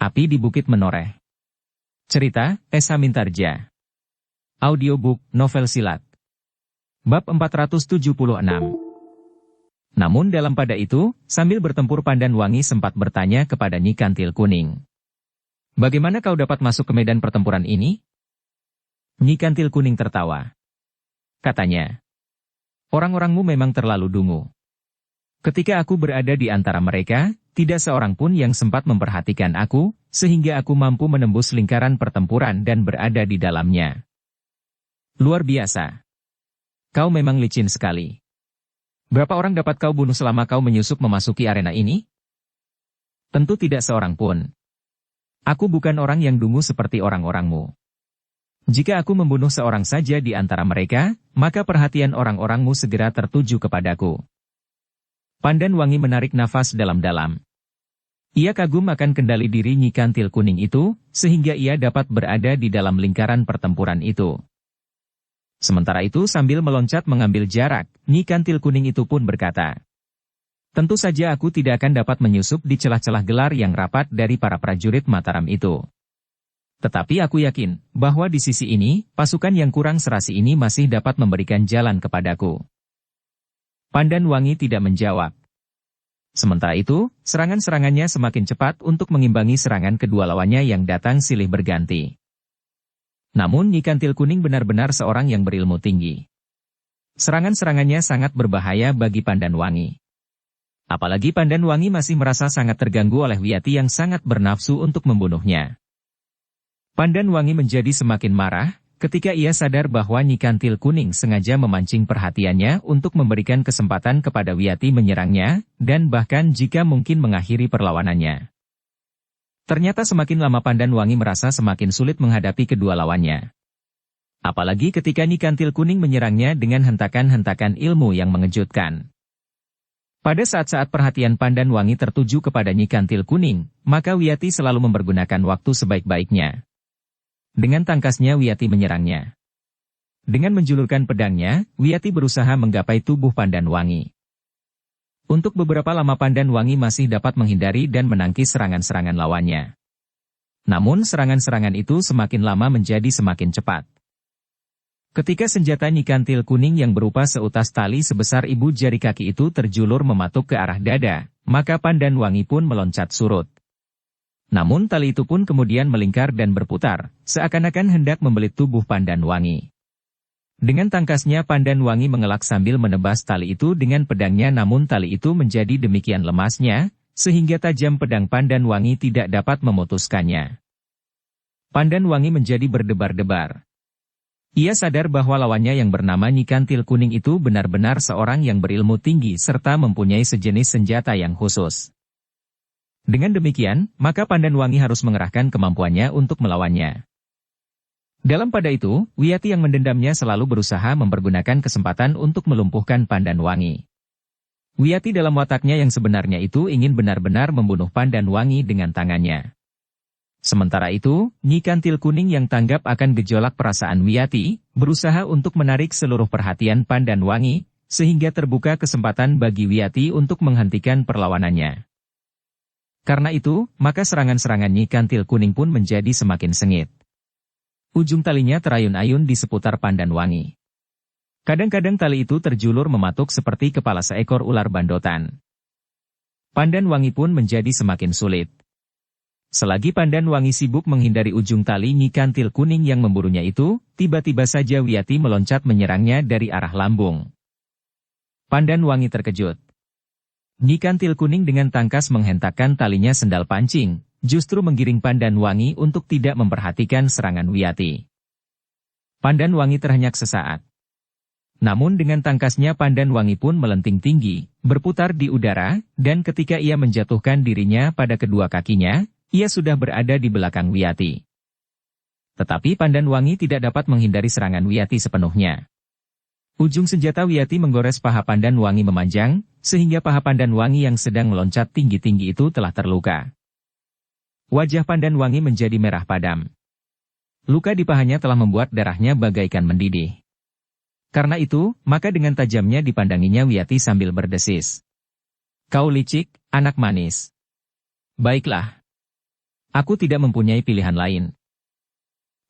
Api di Bukit Menoreh. Cerita, Esa Mintarja. Audiobook, novel silat. Bab 476. Namun dalam pada itu, sambil bertempur Pandan Wangi sempat bertanya kepada Nyi Kantil Kuning. Bagaimana kau dapat masuk ke medan pertempuran ini? Nyi Kantil Kuning tertawa. Katanya, orang-orangmu memang terlalu dungu. Ketika aku berada di antara mereka, tidak seorang pun yang sempat memperhatikan aku, sehingga aku mampu menembus lingkaran pertempuran dan berada di dalamnya. Luar biasa. Kau memang licin sekali. Berapa orang dapat kau bunuh selama kau menyusup memasuki arena ini? Tentu tidak seorang pun. Aku bukan orang yang dungu seperti orang-orangmu. Jika aku membunuh seorang saja di antara mereka, maka perhatian orang-orangmu segera tertuju kepadaku. Pandan Wangi menarik nafas dalam-dalam. Ia kagum akan kendali diri Nyi Kantil Kuning itu, sehingga ia dapat berada di dalam lingkaran pertempuran itu. Sementara itu sambil meloncat mengambil jarak, Nyi Kantil Kuning itu pun berkata, tentu saja aku tidak akan dapat menyusup di celah-celah gelar yang rapat dari para prajurit Mataram itu. Tetapi aku yakin, bahwa di sisi ini, pasukan yang kurang serasi ini masih dapat memberikan jalan kepadaku. Pandan Wangi tidak menjawab. Sementara itu, serangan-serangannya semakin cepat untuk mengimbangi serangan kedua lawannya yang datang silih berganti. Namun Nyi Kantil Kuning benar-benar seorang yang berilmu tinggi. Serangan-serangannya sangat berbahaya bagi Pandan Wangi. Apalagi Pandan Wangi masih merasa sangat terganggu oleh Wiyati yang sangat bernafsu untuk membunuhnya. Pandan Wangi menjadi semakin marah, ketika ia sadar bahwa Nyi Kantil Kuning sengaja memancing perhatiannya untuk memberikan kesempatan kepada Wiyati menyerangnya, dan bahkan jika mungkin mengakhiri perlawanannya. Ternyata semakin lama Pandan Wangi merasa semakin sulit menghadapi kedua lawannya. Apalagi ketika Nyi Kantil Kuning menyerangnya dengan hentakan-hentakan ilmu yang mengejutkan. Pada saat-saat perhatian Pandan Wangi tertuju kepada Nyi Kantil Kuning, maka Wiyati selalu mempergunakan waktu sebaik-baiknya. Dengan tangkasnya Wiyati menyerangnya. Dengan menjulurkan pedangnya, Wiyati berusaha menggapai tubuh Pandan Wangi. Untuk beberapa lama Pandan Wangi masih dapat menghindari dan menangkis serangan-serangan lawannya. Namun serangan-serangan itu semakin lama menjadi semakin cepat. Ketika senjata Nyi Kantil Kuning yang berupa seutas tali sebesar ibu jari kaki itu terjulur mematuk ke arah dada, maka Pandan Wangi pun meloncat surut. Namun tali itu pun kemudian melingkar dan berputar, seakan-akan hendak membelit tubuh Pandan Wangi. Dengan tangkasnya Pandan Wangi mengelak sambil menebas tali itu dengan pedangnya, namun tali itu menjadi demikian lemasnya, sehingga tajam pedang Pandan Wangi tidak dapat memutuskannya. Pandan Wangi menjadi berdebar-debar. Ia sadar bahwa lawannya yang bernama Nyi Kantil Kuning itu benar-benar seorang yang berilmu tinggi serta mempunyai sejenis senjata yang khusus. Dengan demikian, maka Pandan Wangi harus mengerahkan kemampuannya untuk melawannya. Dalam pada itu, Wiyati yang mendendamnya selalu berusaha mempergunakan kesempatan untuk melumpuhkan Pandan Wangi. Wiyati dalam wataknya yang sebenarnya itu ingin benar-benar membunuh Pandan Wangi dengan tangannya. Sementara itu, Nyi Kantil Kuning yang tanggap akan gejolak perasaan Wiyati, berusaha untuk menarik seluruh perhatian Pandan Wangi, sehingga terbuka kesempatan bagi Wiyati untuk menghentikan perlawanannya. Karena itu, maka serangan-serangan Nyi Kantil Kuning pun menjadi semakin sengit. Ujung talinya terayun-ayun di seputar Pandan Wangi. Kadang-kadang tali itu terjulur mematuk seperti kepala seekor ular bandotan. Pandan Wangi pun menjadi semakin sulit. Selagi Pandan Wangi sibuk menghindari ujung tali Nyi Kantil Kuning yang memburunya itu, tiba-tiba saja Wiyati meloncat menyerangnya dari arah lambung. Pandan Wangi terkejut. Nyi Kantil Kuning dengan tangkas menghentakkan talinya sendal pancing, justru menggiring Pandan Wangi untuk tidak memperhatikan serangan Wiyati. Pandan Wangi terhenyak sesaat. Namun dengan tangkasnya Pandan Wangi pun melenting tinggi, berputar di udara, dan ketika ia menjatuhkan dirinya pada kedua kakinya, ia sudah berada di belakang Wiyati. Tetapi Pandan Wangi tidak dapat menghindari serangan Wiyati sepenuhnya. Ujung senjata Wiyati menggores paha Pandan Wangi memanjang, sehingga paha Pandan Wangi yang sedang meloncat tinggi-tinggi itu telah terluka. Wajah Pandan Wangi menjadi merah padam. Luka di pahanya telah membuat darahnya bagaikan mendidih. Karena itu, maka dengan tajamnya dipandanginya Wiyati sambil berdesis. Kau licik, anak manis. Baiklah. Aku tidak mempunyai pilihan lain.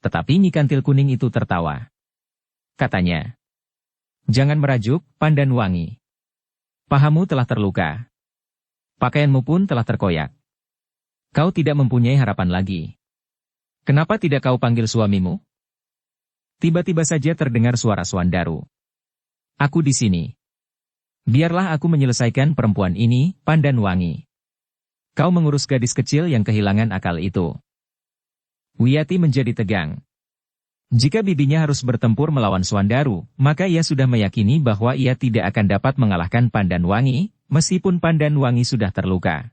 Tetapi Nyi Kantil Kuning itu tertawa. Katanya, jangan merajuk, Pandan Wangi. Pahamu telah terluka. Pakaianmu pun telah terkoyak. Kau tidak mempunyai harapan lagi. Kenapa tidak kau panggil suamimu? Tiba-tiba saja terdengar suara Swandaru. Aku di sini. Biarlah aku menyelesaikan perempuan ini, Pandan Wangi. Kau mengurus gadis kecil yang kehilangan akal itu. Wiyati menjadi tegang. Jika bibinya harus bertempur melawan Swandaru, maka ia sudah meyakini bahwa ia tidak akan dapat mengalahkan Pandan Wangi, meskipun Pandan Wangi sudah terluka.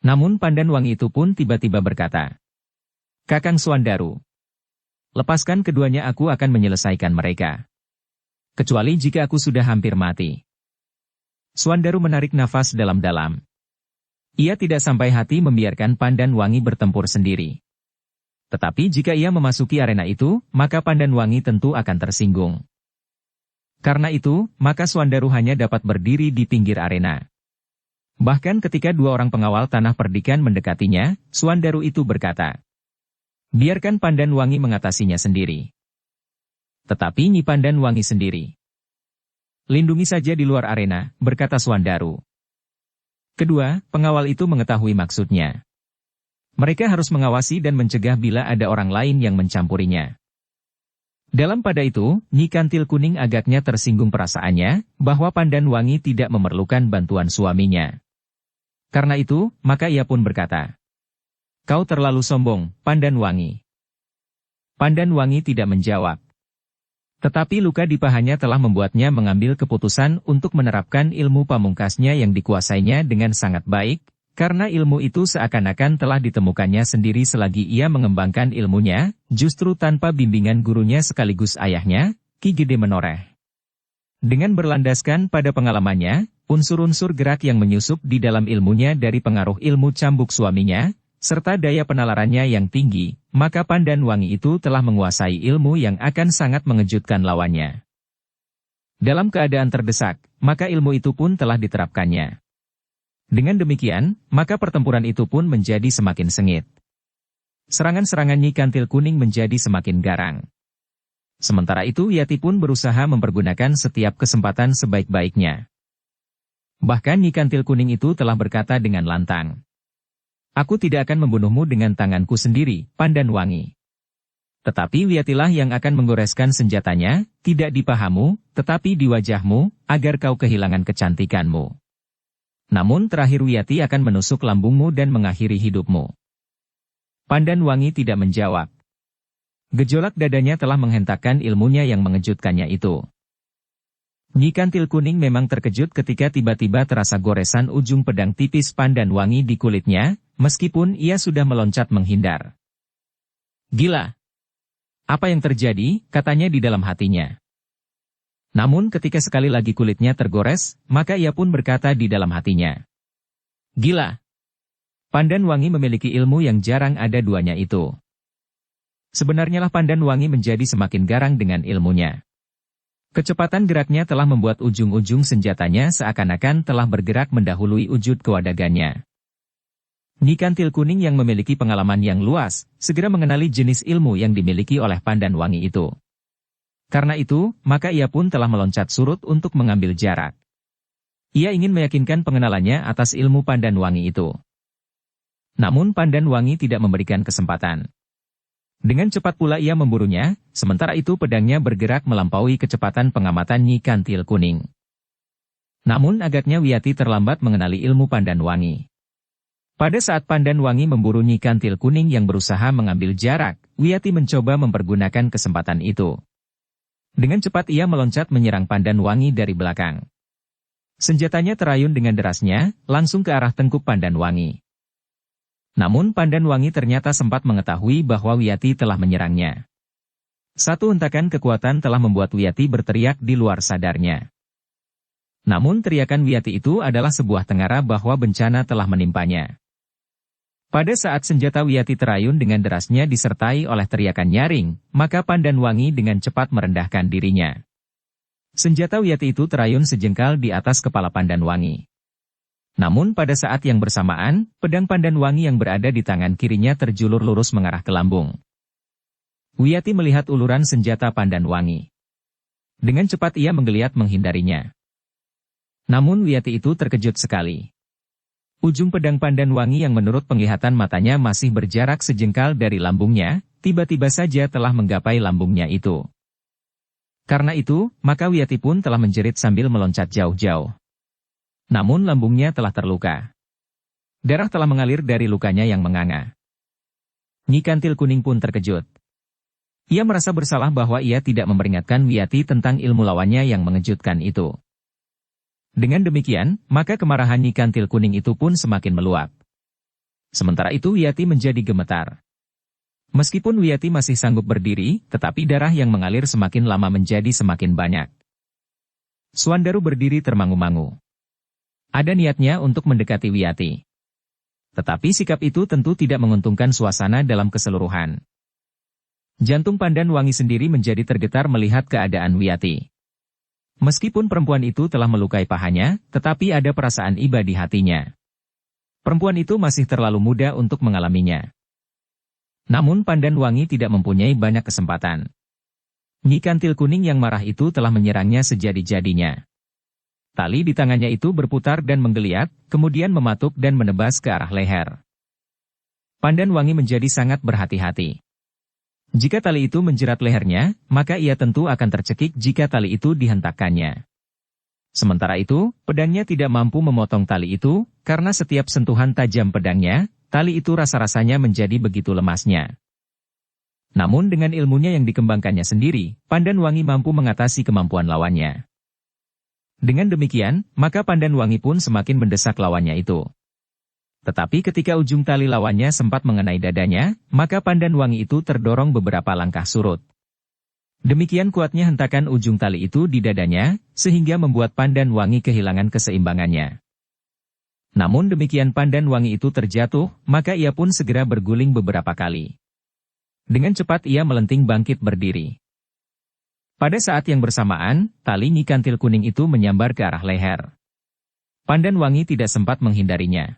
Namun Pandan Wangi itu pun tiba-tiba berkata, Kakang Swandaru, lepaskan keduanya, aku akan menyelesaikan mereka. Kecuali jika aku sudah hampir mati. Swandaru menarik nafas dalam-dalam. Ia tidak sampai hati membiarkan Pandan Wangi bertempur sendiri. Tetapi jika ia memasuki arena itu, maka Pandan Wangi tentu akan tersinggung. Karena itu, maka Swandaru hanya dapat berdiri di pinggir arena. Bahkan ketika dua orang pengawal tanah perdikan mendekatinya, Swandaru itu berkata, biarkan Pandan Wangi mengatasinya sendiri. Tetapi Nyi Pandan Wangi sendiri. Lindungi saja di luar arena, berkata Swandaru. Kedua, pengawal itu mengetahui maksudnya. Mereka harus mengawasi dan mencegah bila ada orang lain yang mencampurinya. Dalam pada itu, Nyi Kantil Kuning agaknya tersinggung perasaannya, bahwa Pandan Wangi tidak memerlukan bantuan suaminya. Karena itu, maka ia pun berkata, kau terlalu sombong, Pandan Wangi. Pandan Wangi tidak menjawab. Tetapi luka di pahanya telah membuatnya mengambil keputusan untuk menerapkan ilmu pamungkasnya yang dikuasainya dengan sangat baik, karena ilmu itu seakan-akan telah ditemukannya sendiri selagi ia mengembangkan ilmunya, justru tanpa bimbingan gurunya sekaligus ayahnya, Ki Gede Menoreh. Dengan berlandaskan pada pengalamannya, unsur-unsur gerak yang menyusup di dalam ilmunya dari pengaruh ilmu cambuk suaminya, serta daya penalarannya yang tinggi, maka Pandan Wangi itu telah menguasai ilmu yang akan sangat mengejutkan lawannya. Dalam keadaan terdesak, maka ilmu itu pun telah diterapkannya. Dengan demikian, maka pertempuran itu pun menjadi semakin sengit. Serangan-serangan Nyi Kantil Kuning menjadi semakin garang. Sementara itu Yati pun berusaha mempergunakan setiap kesempatan sebaik-baiknya. Bahkan Nyi Kantil Kuning itu telah berkata dengan lantang, aku tidak akan membunuhmu dengan tanganku sendiri, Pandan Wangi. Tetapi Wiyatilah yang akan menggoreskan senjatanya, tidak di pahamu, tetapi di wajahmu, agar kau kehilangan kecantikanmu. Namun terakhir Wiyati akan menusuk lambungmu dan mengakhiri hidupmu. Pandan Wangi tidak menjawab. Gejolak dadanya telah menghentakkan ilmunya yang mengejutkannya itu. Nyi Kantil Kuning memang terkejut ketika tiba-tiba terasa goresan ujung pedang tipis Pandan Wangi di kulitnya, meskipun ia sudah meloncat menghindar. Gila! Apa yang terjadi, katanya di dalam hatinya. Namun ketika sekali lagi kulitnya tergores, maka ia pun berkata di dalam hatinya. Gila! Pandan Wangi memiliki ilmu yang jarang ada duanya itu. Sebenarnya lah Pandan Wangi menjadi semakin garang dengan ilmunya. Kecepatan geraknya telah membuat ujung-ujung senjatanya seakan-akan telah bergerak mendahului wujud kewadagannya. Nyi Kantil Kuning yang memiliki pengalaman yang luas, segera mengenali jenis ilmu yang dimiliki oleh Pandan Wangi itu. Karena itu, maka ia pun telah meloncat surut untuk mengambil jarak. Ia ingin meyakinkan pengenalannya atas ilmu Pandan Wangi itu. Namun Pandan Wangi tidak memberikan kesempatan. Dengan cepat pula ia memburunya, sementara itu pedangnya bergerak melampaui kecepatan pengamatan Nyi Kantil Kuning. Namun agaknya Wiyati terlambat mengenali ilmu Pandan Wangi. Pada saat Pandan Wangi memburu Nyi Kantil Kuning yang berusaha mengambil jarak, Wiyati mencoba mempergunakan kesempatan itu. Dengan cepat ia meloncat menyerang Pandan Wangi dari belakang. Senjatanya terayun dengan derasnya, langsung ke arah tengkuk Pandan Wangi. Namun Pandan Wangi ternyata sempat mengetahui bahwa Wiyati telah menyerangnya. Satu hentakan kekuatan telah membuat Wiyati berteriak di luar sadarnya. Namun teriakan Wiyati itu adalah sebuah tengara bahwa bencana telah menimpanya. Pada saat senjata Wiyati terayun dengan derasnya disertai oleh teriakan nyaring, maka Pandan Wangi dengan cepat merendahkan dirinya. Senjata Wiyati itu terayun sejengkal di atas kepala Pandan Wangi. Namun pada saat yang bersamaan, pedang pandan wangi yang berada di tangan kirinya terjulur lurus mengarah ke lambung. Wiyati melihat uluran senjata pandan wangi. Dengan cepat ia menggeliat menghindarinya. Namun Wiyati itu terkejut sekali. Ujung pedang pandan wangi yang menurut penglihatan matanya masih berjarak sejengkal dari lambungnya, tiba-tiba saja telah menggapai lambungnya itu. Karena itu, maka Wiyati pun telah menjerit sambil meloncat jauh-jauh. Namun lambungnya telah terluka. Darah telah mengalir dari lukanya yang menganga. Nyi Kantil Kuning pun terkejut. Ia merasa bersalah bahwa ia tidak memperingatkan Wiyati tentang ilmu lawannya yang mengejutkan itu. Dengan demikian, maka kemarahan Nyi Kantil Kuning itu pun semakin meluap. Sementara itu Wiyati menjadi gemetar. Meskipun Wiyati masih sanggup berdiri, tetapi darah yang mengalir semakin lama menjadi semakin banyak. Suandaru berdiri termangu-mangu. Ada niatnya untuk mendekati Wiyati. Tetapi sikap itu tentu tidak menguntungkan suasana dalam keseluruhan. Jantung pandan wangi sendiri menjadi tergetar melihat keadaan Wiyati. Meskipun perempuan itu telah melukai pahanya, tetapi ada perasaan iba di hatinya. Perempuan itu masih terlalu muda untuk mengalaminya. Namun pandan wangi tidak mempunyai banyak kesempatan. Nyi Kantil Kuning yang marah itu telah menyerangnya sejadi-jadinya. Tali di tangannya itu berputar dan menggeliat, kemudian mematuk dan menebas ke arah leher. Pandan wangi menjadi sangat berhati-hati. Jika tali itu menjerat lehernya, maka ia tentu akan tercekik jika tali itu dihentakkannya. Sementara itu, pedangnya tidak mampu memotong tali itu, karena setiap sentuhan tajam pedangnya, tali itu rasa-rasanya menjadi begitu lemasnya. Namun dengan ilmunya yang dikembangkannya sendiri, pandan wangi mampu mengatasi kemampuan lawannya. Dengan demikian, maka pandan wangi pun semakin mendesak lawannya itu. Tetapi ketika ujung tali lawannya sempat mengenai dadanya, maka pandan wangi itu terdorong beberapa langkah surut. Demikian kuatnya hentakan ujung tali itu di dadanya, sehingga membuat pandan wangi kehilangan keseimbangannya. Namun demikian pandan wangi itu terjatuh, maka ia pun segera berguling beberapa kali. Dengan cepat ia melenting bangkit berdiri. Pada saat yang bersamaan, tali Nyi Kantil Kuning itu menyambar ke arah leher. Pandan wangi tidak sempat menghindarinya.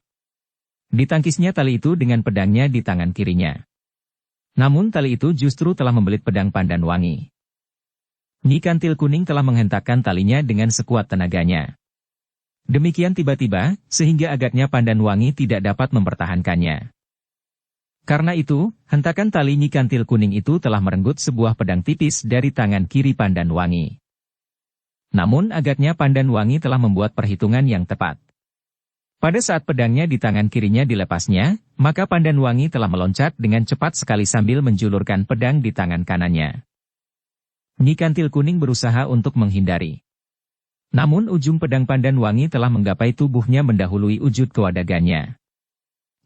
Ditangkisnya tali itu dengan pedangnya di tangan kirinya. Namun tali itu justru telah membelit pedang pandan wangi. Nyi Kantil Kuning telah menghentakkan talinya dengan sekuat tenaganya. Demikian tiba-tiba, sehingga agaknya pandan wangi tidak dapat mempertahankannya. Karena itu, hentakan tali Nyi Kantil Kuning itu telah merenggut sebuah pedang tipis dari tangan kiri pandan wangi. Namun agaknya pandan wangi telah membuat perhitungan yang tepat. Pada saat pedangnya di tangan kirinya dilepasnya, maka pandan wangi telah meloncat dengan cepat sekali sambil menjulurkan pedang di tangan kanannya. Nyi Kantil Kuning berusaha untuk menghindari. Namun ujung pedang pandan wangi telah menggapai tubuhnya mendahului ujud kewadagannya.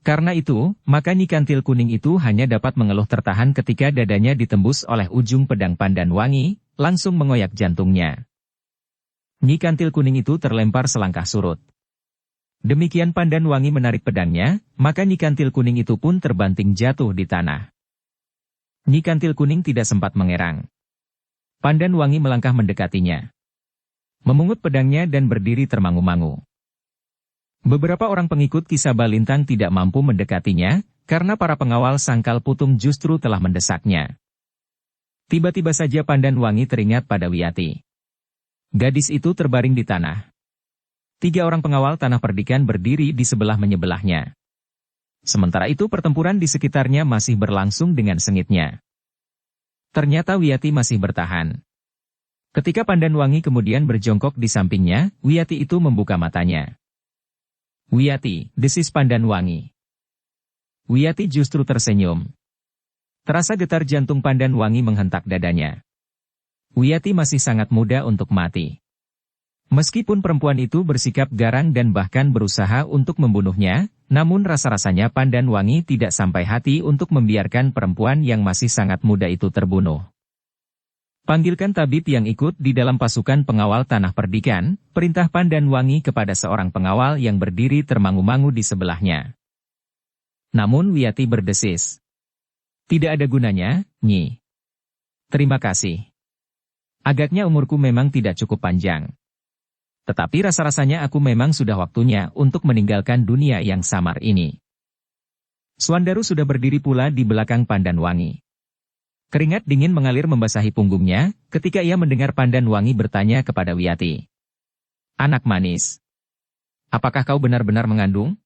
Karena itu, maka Nyi Kantil Kuning itu hanya dapat mengeluh tertahan ketika dadanya ditembus oleh ujung pedang pandan wangi, langsung mengoyak jantungnya. Nyi Kantil Kuning itu terlempar selangkah surut. Demikian pandan wangi menarik pedangnya, maka Nyi Kantil Kuning itu pun terbanting jatuh di tanah. Nyi Kantil Kuning tidak sempat mengerang. Pandan wangi melangkah mendekatinya. Memungut pedangnya dan berdiri termangu-mangu. Beberapa orang pengikut Ki Sabalintang tidak mampu mendekatinya, karena para pengawal Sangkal Putung justru telah mendesaknya. Tiba-tiba saja pandan wangi teringat pada Wiyati. Gadis itu terbaring di tanah. 3 orang pengawal Tanah Perdikan berdiri di sebelah-menyebelahnya. Sementara itu pertempuran di sekitarnya masih berlangsung dengan sengitnya. Ternyata Wiyati masih bertahan. Ketika pandan wangi kemudian berjongkok di sampingnya, Wiyati itu membuka matanya. "Wiyati," desis pandan wangi. Wiyati justru tersenyum. Terasa getar jantung pandan wangi menghentak dadanya. Wiyati masih sangat muda untuk mati. Meskipun perempuan itu bersikap garang dan bahkan berusaha untuk membunuhnya, namun rasa-rasanya pandan wangi tidak sampai hati untuk membiarkan perempuan yang masih sangat muda itu terbunuh. "Panggilkan tabib yang ikut di dalam pasukan pengawal Tanah Perdikan," perintah pandan wangi kepada seorang pengawal yang berdiri termangu-mangu di sebelahnya. Namun Wiyati berdesis. "Tidak ada gunanya, Nyi. Terima kasih. Agaknya umurku memang tidak cukup panjang. Tetapi rasa-rasanya aku memang sudah waktunya untuk meninggalkan dunia yang samar ini. Suandaru sudah berdiri pula di belakang Pandan Wangi. Keringat dingin mengalir membasahi punggungnya ketika ia mendengar Pandan Wangi bertanya kepada Wiyati. Anak manis, apakah kau benar-benar mengandung?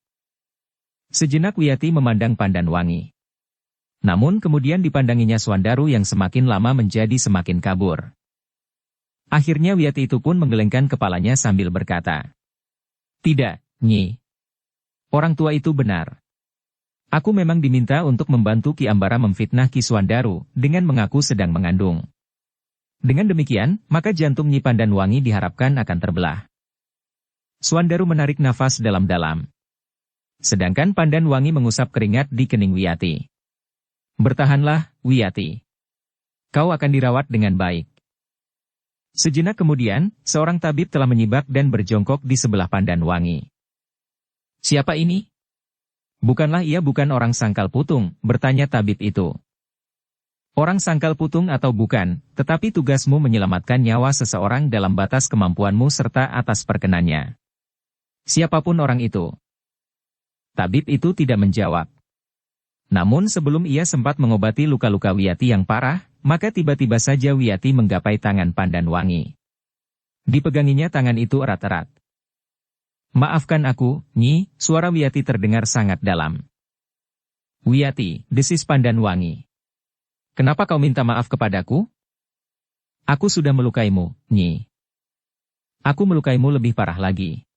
Sejenak Wiyati memandang Pandan Wangi. Namun kemudian dipandanginya Suandaru yang semakin lama menjadi semakin kabur. Akhirnya Wiyati itu pun menggelengkan kepalanya sambil berkata, Tidak, Nyi. Orang tua itu benar. Aku memang diminta untuk membantu Ki Ambara memfitnah Ki Suandaru dengan mengaku sedang mengandung. Dengan demikian, maka jantung Nyi Pandan Wangi diharapkan akan terbelah. Suandaru menarik nafas dalam-dalam. Sedangkan Pandan Wangi mengusap keringat di kening Wiyati. Bertahanlah, Wiyati. Kau akan dirawat dengan baik. Sejenak kemudian, seorang tabib telah menyibak dan berjongkok di sebelah Pandan Wangi. Siapa ini? Bukanlah ia bukan orang Sangkal Putung, bertanya tabib itu. Orang Sangkal Putung atau bukan, tetapi tugasmu menyelamatkan nyawa seseorang dalam batas kemampuanmu serta atas perkenannya. Siapapun orang itu. Tabib itu tidak menjawab. Namun sebelum ia sempat mengobati luka-luka Wiyati yang parah, maka tiba-tiba saja Wiyati menggapai tangan Pandan Wangi. Dipeganginya tangan itu erat-erat. Maafkan aku, Nyi, suara Wiyati terdengar sangat dalam. Wiyati, desis Pandan Wangi. Kenapa kau minta maaf kepadaku? Aku sudah melukaimu, Nyi. Aku melukaimu lebih parah lagi.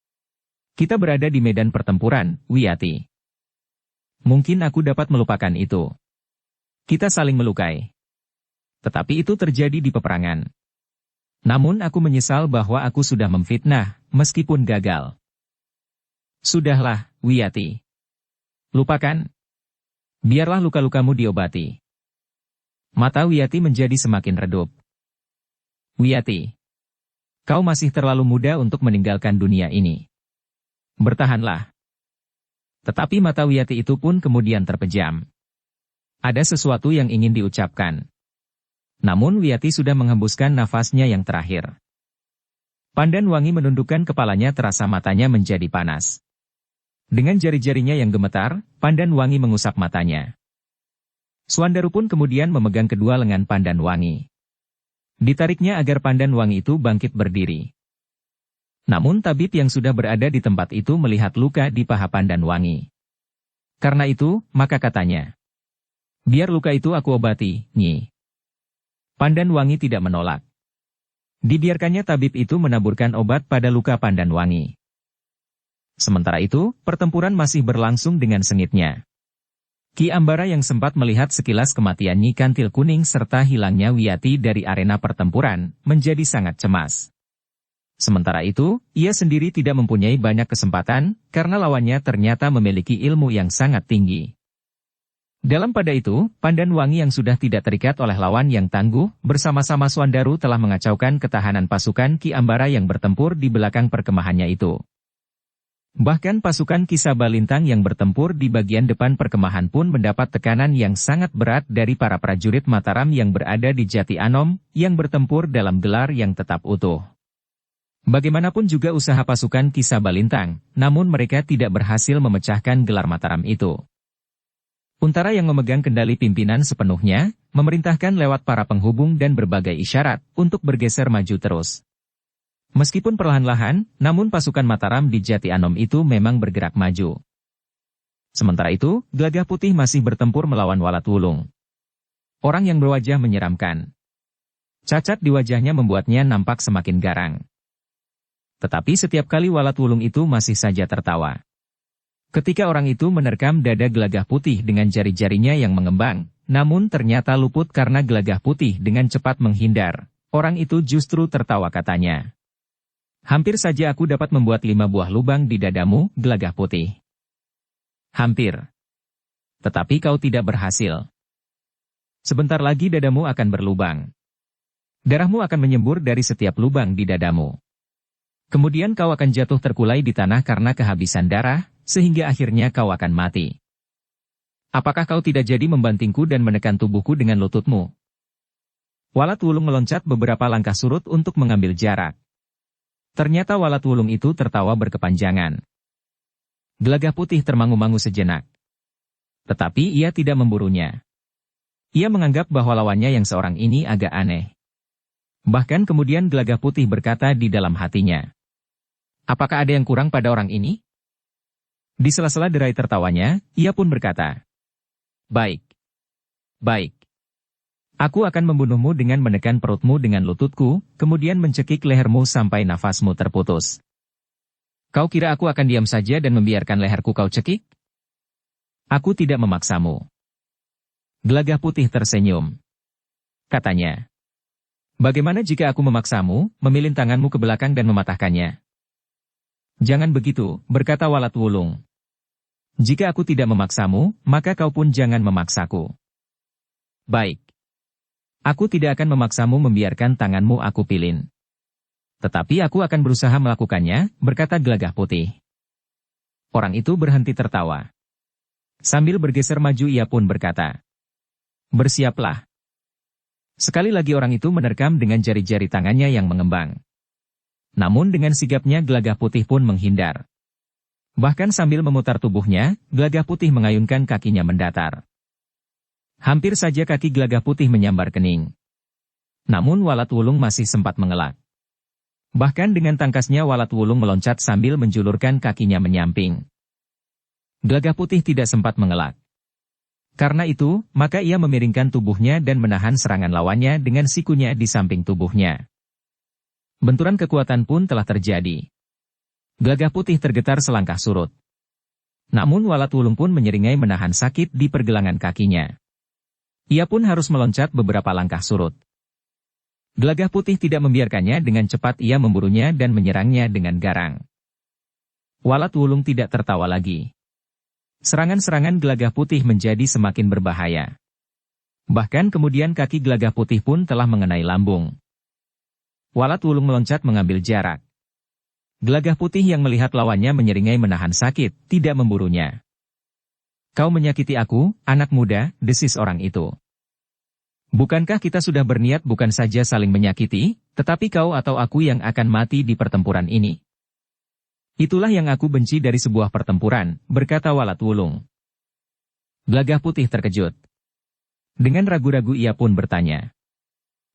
Kita berada di medan pertempuran, Wiyati. Mungkin aku dapat melupakan itu. Kita saling melukai. Tetapi itu terjadi di peperangan. Namun aku menyesal bahwa aku sudah memfitnah, meskipun gagal. Sudahlah, Wiyati. Lupakan. Biarlah luka-lukamu diobati. Mata Wiyati menjadi semakin redup. Wiyati. Kau masih terlalu muda untuk meninggalkan dunia ini. Bertahanlah. Tetapi mata Wiyati itu pun kemudian terpejam. Ada sesuatu yang ingin diucapkan. Namun Wiyati sudah menghembuskan nafasnya yang terakhir. Pandan Wangi menundukkan kepalanya terasa matanya menjadi panas. Dengan jari-jarinya yang gemetar, Pandan Wangi mengusap matanya. Suandaru pun kemudian memegang kedua lengan Pandan Wangi. Ditariknya agar Pandan Wangi itu bangkit berdiri. Namun tabib yang sudah berada di tempat itu melihat luka di paha Pandan Wangi. Karena itu, maka katanya, biar luka itu aku obati, Nyi. Pandan Wangi tidak menolak. Dibiarkannya tabib itu menaburkan obat pada luka Pandan Wangi. Sementara itu, pertempuran masih berlangsung dengan sengitnya. Ki Ambara yang sempat melihat sekilas kematian Nyi Kantil Kuning serta hilangnya Wiyati dari arena pertempuran, menjadi sangat cemas. Sementara itu, ia sendiri tidak mempunyai banyak kesempatan, karena lawannya ternyata memiliki ilmu yang sangat tinggi. Dalam pada itu, Pandan Wangi yang sudah tidak terikat oleh lawan yang tangguh, bersama-sama Suandaru telah mengacaukan ketahanan pasukan Ki Ambara yang bertempur di belakang perkemahannya itu. Bahkan pasukan Ki Sabalintang yang bertempur di bagian depan perkemahan pun mendapat tekanan yang sangat berat dari para prajurit Mataram yang berada di Jati Anom, yang bertempur dalam gelar yang tetap utuh. Bagaimanapun juga usaha pasukan Ki Sabalintang, namun mereka tidak berhasil memecahkan gelar Mataram itu. Untara yang memegang kendali pimpinan sepenuhnya, memerintahkan lewat para penghubung dan berbagai isyarat, untuk bergeser maju terus. Meskipun perlahan-lahan, namun pasukan Mataram di Jati Anom itu memang bergerak maju. Sementara itu, Gelagah Putih masih bertempur melawan Walat Wulung. Orang yang berwajah menyeramkan. Cacat di wajahnya membuatnya nampak semakin garang. Tetapi setiap kali Walat Wulung itu masih saja tertawa. Ketika orang itu menerkam dada Gelagah Putih dengan jari-jarinya yang mengembang, namun ternyata luput karena Gelagah Putih dengan cepat menghindar, orang itu justru tertawa katanya. Hampir saja aku dapat membuat 5 buah lubang di dadamu, Gelagah Putih. Hampir. Tetapi kau tidak berhasil. Sebentar lagi dadamu akan berlubang. Darahmu akan menyembur dari setiap lubang di dadamu. Kemudian kau akan jatuh terkulai di tanah karena kehabisan darah, sehingga akhirnya kau akan mati. Apakah kau tidak jadi membantingku dan menekan tubuhku dengan lututmu? Walat Wulung meloncat beberapa langkah surut untuk mengambil jarak. Ternyata Walat Wulung itu tertawa berkepanjangan. Gelagah Putih termangu-mangu sejenak. Tetapi ia tidak memburunya. Ia menganggap bahwa lawannya yang seorang ini agak aneh. Bahkan kemudian Gelagah Putih berkata di dalam hatinya. Apakah ada yang kurang pada orang ini? Di sela-sela derai tertawanya, ia pun berkata. Baik. Baik. Aku akan membunuhmu dengan menekan perutmu dengan lututku, kemudian mencekik lehermu sampai nafasmu terputus. Kau kira aku akan diam saja dan membiarkan leherku kau cekik? Aku tidak memaksamu. Gelagah Putih tersenyum. Katanya. Bagaimana jika aku memaksamu, memilin tanganmu ke belakang dan mematahkannya? Jangan begitu, berkata Walat Wulung. Jika aku tidak memaksamu, maka kau pun jangan memaksaku. Baik. Aku tidak akan memaksamu membiarkan tanganmu aku pilin. Tetapi aku akan berusaha melakukannya, berkata Gelagah Putih. Orang itu berhenti tertawa. Sambil bergeser maju ia pun berkata. Bersiaplah. Sekali lagi orang itu menerkam dengan jari-jari tangannya yang mengembang. Namun dengan sigapnya Gelagah Putih pun menghindar. Bahkan sambil memutar tubuhnya, Gelagah Putih mengayunkan kakinya mendatar. Hampir saja kaki Gelagah Putih menyambar kening. Namun Walat Wulung masih sempat mengelak. Bahkan dengan tangkasnya Walat Wulung meloncat sambil menjulurkan kakinya menyamping. Gelagah Putih tidak sempat mengelak. Karena itu, maka ia memiringkan tubuhnya dan menahan serangan lawannya dengan sikunya di samping tubuhnya. Benturan kekuatan pun telah terjadi. Gelagah Putih tergetar selangkah surut. Namun Walat Wulung pun menyeringai menahan sakit di pergelangan kakinya. Ia pun harus meloncat beberapa langkah surut. Gelagah Putih tidak membiarkannya, dengan cepat ia memburunya dan menyerangnya dengan garang. Walat Wulung tidak tertawa lagi. Serangan-serangan Gelagah Putih menjadi semakin berbahaya. Bahkan kemudian kaki Gelagah Putih pun telah mengenai lambung. Walat Wulung meloncat mengambil jarak. Gelagah Putih yang melihat lawannya menyeringai menahan sakit, tidak memburunya. Kau menyakiti aku, anak muda, desis orang itu. Bukankah kita sudah berniat bukan saja saling menyakiti, tetapi kau atau aku yang akan mati di pertempuran ini? Itulah yang aku benci dari sebuah pertempuran, berkata Walat Wulung. Gelagah Putih terkejut. Dengan ragu-ragu ia pun bertanya.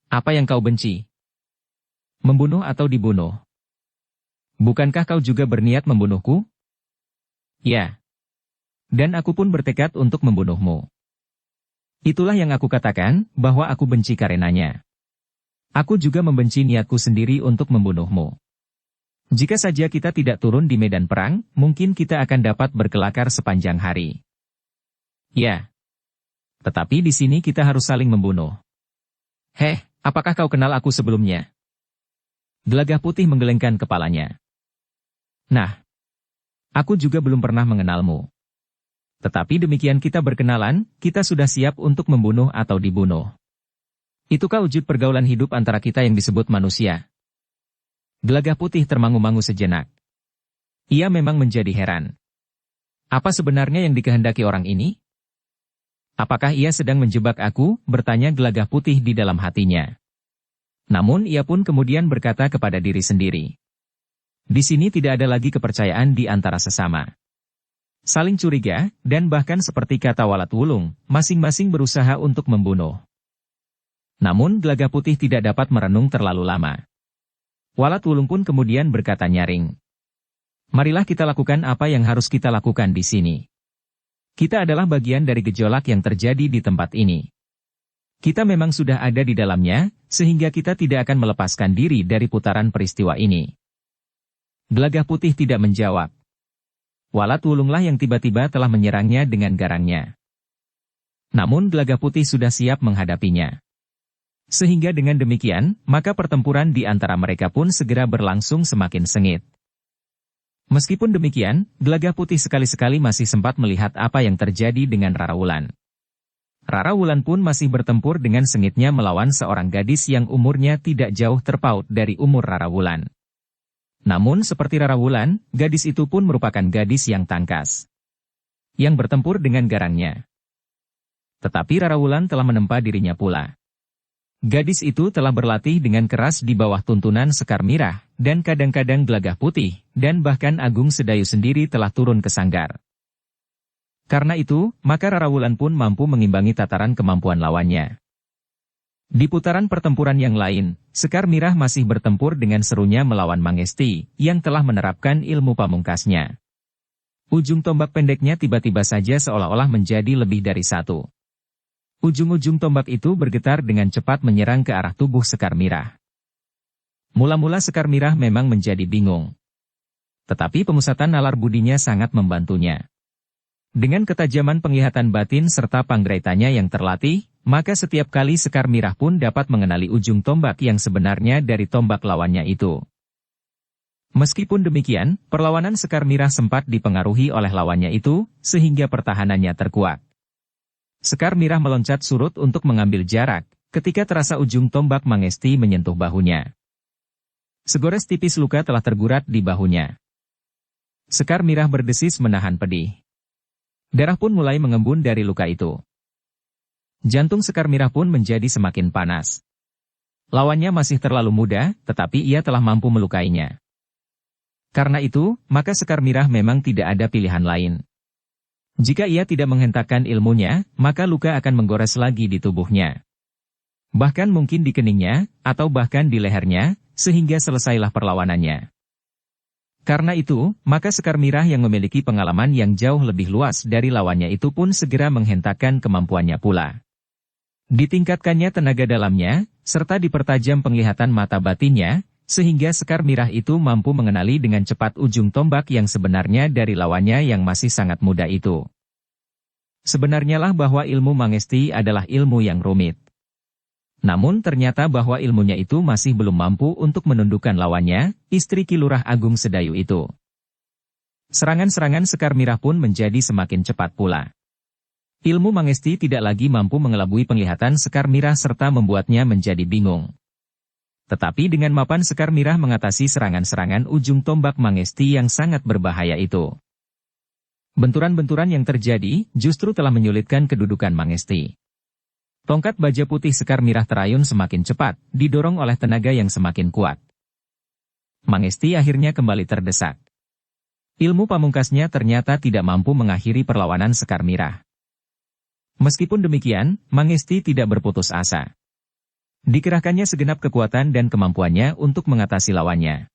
Apa yang kau benci? Membunuh atau dibunuh? Bukankah kau juga berniat membunuhku? Ya. Dan aku pun bertekad untuk membunuhmu. Itulah yang aku katakan, bahwa aku benci karenanya. Aku juga membenci niatku sendiri untuk membunuhmu. Jika saja kita tidak turun di medan perang, mungkin kita akan dapat berkelakar sepanjang hari. Ya. Tetapi di sini kita harus saling membunuh. Heh, apakah kau kenal aku sebelumnya? Gelagah Putih menggelengkan kepalanya. Nah, aku juga belum pernah mengenalmu. Tetapi demikian kita berkenalan, kita sudah siap untuk membunuh atau dibunuh. Itukah wujud pergaulan hidup antara kita yang disebut manusia? Gelagah Putih termangu-mangu sejenak. Ia memang menjadi heran. Apa sebenarnya yang dikehendaki orang ini? Apakah ia sedang menjebak aku? Bertanya Gelagah Putih di dalam hatinya. Namun ia pun kemudian berkata kepada diri sendiri. Di sini tidak ada lagi kepercayaan di antara sesama. Saling curiga, dan bahkan seperti kata Walat Wulung, masing-masing berusaha untuk membunuh. Namun Gelagah Putih tidak dapat merenung terlalu lama. Walat Wulung pun kemudian berkata nyaring. Marilah kita lakukan apa yang harus kita lakukan di sini. Kita adalah bagian dari gejolak yang terjadi di tempat ini. Kita memang sudah ada di dalamnya, sehingga kita tidak akan melepaskan diri dari putaran peristiwa ini. Gelagah Putih tidak menjawab. Walat Wulunglah yang tiba-tiba telah menyerangnya dengan garangnya. Namun Gelagah Putih sudah siap menghadapinya. Sehingga dengan demikian, maka pertempuran di antara mereka pun segera berlangsung semakin sengit. Meskipun demikian, Gelagah Putih sekali-sekali masih sempat melihat apa yang terjadi dengan Rara Wulan. Rara Wulan pun masih bertempur dengan sengitnya melawan seorang gadis yang umurnya tidak jauh terpaut dari umur Rara Wulan. Namun seperti Rara Wulan, gadis itu pun merupakan gadis yang tangkas. Yang bertempur dengan garangnya. Tetapi Rara Wulan telah menempa dirinya pula. Gadis itu telah berlatih dengan keras di bawah tuntunan Sekar Mirah, dan kadang-kadang Gelagah Putih, dan bahkan Agung Sedayu sendiri telah turun ke sanggar. Karena itu, maka Rara Wulan pun mampu mengimbangi tataran kemampuan lawannya. Di putaran pertempuran yang lain, Sekar Mirah masih bertempur dengan serunya melawan Mangesti, yang telah menerapkan ilmu pamungkasnya. Ujung tombak pendeknya tiba-tiba saja seolah-olah menjadi lebih dari satu. Ujung-ujung tombak itu bergetar dengan cepat menyerang ke arah tubuh Sekar Mirah. Mula-mula Sekar Mirah memang menjadi bingung. Tetapi pemusatan nalar budinya sangat membantunya. Dengan ketajaman penglihatan batin serta panggraitanya yang terlatih, maka setiap kali Sekar Mirah pun dapat mengenali ujung tombak yang sebenarnya dari tombak lawannya itu. Meskipun demikian, perlawanan Sekar Mirah sempat dipengaruhi oleh lawannya itu, sehingga pertahanannya terkuat. Sekar Mirah meloncat surut untuk mengambil jarak, ketika terasa ujung tombak Mangesti menyentuh bahunya. Segores tipis luka telah tergurat di bahunya. Sekar Mirah berdesis menahan pedih. Darah pun mulai mengembun dari luka itu. Jantung Sekar Mirah pun menjadi semakin panas. Lawannya masih terlalu muda, tetapi ia telah mampu melukainya. Karena itu, maka Sekar Mirah memang tidak ada pilihan lain. Jika ia tidak menghentakkan ilmunya, maka luka akan menggores lagi di tubuhnya. Bahkan mungkin di keningnya, atau bahkan di lehernya, sehingga selesailah perlawanannya. Karena itu, maka Sekar Mirah yang memiliki pengalaman yang jauh lebih luas dari lawannya itu pun segera menghentakkan kemampuannya pula. Ditingkatkannya tenaga dalamnya, serta dipertajam penglihatan mata batinnya, sehingga Sekar Mirah itu mampu mengenali dengan cepat ujung tombak yang sebenarnya dari lawannya yang masih sangat muda itu. Sebenarnya lah bahwa ilmu Mangesti adalah ilmu yang rumit. Namun ternyata bahwa ilmunya itu masih belum mampu untuk menundukkan lawannya, istri Ki Lurah Agung Sedayu itu. Serangan-serangan Sekar Mirah pun menjadi semakin cepat pula. Ilmu Mangesti tidak lagi mampu mengelabui penglihatan Sekar Mirah serta membuatnya menjadi bingung. Tetapi dengan mapan Sekar Mirah mengatasi serangan-serangan ujung tombak Mangesti yang sangat berbahaya itu. Benturan-benturan yang terjadi justru telah menyulitkan kedudukan Mangesti. Tongkat baja putih Sekar Mirah terayun semakin cepat, didorong oleh tenaga yang semakin kuat. Mangesti akhirnya kembali terdesak. Ilmu pamungkasnya ternyata tidak mampu mengakhiri perlawanan Sekar Mirah. Meskipun demikian, Mangesti tidak berputus asa. Dikerahkannya segenap kekuatan dan kemampuannya untuk mengatasi lawannya.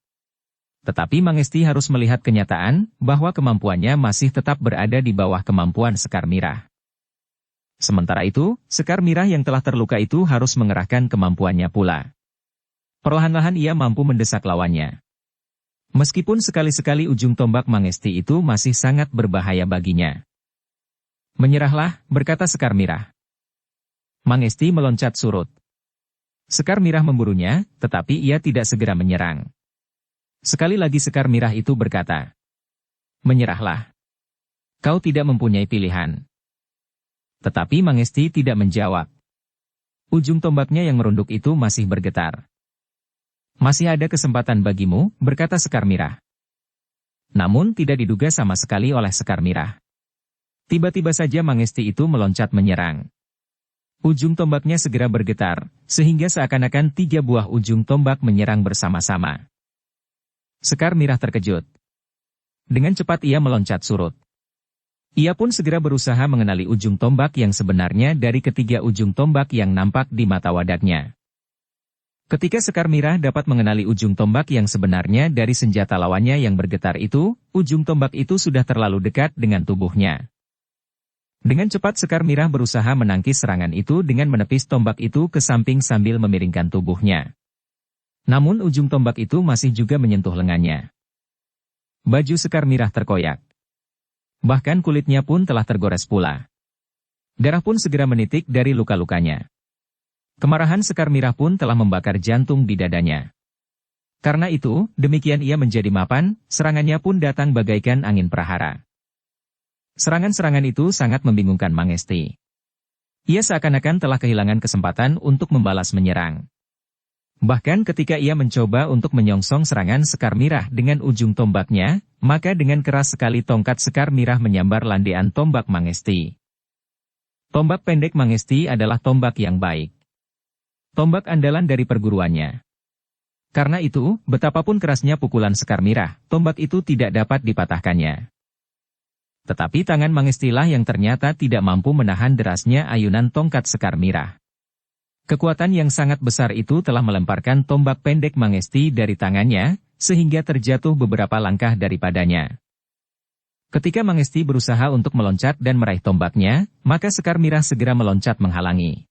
Tetapi Mangesti harus melihat kenyataan bahwa kemampuannya masih tetap berada di bawah kemampuan Sekar Mirah. Sementara itu, Sekar Mirah yang telah terluka itu harus mengerahkan kemampuannya pula. Perlahan-lahan ia mampu mendesak lawannya. Meskipun sekali-sekali ujung tombak Mangesti itu masih sangat berbahaya baginya. "Menyerahlah," berkata Sekar Mirah. Mangesti meloncat surut. Sekar Mirah memburunya, tetapi ia tidak segera menyerang. Sekali lagi Sekar Mirah itu berkata, "Menyerahlah. Kau tidak mempunyai pilihan." Tetapi Mangesti tidak menjawab. Ujung tombaknya yang merunduk itu masih bergetar. "Masih ada kesempatan bagimu," berkata Sekar Mirah. Namun tidak diduga sama sekali oleh Sekar Mirah. Tiba-tiba saja Mangesti itu meloncat menyerang. Ujung tombaknya segera bergetar, sehingga seakan-akan 3 buah ujung tombak menyerang bersama-sama. Sekar Mirah terkejut. Dengan cepat ia meloncat surut. Ia pun segera berusaha mengenali ujung tombak yang sebenarnya dari ketiga ujung tombak yang nampak di mata wadaknya. Ketika Sekar Mirah dapat mengenali ujung tombak yang sebenarnya dari senjata lawannya yang bergetar itu, ujung tombak itu sudah terlalu dekat dengan tubuhnya. Dengan cepat Sekar Mirah berusaha menangkis serangan itu dengan menepis tombak itu ke samping sambil memiringkan tubuhnya. Namun ujung tombak itu masih juga menyentuh lengannya. Baju Sekar Mirah terkoyak. Bahkan kulitnya pun telah tergores pula. Darah pun segera menitik dari luka-lukanya. Kemarahan Sekar Mirah pun telah membakar jantung di dadanya. Karena itu, demikian ia menjadi mapan, serangannya pun datang bagaikan angin prahara. Serangan-serangan itu sangat membingungkan Mangesti. Ia seakan-akan telah kehilangan kesempatan untuk membalas menyerang. Bahkan ketika ia mencoba untuk menyongsong serangan Sekar Mirah dengan ujung tombaknya, maka dengan keras sekali tongkat Sekar Mirah menyambar landean tombak Mangesti. Tombak pendek Mangesti adalah tombak yang baik. tombak andalan dari perguruannya. Karena itu, betapapun kerasnya pukulan Sekar Mirah, tombak itu tidak dapat dipatahkannya. Tetapi tangan Mangestilah yang ternyata tidak mampu menahan derasnya ayunan tongkat Sekar Mirah. Kekuatan yang sangat besar itu telah melemparkan tombak pendek Mangesti dari tangannya, sehingga terjatuh beberapa langkah daripadanya. Ketika Mangesti berusaha untuk meloncat dan meraih tombaknya, maka Sekar Mirah segera meloncat menghalangi.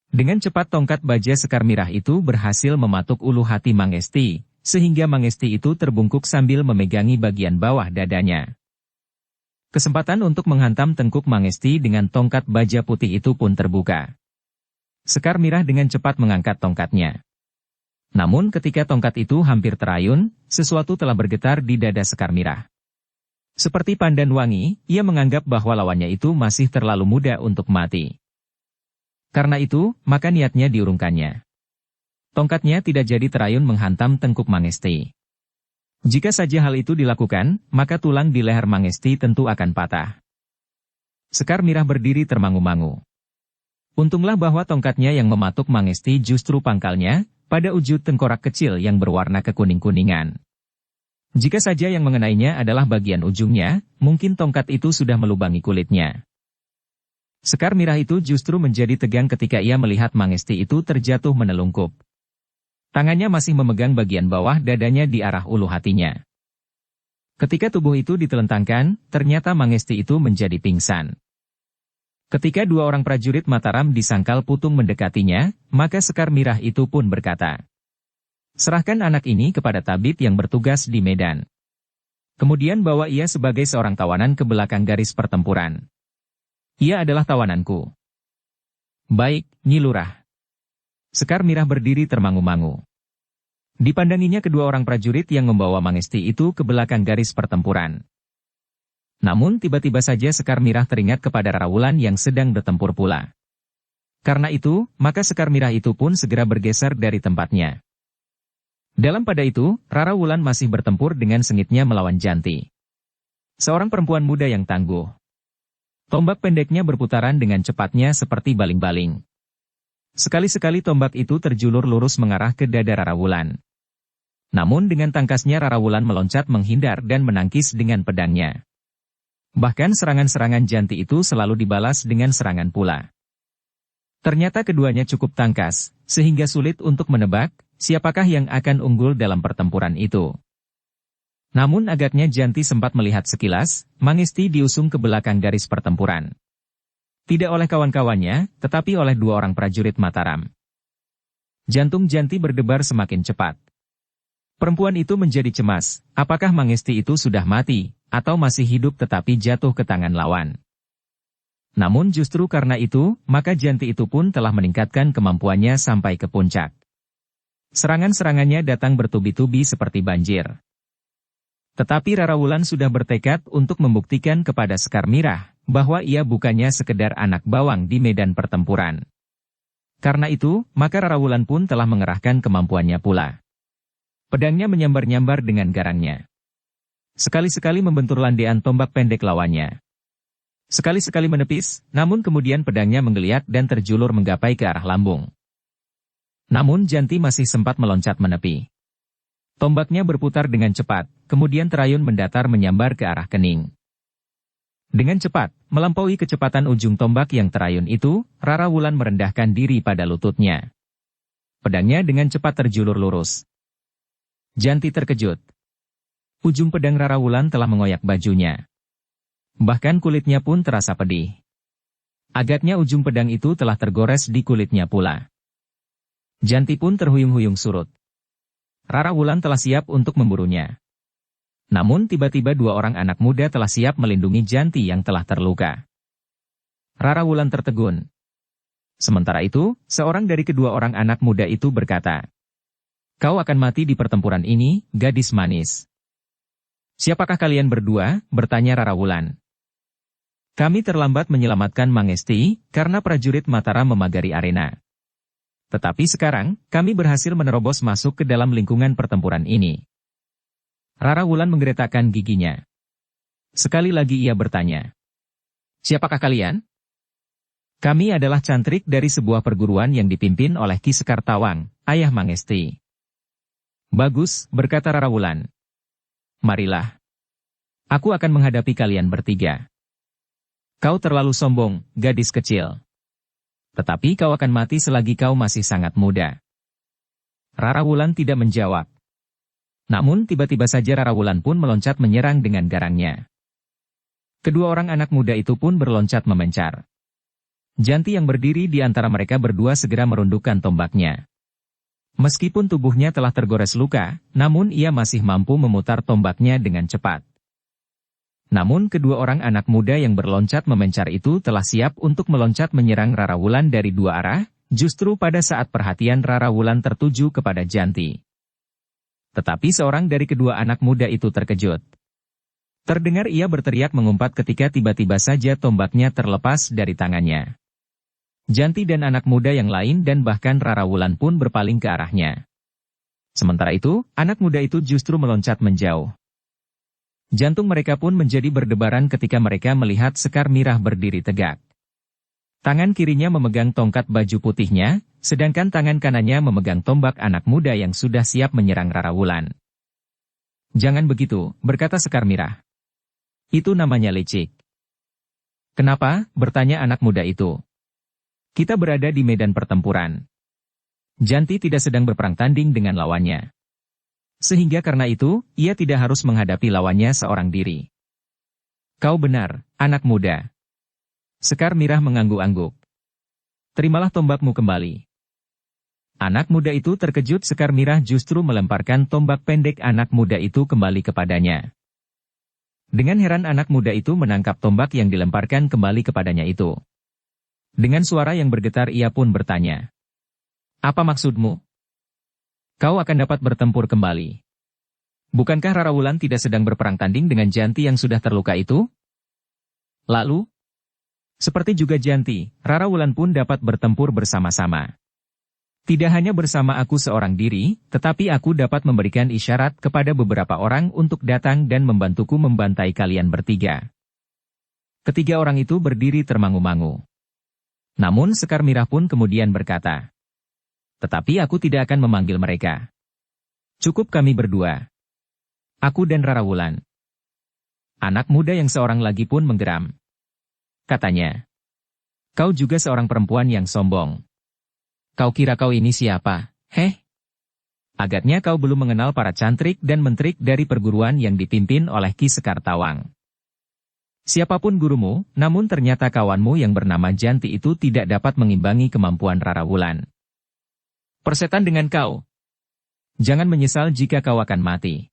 Dengan cepat tongkat baja Sekar Mirah itu berhasil mematuk ulu hati Mangesti, sehingga Mangesti itu terbungkuk sambil memegangi bagian bawah dadanya. Kesempatan untuk menghantam tengkuk Mangesti dengan tongkat baja putih itu pun terbuka. Sekar Mirah dengan cepat mengangkat tongkatnya. Namun ketika tongkat itu hampir terayun, sesuatu telah bergetar di dada Sekar Mirah. Seperti Pandan Wangi, ia menganggap bahwa lawannya itu masih terlalu muda untuk mati. Karena itu, maka niatnya diurungkannya. Tongkatnya tidak jadi terayun menghantam tengkuk Mangesti. Jika saja hal itu dilakukan, maka tulang di leher Mangesti tentu akan patah. Sekar Mirah berdiri termangu-mangu. Untunglah bahwa tongkatnya yang mematuk Mangesti justru pangkalnya, pada ujung tengkorak kecil yang berwarna kekuning-kuningan. Jika saja yang mengenainya adalah bagian ujungnya, mungkin tongkat itu sudah melubangi kulitnya. Sekar Mirah itu justru menjadi tegang ketika ia melihat Mangesti itu terjatuh menelungkup. Tangannya masih memegang bagian bawah dadanya di arah ulu hatinya. Ketika tubuh itu ditelentangkan, ternyata Mangesti itu menjadi pingsan. Ketika dua orang prajurit Mataram disangkal Putung mendekatinya, maka Sekar Mirah itu pun berkata, "Serahkan anak ini kepada tabib yang bertugas di medan. Kemudian bawa ia sebagai seorang tawanan ke belakang garis pertempuran. Ia adalah tawananku." "Baik, Nyi Lurah." Sekar Mirah berdiri termangu-mangu. Dipandanginya kedua orang prajurit yang membawa Mangesti itu ke belakang garis pertempuran. Namun tiba-tiba saja Sekar Mirah teringat kepada Rara Wulan yang sedang bertempur pula. Karena itu, maka Sekar Mirah itu pun segera bergeser dari tempatnya. Dalam pada itu, Rara Wulan masih bertempur dengan sengitnya melawan Janti. Seorang perempuan muda yang tangguh. Tombak pendeknya berputaran dengan cepatnya seperti baling-baling. Sekali-sekali tombak itu terjulur lurus mengarah ke dada Rara Wulan. Namun dengan tangkasnya Rara Wulan meloncat menghindar dan menangkis dengan pedangnya. Bahkan serangan-serangan Janti itu selalu dibalas dengan serangan pula. Ternyata keduanya cukup tangkas, sehingga sulit untuk menebak siapakah yang akan unggul dalam pertempuran itu. Namun agaknya Janti sempat melihat sekilas, Mangesti diusung ke belakang garis pertempuran. Tidak oleh kawan-kawannya, tetapi oleh dua orang prajurit Mataram. Jantung Janti berdebar semakin cepat. Perempuan itu menjadi cemas, apakah Mangesti itu sudah mati, atau masih hidup tetapi jatuh ke tangan lawan. Namun justru karena itu, maka Janti itu pun telah meningkatkan kemampuannya sampai ke puncak. Serangan-serangannya datang bertubi-tubi seperti banjir. Tetapi Rara Wulan sudah bertekad untuk membuktikan kepada Sekar Mirah, bahwa ia bukannya sekedar anak bawang di medan pertempuran. Karena itu, maka Rara Wulan pun telah mengerahkan kemampuannya pula. Pedangnya menyambar-nyambar dengan garangnya. Sekali-sekali membentur landean tombak pendek lawannya. Sekali-sekali menepis, namun kemudian pedangnya menggeliat dan terjulur menggapai ke arah lambung. Namun Janti masih sempat meloncat menepi. Tombaknya berputar dengan cepat, kemudian terayun mendatar menyambar ke arah kening. Dengan cepat, melampaui kecepatan ujung tombak yang terayun itu, Rara Wulan merendahkan diri pada lututnya. Pedangnya dengan cepat terjulur lurus. Janti terkejut. Ujung pedang Rara Wulan telah mengoyak bajunya. Bahkan kulitnya pun terasa pedih. Agaknya ujung pedang itu telah tergores di kulitnya pula. Janti pun terhuyung-huyung surut. Rara Wulan telah siap untuk memburunya. Namun tiba-tiba dua orang anak muda telah siap melindungi Janti yang telah terluka. Rara Wulan tertegun. Sementara itu, seorang dari kedua orang anak muda itu berkata, "Kau akan mati di pertempuran ini, gadis manis." "Siapakah kalian berdua?" bertanya Rara Wulan. "Kami terlambat menyelamatkan Mangesti, karena prajurit Mataram memagari arena. Tetapi sekarang, kami berhasil menerobos masuk ke dalam lingkungan pertempuran ini." Rara Wulan menggeretakkan giginya. Sekali lagi ia bertanya, "Siapakah kalian?" Kami adalah cantrik dari sebuah perguruan yang dipimpin oleh Ki Sekar Tawang, ayah Mangesti. Bagus, berkata Rara Wulan. Marilah. Aku akan menghadapi kalian bertiga. Kau terlalu sombong, gadis kecil. Tetapi kau akan mati selagi kau masih sangat muda. Rara Wulan tidak menjawab. Namun tiba-tiba saja Rara Wulan pun meloncat menyerang dengan garangnya. Kedua orang anak muda itu pun berloncat memencar. Janti yang berdiri di antara mereka berdua segera merundukkan tombaknya. Meskipun tubuhnya telah tergores luka, namun ia masih mampu memutar tombaknya dengan cepat. Namun kedua orang anak muda yang berloncat memencar itu telah siap untuk meloncat menyerang Rara Wulan dari dua arah, justru pada saat perhatian Rara Wulan tertuju kepada Janti. Tetapi seorang dari kedua anak muda itu terkejut. Terdengar ia berteriak mengumpat ketika tiba-tiba saja tombaknya terlepas dari tangannya. Janti dan anak muda yang lain dan bahkan Rara Wulan pun berpaling ke arahnya. Sementara itu, anak muda itu justru meloncat menjauh. Jantung mereka pun menjadi berdebaran ketika mereka melihat Sekar Mirah berdiri tegak. Tangan kirinya memegang tongkat baju putihnya, sedangkan tangan kanannya memegang tombak anak muda yang sudah siap menyerang Rara Wulan. Jangan begitu, berkata Sekar Mirah. Itu namanya licik. Kenapa? Bertanya anak muda itu. Kita berada di medan pertempuran. Janti tidak sedang berperang tanding dengan lawannya. Sehingga karena itu, ia tidak harus menghadapi lawannya seorang diri. Kau benar, anak muda. Sekar Mirah mengangguk-angguk. Terimalah tombakmu kembali. Anak muda itu terkejut Sekar Mirah justru melemparkan tombak pendek anak muda itu kembali kepadanya. Dengan heran anak muda itu menangkap tombak yang dilemparkan kembali kepadanya itu. Dengan suara yang bergetar ia pun bertanya. Apa maksudmu? Kau akan dapat bertempur kembali. Bukankah Rara Wulan tidak sedang berperang tanding dengan Janti yang sudah terluka itu? Lalu? Seperti juga Janti, Rara Wulan pun dapat bertempur bersama-sama. Tidak hanya bersama aku seorang diri, tetapi aku dapat memberikan isyarat kepada beberapa orang untuk datang dan membantuku membantai kalian bertiga. Ketiga orang itu berdiri termangu-mangu. Namun Sekar Mirah pun kemudian berkata, tetapi aku tidak akan memanggil mereka. Cukup kami berdua. Aku dan Rara Wulan. Anak muda yang seorang lagi pun menggeram. Katanya, kau juga seorang perempuan yang sombong. Kau kira kau ini siapa, heh? Agaknya kau belum mengenal para cantrik dan mentrik dari perguruan yang dipimpin oleh Ki Sekar Tawang. Siapapun gurumu, namun ternyata kawanmu yang bernama Janti itu tidak dapat mengimbangi kemampuan Rara Wulan. Persetan dengan kau. Jangan menyesal jika kau akan mati.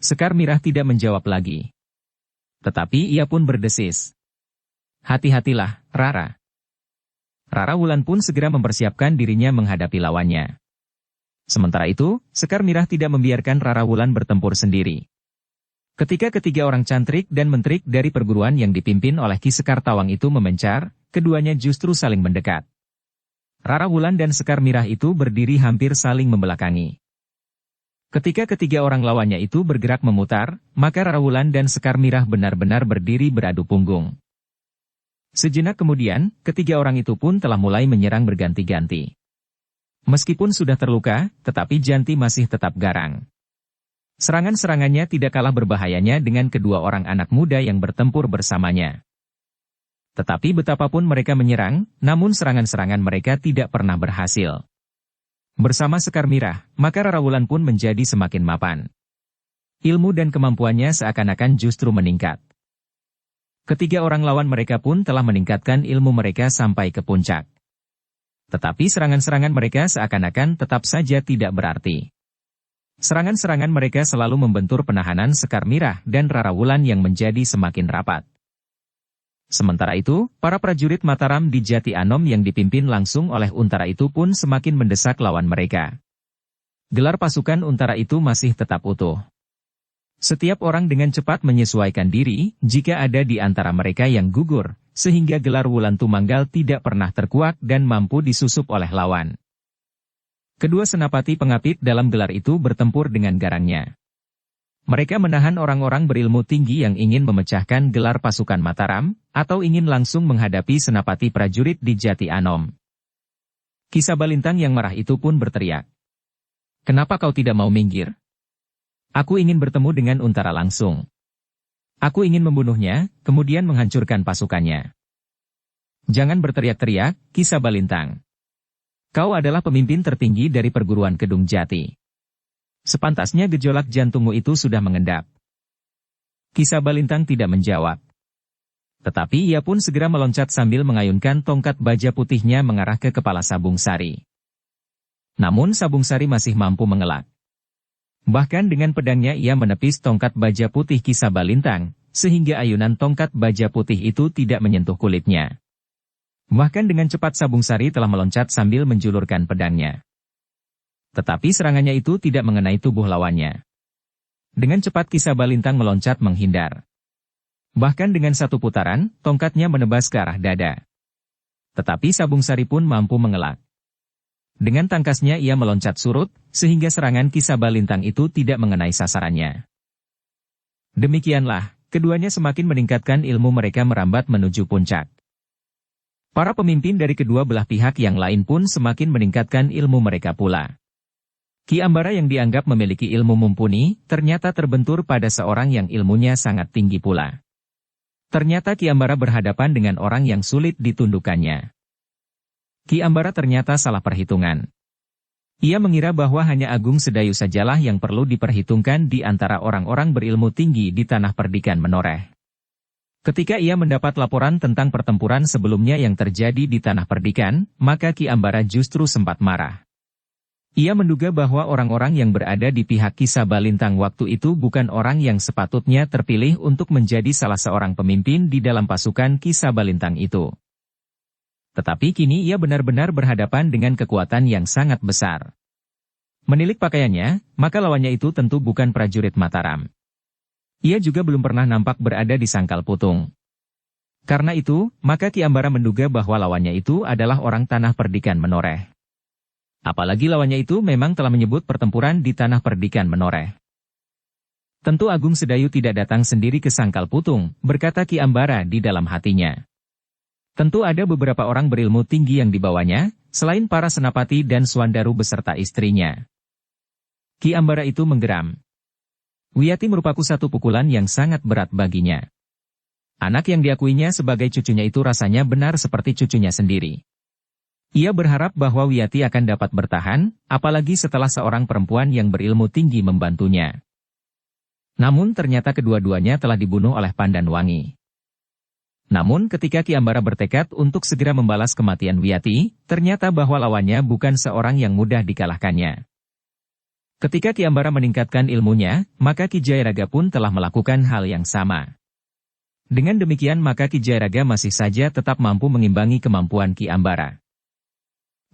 Sekar Mirah tidak menjawab lagi. Tetapi ia pun berdesis. Hati-hatilah, Rara. Rara Wulan pun segera mempersiapkan dirinya menghadapi lawannya. Sementara itu, Sekar Mirah tidak membiarkan Rara Wulan bertempur sendiri. Ketika ketiga orang cantrik dan mentrik dari perguruan yang dipimpin oleh Ki Sekar Tawang itu memencar, keduanya justru saling mendekat. Rara Wulan dan Sekar Mirah itu berdiri hampir saling membelakangi. Ketika ketiga orang lawannya itu bergerak memutar, maka Rara Wulan dan Sekar Mirah benar-benar berdiri beradu punggung. Sejenak kemudian, ketiga orang itu pun telah mulai menyerang berganti-ganti. Meskipun sudah terluka, tetapi Janti masih tetap garang. Serangan-serangannya tidak kalah berbahayanya dengan kedua orang anak muda yang bertempur bersamanya. Tetapi betapapun mereka menyerang, namun serangan-serangan mereka tidak pernah berhasil. Bersama Sekar Mirah, maka Rara Wulan pun menjadi semakin mapan. Ilmu dan kemampuannya seakan-akan justru meningkat. Ketiga orang lawan mereka pun telah meningkatkan ilmu mereka sampai ke puncak. Tetapi serangan-serangan mereka seakan-akan tetap saja tidak berarti. Serangan-serangan mereka selalu membentur penahanan Sekar Mirah dan Rara Wulan yang menjadi semakin rapat. Sementara itu, para prajurit Mataram di Jati Anom yang dipimpin langsung oleh Untara itu pun semakin mendesak lawan mereka. Gelar pasukan Untara itu masih tetap utuh. Setiap orang dengan cepat menyesuaikan diri jika ada di antara mereka yang gugur, sehingga gelar Wulan Tumanggal tidak pernah terkuak dan mampu disusup oleh lawan. Kedua senapati pengapit dalam gelar itu bertempur dengan garangnya. Mereka menahan orang-orang berilmu tinggi yang ingin memecahkan gelar pasukan Mataram, atau ingin langsung menghadapi senapati prajurit di Jati Anom. Ki Sabalintang yang marah itu pun berteriak. Kenapa kau tidak mau minggir? Aku ingin bertemu dengan Untara langsung. Aku ingin membunuhnya, kemudian menghancurkan pasukannya. Jangan berteriak-teriak, Ki Sabalintang. Kau adalah pemimpin tertinggi dari perguruan Kedung Jati. Sepantasnya gejolak jantungmu itu sudah mengendap. Ki Sabalintang tidak menjawab. Tetapi ia pun segera meloncat sambil mengayunkan tongkat baja putihnya mengarah ke kepala Sabung Sari. Namun Sabung Sari masih mampu mengelak. Bahkan dengan pedangnya ia menepis tongkat baja putih Ki Sabalintang, sehingga ayunan tongkat baja putih itu tidak menyentuh kulitnya. Bahkan dengan cepat Sabung Sari telah meloncat sambil menjulurkan pedangnya. Tetapi serangannya itu tidak mengenai tubuh lawannya. Dengan cepat Ki Sabalintang meloncat menghindar. Bahkan dengan satu putaran, tongkatnya menebas ke arah dada. Tetapi Sabung Sari pun mampu mengelak. Dengan tangkasnya ia meloncat surut, sehingga serangan Ki Sabalintang itu tidak mengenai sasarannya. Demikianlah, keduanya semakin meningkatkan ilmu mereka merambat menuju puncak. Para pemimpin dari kedua belah pihak yang lain pun semakin meningkatkan ilmu mereka pula. Ki Ambara yang dianggap memiliki ilmu mumpuni, ternyata terbentur pada seorang yang ilmunya sangat tinggi pula. Ternyata Ki Ambara berhadapan dengan orang yang sulit ditundukkannya. Ki Ambara ternyata salah perhitungan. Ia mengira bahwa hanya Agung Sedayu sajalah yang perlu diperhitungkan di antara orang-orang berilmu tinggi di Tanah Perdikan Menoreh. Ketika ia mendapat laporan tentang pertempuran sebelumnya yang terjadi di Tanah Perdikan, maka Ki Ambara justru sempat marah. Ia menduga bahwa orang-orang yang berada di pihak Ki Sabalintang waktu itu bukan orang yang sepatutnya terpilih untuk menjadi salah seorang pemimpin di dalam pasukan Ki Sabalintang itu. Tetapi kini ia benar-benar berhadapan dengan kekuatan yang sangat besar. Menilik pakaiannya, maka lawannya itu tentu bukan prajurit Mataram. Ia juga belum pernah nampak berada di Sangkal Putung. Karena itu, maka Ki Ambara menduga bahwa lawannya itu adalah orang Tanah Perdikan Menoreh. Apalagi lawannya itu memang telah menyebut pertempuran di Tanah Perdikan Menoreh. Tentu Agung Sedayu tidak datang sendiri ke Sangkal Putung, berkata Ki Ambara di dalam hatinya. Tentu ada beberapa orang berilmu tinggi yang dibawanya, selain para senapati dan Swandaru beserta istrinya. Ki Ambara itu menggeram. Wiyati merupakan satu pukulan yang sangat berat baginya. Anak yang diakuinya sebagai cucunya itu rasanya benar seperti cucunya sendiri. Ia berharap bahwa Wiyati akan dapat bertahan, apalagi setelah seorang perempuan yang berilmu tinggi membantunya. Namun ternyata kedua-duanya telah dibunuh oleh Pandanwangi. Namun ketika Ki Ambara bertekad untuk segera membalas kematian Wiyati, ternyata bahwa lawannya bukan seorang yang mudah dikalahkannya. Ketika Ki Ambara meningkatkan ilmunya, maka Ki Jayaraga pun telah melakukan hal yang sama. Dengan demikian maka Ki Jayaraga masih saja tetap mampu mengimbangi kemampuan Ki Ambara.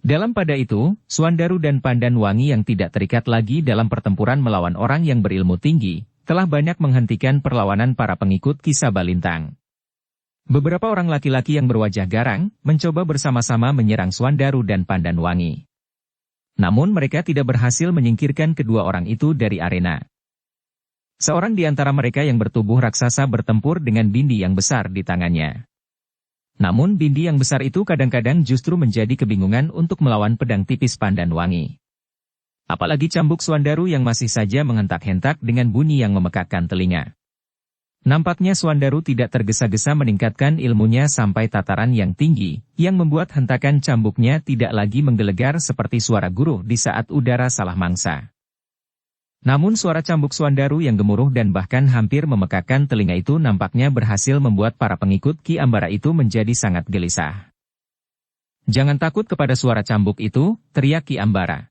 Dalam pada itu, Swandaru dan Pandanwangi yang tidak terikat lagi dalam pertempuran melawan orang yang berilmu tinggi, telah banyak menghentikan perlawanan para pengikut Ki Sabalintang. Beberapa orang laki-laki yang berwajah garang, mencoba bersama-sama menyerang Swandaru dan Pandanwangi. Namun mereka tidak berhasil menyingkirkan kedua orang itu dari arena. Seorang di antara mereka yang bertubuh raksasa bertempur dengan bindi yang besar di tangannya. Namun bindi yang besar itu kadang-kadang justru menjadi kebingungan untuk melawan pedang tipis Pandanwangi. Apalagi cambuk Swandaru yang masih saja menghentak-hentak dengan bunyi yang memekakkan telinga. Nampaknya Swandaru tidak tergesa-gesa meningkatkan ilmunya sampai tataran yang tinggi, yang membuat hentakan cambuknya tidak lagi menggelegar seperti suara guruh di saat udara salah mangsa. Namun suara cambuk Swandaru yang gemuruh dan bahkan hampir memekakkan telinga itu nampaknya berhasil membuat para pengikut Ki Ambara itu menjadi sangat gelisah. Jangan takut kepada suara cambuk itu, teriak Ki Ambara.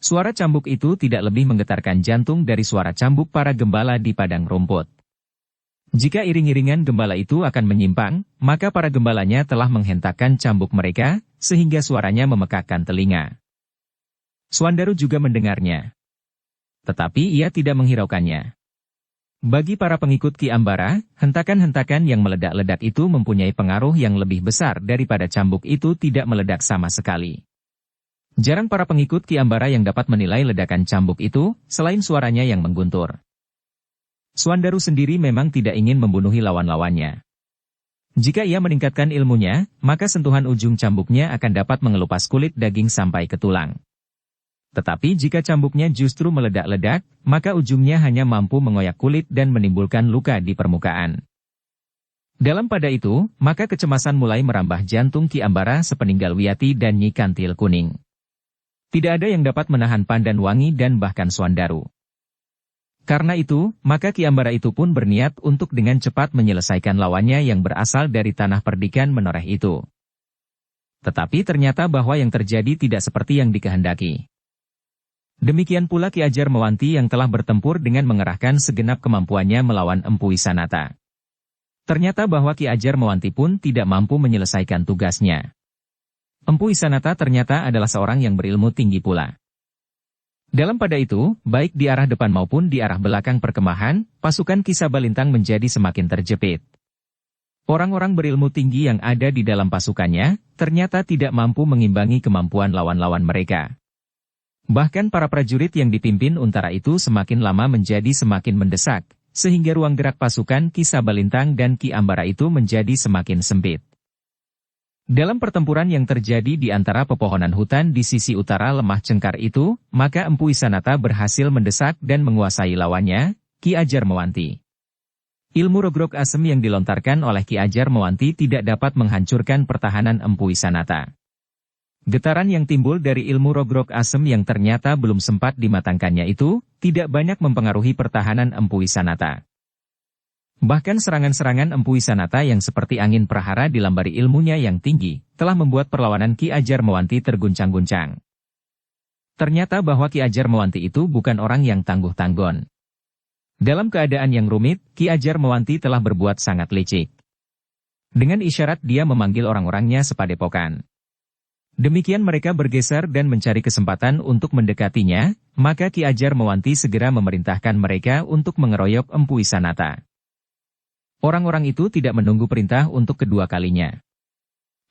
Suara cambuk itu tidak lebih menggetarkan jantung dari suara cambuk para gembala di padang rumput. Jika iring-iringan gembala itu akan menyimpang, maka para gembalanya telah menghentakkan cambuk mereka, sehingga suaranya memekakkan telinga. Swandaru juga mendengarnya. Tetapi ia tidak menghiraukannya. Bagi para pengikut Ki Ambara, hentakan-hentakan yang meledak-ledak itu mempunyai pengaruh yang lebih besar daripada cambuk itu tidak meledak sama sekali. Jarang para pengikut Ki Ambara yang dapat menilai ledakan cambuk itu, selain suaranya yang mengguntur. Swandaru sendiri memang tidak ingin membunuhi lawan-lawannya. Jika ia meningkatkan ilmunya, maka sentuhan ujung cambuknya akan dapat mengelupas kulit daging sampai ke tulang. Tetapi jika cambuknya justru meledak-ledak, maka ujungnya hanya mampu mengoyak kulit dan menimbulkan luka di permukaan. Dalam pada itu, maka kecemasan mulai merambah jantung Ki Ambara sepeninggal Wiyati dan Nyi Kantil Kuning. Tidak ada yang dapat menahan Pandanwangi dan bahkan Swandaru. Karena itu, maka Ki Ambara itu pun berniat untuk dengan cepat menyelesaikan lawannya yang berasal dari tanah perdikan menoreh itu. Tetapi ternyata bahwa yang terjadi tidak seperti yang dikehendaki. Demikian pula Ki Ajar Mewanti yang telah bertempur dengan mengerahkan segenap kemampuannya melawan Empu Wisanata. Ternyata bahwa Ki Ajar Mewanti pun tidak mampu menyelesaikan tugasnya. Empu Wisanata ternyata adalah seorang yang berilmu tinggi pula. Dalam pada itu, baik di arah depan maupun di arah belakang perkemahan, pasukan Ki Sabalintang menjadi semakin terjepit. Orang-orang berilmu tinggi yang ada di dalam pasukannya, ternyata tidak mampu mengimbangi kemampuan lawan-lawan mereka. Bahkan para prajurit yang dipimpin Untara itu semakin lama menjadi semakin mendesak, sehingga ruang gerak pasukan Ki Sabalintang dan Ki Ambara itu menjadi semakin sempit. Dalam pertempuran yang terjadi di antara pepohonan hutan di sisi utara lemah Cengkar itu, maka Empu Wisanata berhasil mendesak dan menguasai lawannya, Ki Ajar Mewanti. Ilmu rogrok asem yang dilontarkan oleh Ki Ajar Mewanti tidak dapat menghancurkan pertahanan Empu Wisanata. Getaran yang timbul dari ilmu rogrok asem yang ternyata belum sempat dimatangkannya itu, tidak banyak mempengaruhi pertahanan Empu Wisanata. Bahkan serangan-serangan Empu Wisanata yang seperti angin prahara dilambari ilmunya yang tinggi, telah membuat perlawanan Ki Ajar Mewanti terguncang-guncang. Ternyata bahwa Ki Ajar Mewanti itu bukan orang yang tangguh-tanggon. Dalam keadaan yang rumit, Ki Ajar Mewanti telah berbuat sangat licik. Dengan isyarat dia memanggil orang-orangnya sepadepokan. Demikian mereka bergeser dan mencari kesempatan untuk mendekatinya, maka Ki Ajar Mewanti segera memerintahkan mereka untuk mengeroyok Empu Wisanata. Orang-orang itu tidak menunggu perintah untuk kedua kalinya.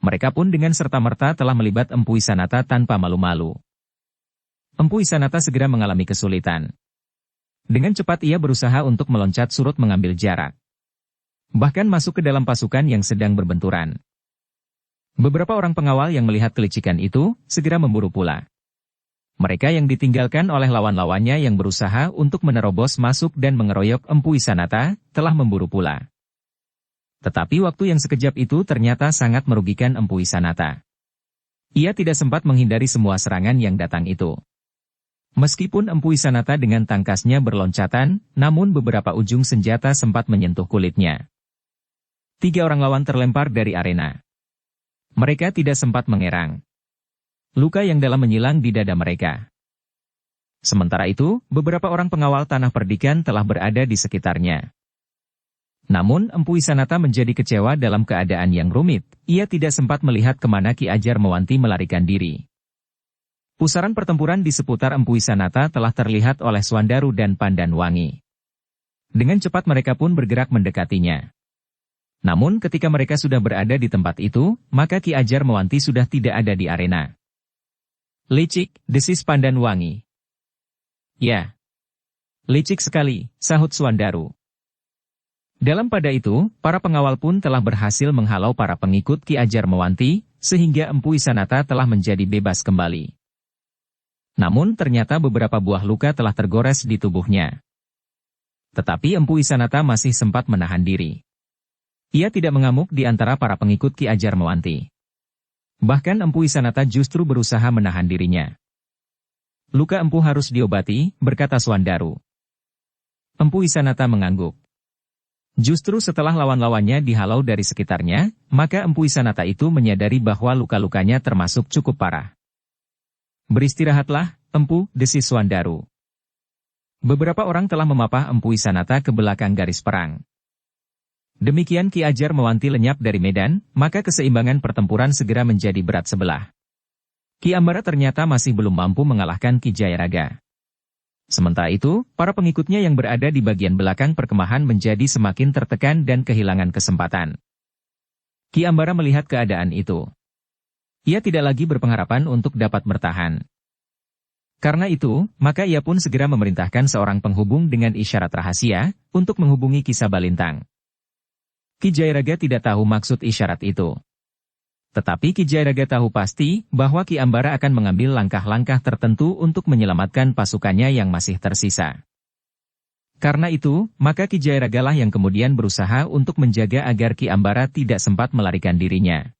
Mereka pun dengan serta-merta telah melibat Empu Wisanata tanpa malu-malu. Empu Wisanata segera mengalami kesulitan. Dengan cepat ia berusaha untuk meloncat surut mengambil jarak. Bahkan masuk ke dalam pasukan yang sedang berbenturan. Beberapa orang pengawal yang melihat kelicikan itu, segera memburu pula. Mereka yang ditinggalkan oleh lawan-lawannya yang berusaha untuk menerobos masuk dan mengeroyok Empu Wisanata, telah memburu pula. Tetapi waktu yang sekejap itu ternyata sangat merugikan Empu Wisanata. Ia tidak sempat menghindari semua serangan yang datang itu. Meskipun Empu Wisanata dengan tangkasnya berloncatan, namun beberapa ujung senjata sempat menyentuh kulitnya. 3 orang lawan terlempar dari arena. Mereka tidak sempat mengerang. Luka yang dalam menyilang di dada mereka. Sementara itu, beberapa orang pengawal tanah perdikan telah berada di sekitarnya. Namun Empu Wisanata menjadi kecewa dalam keadaan yang rumit, ia tidak sempat melihat kemana Ki Ajar Mewanti melarikan diri. Pusaran pertempuran di seputar Empu Wisanata telah terlihat oleh Swandaru dan Pandanwangi. Dengan cepat mereka pun bergerak mendekatinya. Namun ketika mereka sudah berada di tempat itu, maka Ki Ajar Mewanti sudah tidak ada di arena. Licik, desis Pandanwangi. Ya. Licik sekali, sahut Swandaru. Dalam pada itu, para pengawal pun telah berhasil menghalau para pengikut Ki Ajar Mewanti, sehingga Empu Wisanata telah menjadi bebas kembali. Namun ternyata beberapa buah luka telah tergores di tubuhnya. Tetapi Empu Wisanata masih sempat menahan diri. Ia tidak mengamuk di antara para pengikut Ki Ajar Mewanti. Bahkan Empu Wisanata justru berusaha menahan dirinya. Luka Empu harus diobati, berkata Swandaru. Empu Wisanata mengangguk. Justru setelah lawan-lawannya dihalau dari sekitarnya, maka Empu Wisanata itu menyadari bahwa luka-lukanya termasuk cukup parah. Beristirahatlah, Empu, desis Swandaru. Beberapa orang telah memapah Empu Wisanata ke belakang garis perang. Demikian Ki Ajar Mewanti lenyap dari medan, maka keseimbangan pertempuran segera menjadi berat sebelah. Ki Ambara ternyata masih belum mampu mengalahkan Ki Jayaraga. Sementara itu, para pengikutnya yang berada di bagian belakang perkemahan menjadi semakin tertekan dan kehilangan kesempatan. Ki Ambara melihat keadaan itu. Ia tidak lagi berpengharapan untuk dapat bertahan. Karena itu, maka ia pun segera memerintahkan seorang penghubung dengan isyarat rahasia, untuk menghubungi Ki Sabalintang. Ki Jayaraga tidak tahu maksud isyarat itu. Tetapi Ki Jayaraga tahu pasti bahwa Ki Ambara akan mengambil langkah-langkah tertentu untuk menyelamatkan pasukannya yang masih tersisa. Karena itu, maka Ki Jayaraga lah yang kemudian berusaha untuk menjaga agar Ki Ambara tidak sempat melarikan dirinya.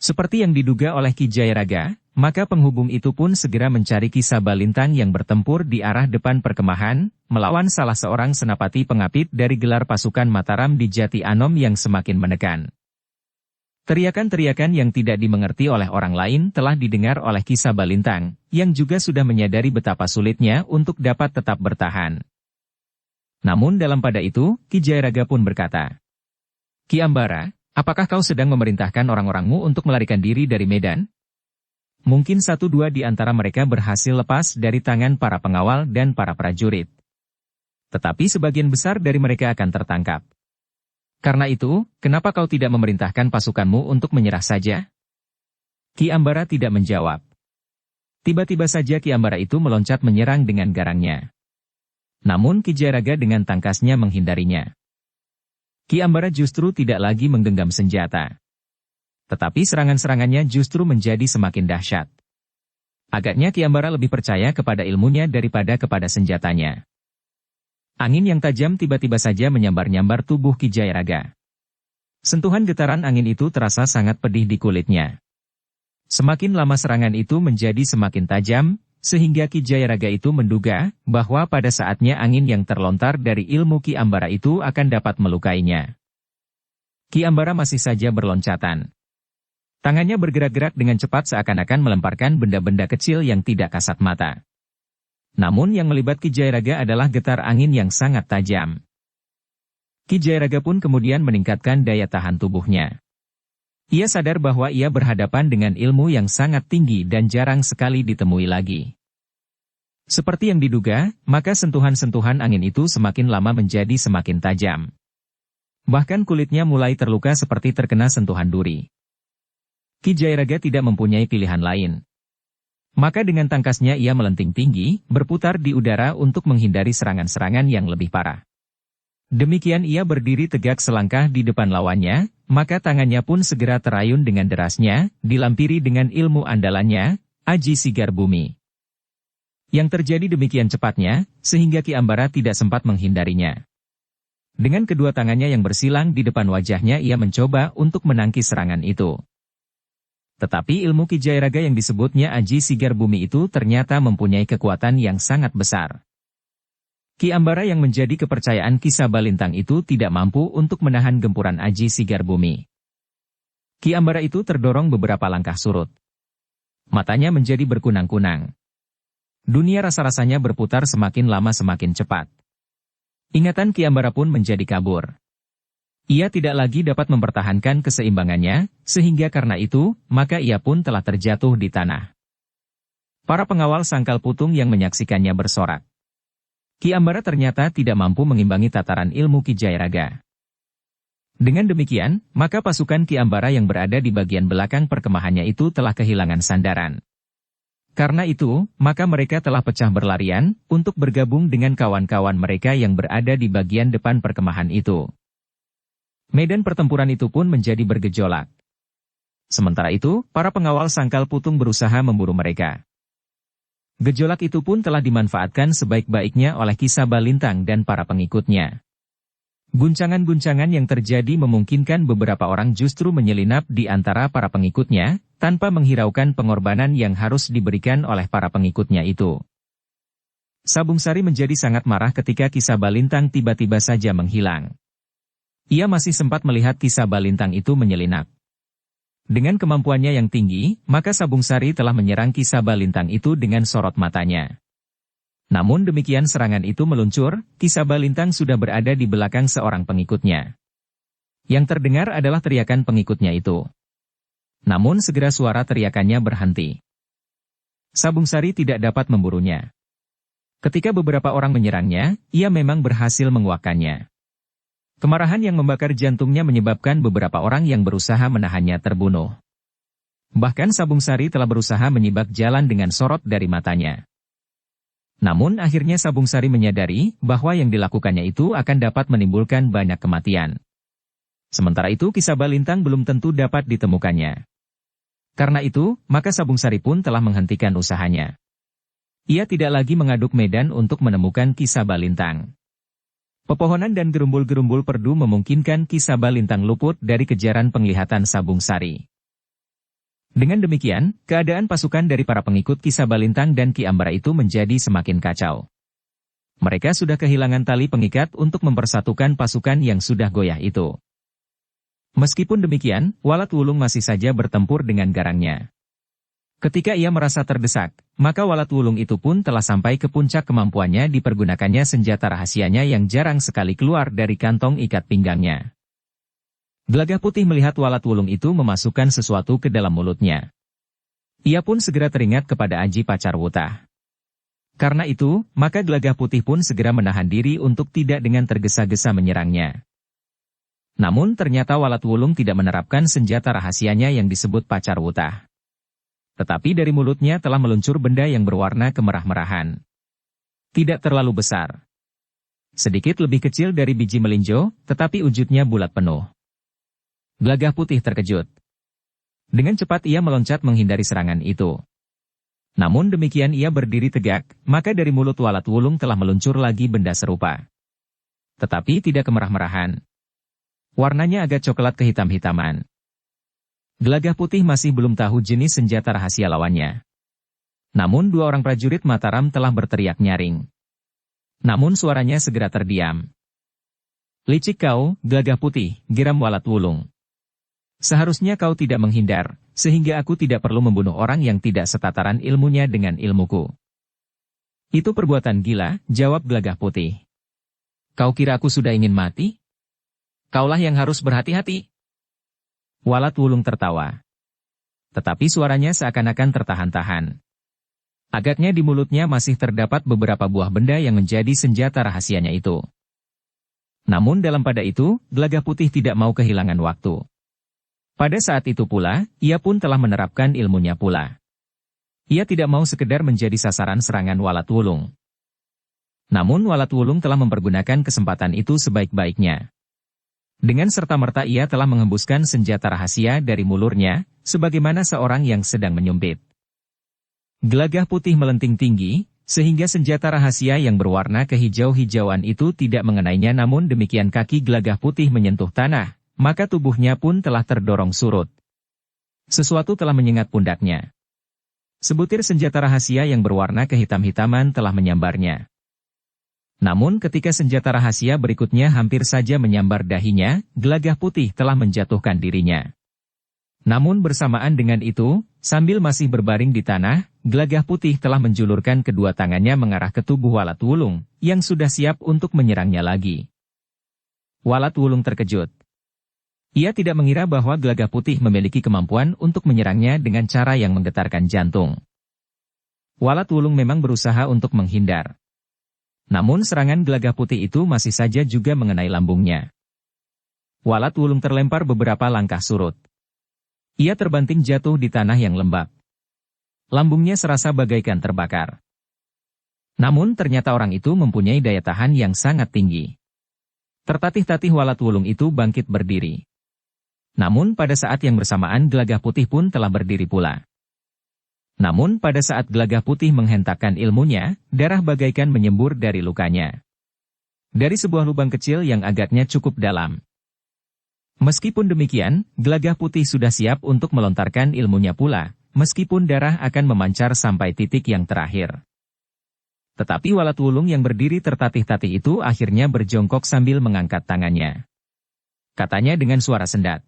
Seperti yang diduga oleh Ki Jayaraga, maka penghubung itu pun segera mencari Ki Sabalintang yang bertempur di arah depan perkemahan, melawan salah seorang senapati pengapit dari gelar pasukan Mataram di Jati Anom yang semakin menekan. Teriakan-teriakan yang tidak dimengerti oleh orang lain telah didengar oleh Ki Sabalintang, yang juga sudah menyadari betapa sulitnya untuk dapat tetap bertahan. Namun dalam pada itu, Ki Jayaraga pun berkata, "Ki Ambara, apakah kau sedang memerintahkan orang-orangmu untuk melarikan diri dari medan?" Mungkin satu dua di antara mereka berhasil lepas dari tangan para pengawal dan para prajurit. Tetapi sebagian besar dari mereka akan tertangkap. Karena itu, kenapa kau tidak memerintahkan pasukanmu untuk menyerah saja? Ki Ambara tidak menjawab. Tiba-tiba saja Ki Ambara itu meloncat menyerang dengan garangnya. Namun Ki Jayaraga dengan tangkasnya menghindarinya. Ki Ambara justru tidak lagi menggenggam senjata. Tetapi serangan-serangannya justru menjadi semakin dahsyat. Agaknya Ki Ambara lebih percaya kepada ilmunya daripada kepada senjatanya. Angin yang tajam tiba-tiba saja menyambar-nyambar tubuh Ki Jayaraga. Sentuhan getaran angin itu terasa sangat pedih di kulitnya. Semakin lama serangan itu menjadi semakin tajam, sehingga Ki Jayaraga itu menduga bahwa pada saatnya angin yang terlontar dari ilmu Ki Ambara itu akan dapat melukainya. Ki Ambara masih saja berloncatan. Tangannya bergerak-gerak dengan cepat seakan-akan melemparkan benda-benda kecil yang tidak kasat mata. Namun yang melibat Ki Jayaraga adalah getar angin yang sangat tajam. Ki Jayaraga pun kemudian meningkatkan daya tahan tubuhnya. Ia sadar bahwa ia berhadapan dengan ilmu yang sangat tinggi dan jarang sekali ditemui lagi. Seperti yang diduga, maka sentuhan-sentuhan angin itu semakin lama menjadi semakin tajam. Bahkan kulitnya mulai terluka seperti terkena sentuhan duri. Ki Jayaraga tidak mempunyai pilihan lain. Maka dengan tangkasnya ia melenting tinggi, berputar di udara untuk menghindari serangan-serangan yang lebih parah. Demikian ia berdiri tegak selangkah di depan lawannya, maka tangannya pun segera terayun dengan derasnya, dilampiri dengan ilmu andalannya, Aji Sigar Bumi. Yang terjadi demikian cepatnya, sehingga Ki Ambara tidak sempat menghindarinya. Dengan kedua tangannya yang bersilang di depan wajahnya ia mencoba untuk menangkis serangan itu. Tetapi ilmu Ki Jayaraga yang disebutnya Aji Sigar Bumi itu ternyata mempunyai kekuatan yang sangat besar. Ki Ambara yang menjadi kepercayaan Ki Sabalintang itu tidak mampu untuk menahan gempuran Aji Sigar Bumi. Ki Ambara itu terdorong beberapa langkah surut. Matanya menjadi berkunang-kunang. Dunia rasa-rasanya berputar semakin lama semakin cepat. Ingatan Ki Ambara pun menjadi kabur. Ia tidak lagi dapat mempertahankan keseimbangannya, sehingga karena itu, maka ia pun telah terjatuh di tanah. Para pengawal Sangkal Putung yang menyaksikannya bersorak. Ki Ambara ternyata tidak mampu mengimbangi tataran ilmu Ki Jayaraga. Dengan demikian, maka pasukan Ki Ambara yang berada di bagian belakang perkemahannya itu telah kehilangan sandaran. Karena itu, maka mereka telah pecah berlarian, untuk bergabung dengan kawan-kawan mereka yang berada di bagian depan perkemahan itu. Medan pertempuran itu pun menjadi bergejolak. Sementara itu, para pengawal Sangkal Putung berusaha memburu mereka. Gejolak itu pun telah dimanfaatkan sebaik-baiknya oleh Ki Sabalintang dan para pengikutnya. Guncangan-guncangan yang terjadi memungkinkan beberapa orang justru menyelinap di antara para pengikutnya, tanpa menghiraukan pengorbanan yang harus diberikan oleh para pengikutnya itu. Sabung Sari menjadi sangat marah ketika Ki Sabalintang tiba-tiba saja menghilang. Ia masih sempat melihat Ki Sabalintang itu menyelinap. Dengan kemampuannya yang tinggi, maka Sabung Sari telah menyerang Ki Sabalintang itu dengan sorot matanya. Namun demikian serangan itu meluncur, Ki Sabalintang sudah berada di belakang seorang pengikutnya. Yang terdengar adalah teriakan pengikutnya itu. Namun segera suara teriakannya berhenti. Sabung Sari tidak dapat memburunya. Ketika beberapa orang menyerangnya, ia memang berhasil menguakkannya. Kemarahan yang membakar jantungnya menyebabkan beberapa orang yang berusaha menahannya terbunuh. Bahkan Sabung Sari telah berusaha menyibak jalan dengan sorot dari matanya. Namun akhirnya Sabung Sari menyadari bahwa yang dilakukannya itu akan dapat menimbulkan banyak kematian. Sementara itu Ki Sabalintang belum tentu dapat ditemukannya. Karena itu, maka Sabung Sari pun telah menghentikan usahanya. Ia tidak lagi mengaduk medan untuk menemukan Ki Sabalintang. Pepohonan dan gerumbul-gerumbul perdu memungkinkan Ki Sabalintang luput dari kejaran penglihatan Sabung Sari. Dengan demikian, keadaan pasukan dari para pengikut Ki Sabalintang dan Ki Ambara itu menjadi semakin kacau. Mereka sudah kehilangan tali pengikat untuk mempersatukan pasukan yang sudah goyah itu. Meskipun demikian, Walat Wulung masih saja bertempur dengan garangnya. Ketika ia merasa terdesak, maka Walat Wulung itu pun telah sampai ke puncak kemampuannya dipergunakannya senjata rahasianya yang jarang sekali keluar dari kantong ikat pinggangnya. Gelagah Putih melihat Walat Wulung itu memasukkan sesuatu ke dalam mulutnya. Ia pun segera teringat kepada Aji Pacarwuta. Karena itu, maka Gelagah Putih pun segera menahan diri untuk tidak dengan tergesa-gesa menyerangnya. Namun ternyata Walat Wulung tidak menerapkan senjata rahasianya yang disebut Pacarwuta. Tetapi dari mulutnya telah meluncur benda yang berwarna kemerah-merahan. Tidak terlalu besar. Sedikit lebih kecil dari biji melinjo, tetapi wujudnya bulat penuh. Gelagah Putih terkejut. Dengan cepat ia meloncat menghindari serangan itu. Namun demikian ia berdiri tegak, maka dari mulut Walat Wulung telah meluncur lagi benda serupa. Tetapi tidak kemerah-merahan. Warnanya agak coklat kehitam-hitaman. Gelagah Putih masih belum tahu jenis senjata rahasia lawannya. Namun dua orang prajurit Mataram telah berteriak nyaring. Namun suaranya segera terdiam. "Licik kau, Gelagah Putih," geram Walat Wulung. "Seharusnya kau tidak menghindar, sehingga aku tidak perlu membunuh orang yang tidak setataran ilmunya dengan ilmuku." "Itu perbuatan gila," jawab Gelagah Putih. "Kau kira aku sudah ingin mati? Kaulah yang harus berhati-hati." Walat Wulung tertawa. Tetapi suaranya seakan-akan tertahan-tahan. Agaknya di mulutnya masih terdapat beberapa buah benda yang menjadi senjata rahasianya itu. Namun dalam pada itu, Gelagah Putih tidak mau kehilangan waktu. Pada saat itu pula, ia pun telah menerapkan ilmunya pula. Ia tidak mau sekedar menjadi sasaran serangan Walat Wulung. Namun Walat Wulung telah mempergunakan kesempatan itu sebaik-baiknya. Dengan serta-merta ia telah menghembuskan senjata rahasia dari mulurnya, sebagaimana seorang yang sedang menyumpit. Gelagah Putih melenting tinggi, sehingga senjata rahasia yang berwarna kehijau-hijauan itu tidak mengenainya, namun demikian kaki Gelagah Putih menyentuh tanah, maka tubuhnya pun telah terdorong surut. Sesuatu telah menyengat pundaknya. Sebutir senjata rahasia yang berwarna kehitam-hitaman telah menyambarnya. Namun ketika senjata rahasia berikutnya hampir saja menyambar dahinya, Gelagah Putih telah menjatuhkan dirinya. Namun bersamaan dengan itu, sambil masih berbaring di tanah, Gelagah Putih telah menjulurkan kedua tangannya mengarah ke tubuh Walat Wulung, yang sudah siap untuk menyerangnya lagi. Walat Wulung terkejut. Ia tidak mengira bahwa Gelagah Putih memiliki kemampuan untuk menyerangnya dengan cara yang menggetarkan jantung. Walat Wulung memang berusaha untuk menghindar. Namun serangan Gelagah Putih itu masih saja juga mengenai lambungnya. Walat Wulung terlempar beberapa langkah surut. Ia terbanting jatuh di tanah yang lembab. Lambungnya serasa bagaikan terbakar. Namun ternyata orang itu mempunyai daya tahan yang sangat tinggi. Tertatih-tatih Walat Wulung itu bangkit berdiri. Namun pada saat yang bersamaan Gelagah Putih pun telah berdiri pula. Namun pada saat Gelagah Putih menghentakkan ilmunya, darah bagaikan menyembur dari lukanya. Dari sebuah lubang kecil yang agaknya cukup dalam. Meskipun demikian, Gelagah Putih sudah siap untuk melontarkan ilmunya pula, meskipun darah akan memancar sampai titik yang terakhir. Tetapi Walat Wulung yang berdiri tertatih-tatih itu akhirnya berjongkok sambil mengangkat tangannya. Katanya dengan suara sendat.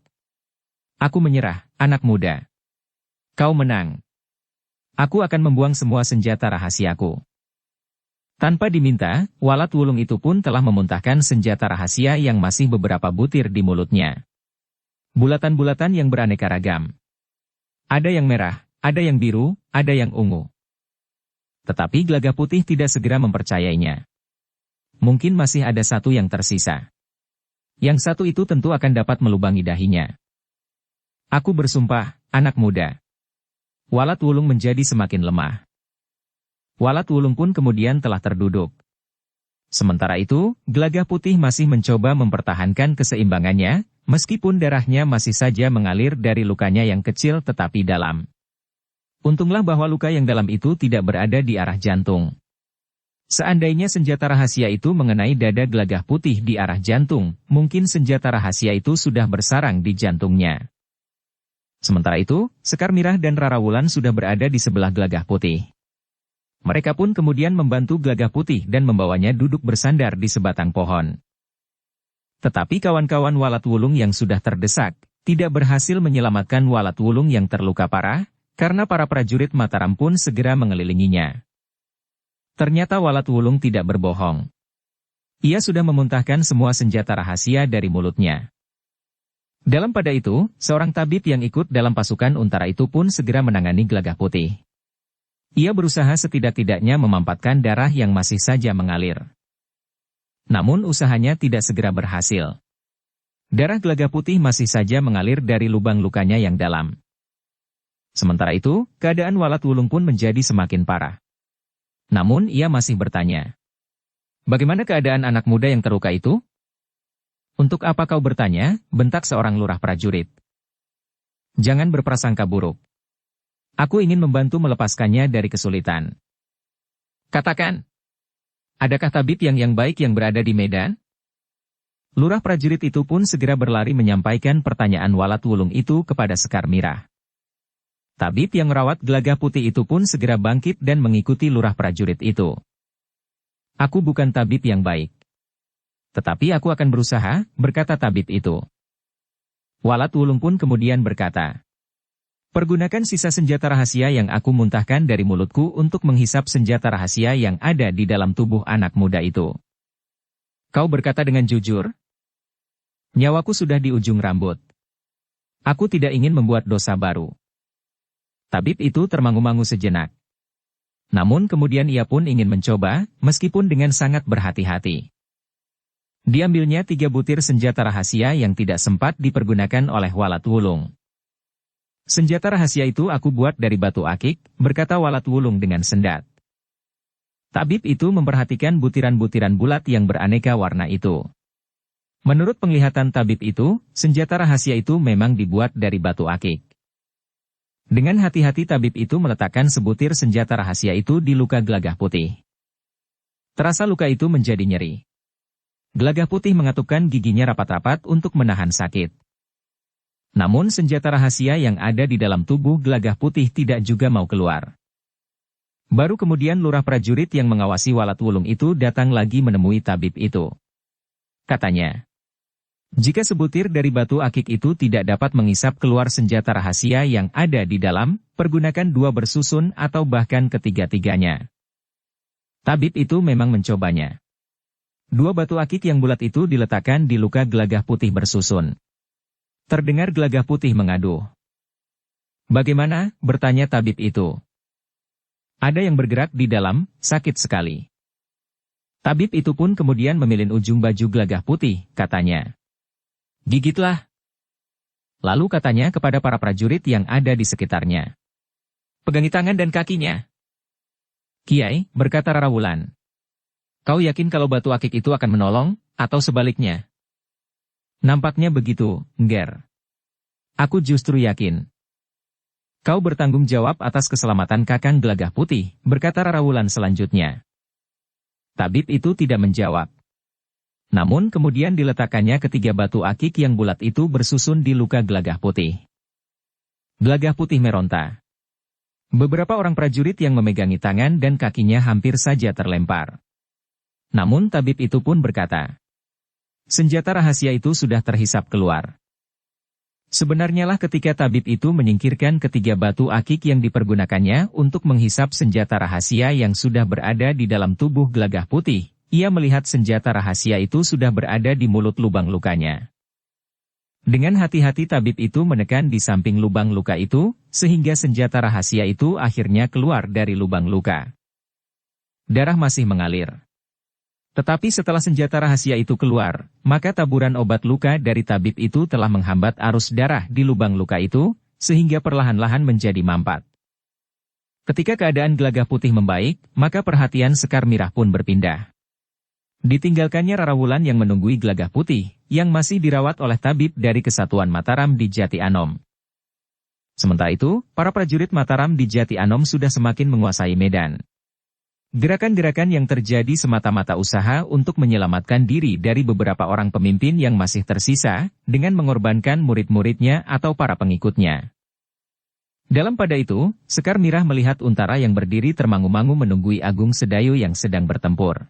"Aku menyerah, anak muda. Kau menang. Aku akan membuang semua senjata rahasiaku." Tanpa diminta, Walat Wulung itu pun telah memuntahkan senjata rahasia yang masih beberapa butir di mulutnya. Bulatan-bulatan yang beraneka ragam. Ada yang merah, ada yang biru, ada yang ungu. Tetapi Gelagah Putih tidak segera mempercayainya. Mungkin masih ada satu yang tersisa. Yang satu itu tentu akan dapat melubangi dahinya. "Aku bersumpah, anak muda." Walat Wulung menjadi semakin lemah. Walat Wulung pun kemudian telah terduduk. Sementara itu, Gelagah Putih masih mencoba mempertahankan keseimbangannya, Meskipun darahnya masih saja mengalir dari lukanya yang kecil tetapi dalam. Untunglah bahwa luka yang dalam itu tidak berada di arah jantung. Seandainya senjata rahasia itu mengenai dada Gelagah Putih di arah jantung, mungkin senjata rahasia itu sudah bersarang di jantungnya. Sementara itu, Sekar Mirah dan Rara Wulan sudah berada di sebelah Gelagah Putih. Mereka pun kemudian membantu Gelagah Putih dan membawanya duduk bersandar di sebatang pohon. Tetapi kawan-kawan Walat Wulung yang sudah terdesak, tidak berhasil menyelamatkan Walat Wulung yang terluka parah, karena para prajurit Mataram pun segera mengelilinginya. Ternyata Walat Wulung tidak berbohong. Ia sudah memuntahkan semua senjata rahasia dari mulutnya. Dalam pada itu, seorang tabib yang ikut dalam pasukan Untara itu pun segera menangani Gelagah Putih. Ia berusaha setidak-tidaknya memampatkan darah yang masih saja mengalir. Namun usahanya tidak segera berhasil. Darah Gelagah Putih masih saja mengalir dari lubang lukanya yang dalam. Sementara itu, keadaan Walat Wulung pun menjadi semakin parah. Namun ia masih bertanya. Bagaimana keadaan anak muda yang terluka itu? Untuk apa kau bertanya? Bentak seorang lurah prajurit. Jangan berprasangka buruk. Aku ingin membantu melepaskannya dari kesulitan. Katakan. Adakah tabib yang baik yang berada di medan? Lurah prajurit itu pun segera berlari menyampaikan pertanyaan Walat Wulung itu kepada Sekar Mirah. Tabib yang merawat Gelagah Putih itu pun segera bangkit dan mengikuti lurah prajurit itu. Aku bukan tabib yang baik. Tetapi aku akan berusaha, berkata tabib itu. Walat Wulung pun kemudian berkata, pergunakan sisa senjata rahasia yang aku muntahkan dari mulutku untuk menghisap senjata rahasia yang ada di dalam tubuh anak muda itu. Kau berkata dengan jujur? Nyawaku sudah di ujung rambut. Aku tidak ingin membuat dosa baru. Tabib itu termangu-mangu sejenak. Namun kemudian ia pun ingin mencoba, meskipun dengan sangat berhati-hati. Diambilnya 3 butir senjata rahasia yang tidak sempat dipergunakan oleh Walat Wulung. Senjata rahasia itu aku buat dari batu akik, berkata Walat Wulung dengan sendat. Tabib itu memperhatikan butiran-butiran bulat yang beraneka warna itu. Menurut penglihatan tabib itu, senjata rahasia itu memang dibuat dari batu akik. Dengan hati-hati tabib itu meletakkan sebutir senjata rahasia itu di luka Gelagah Putih. Terasa luka itu menjadi nyeri. Gelagah Putih mengatupkan giginya rapat-rapat untuk menahan sakit. Namun senjata rahasia yang ada di dalam tubuh Gelagah Putih tidak juga mau keluar. Baru kemudian lurah prajurit yang mengawasi Walat Wulung itu datang lagi menemui tabib itu. Katanya, jika sebutir dari batu akik itu tidak dapat mengisap keluar senjata rahasia yang ada di dalam, pergunakan 2 bersusun atau bahkan ketiga-tiganya. Tabib itu memang mencobanya. 2 batu akik yang bulat itu diletakkan di luka Gelagah Putih bersusun. Terdengar Gelagah Putih mengaduh. Bagaimana? Bertanya tabib itu. Ada yang bergerak di dalam, sakit sekali. Tabib itu pun kemudian memilin ujung baju Gelagah Putih, katanya. Gigitlah. Lalu katanya kepada para prajurit yang ada di sekitarnya. Pegangi tangan dan kakinya. Kiai, berkata Rara Wulan. Kau yakin kalau batu akik itu akan menolong, atau sebaliknya? Nampaknya begitu, Ngger. Aku justru yakin. Kau bertanggung jawab atas keselamatan Kakang Gelagah Putih, berkata Rara Wulan selanjutnya. Tabib itu tidak menjawab. Namun kemudian diletakkannya 3 batu akik yang bulat itu bersusun di luka Gelagah Putih. Gelagah Putih meronta. Beberapa orang prajurit yang memegangi tangan dan kakinya hampir saja terlempar. Namun tabib itu pun berkata, senjata rahasia itu sudah terhisap keluar. Sebenarnya lah ketika tabib itu menyingkirkan 3 batu akik yang dipergunakannya untuk menghisap senjata rahasia yang sudah berada di dalam tubuh Gelagah Putih, ia melihat senjata rahasia itu sudah berada di mulut lubang lukanya. Dengan hati-hati tabib itu menekan di samping lubang luka itu, sehingga senjata rahasia itu akhirnya keluar dari lubang luka. Darah masih mengalir. Tetapi setelah senjata rahasia itu keluar, maka taburan obat luka dari tabib itu telah menghambat arus darah di lubang luka itu, sehingga perlahan-lahan menjadi mampat. Ketika keadaan Gelagah Putih membaik, maka perhatian Sekar Mirah pun berpindah. Ditinggalkannya Rara Wulan yang menunggui Gelagah Putih, yang masih dirawat oleh tabib dari Kesatuan Mataram di Jati Anom. Sementara itu, para prajurit Mataram di Jati Anom sudah semakin menguasai medan. Gerakan-gerakan yang terjadi semata-mata usaha untuk menyelamatkan diri dari beberapa orang pemimpin yang masih tersisa, dengan mengorbankan murid-muridnya atau para pengikutnya. Dalam pada itu, Sekar Mirah melihat Untara yang berdiri termangu-mangu menunggui Agung Sedayu yang sedang bertempur.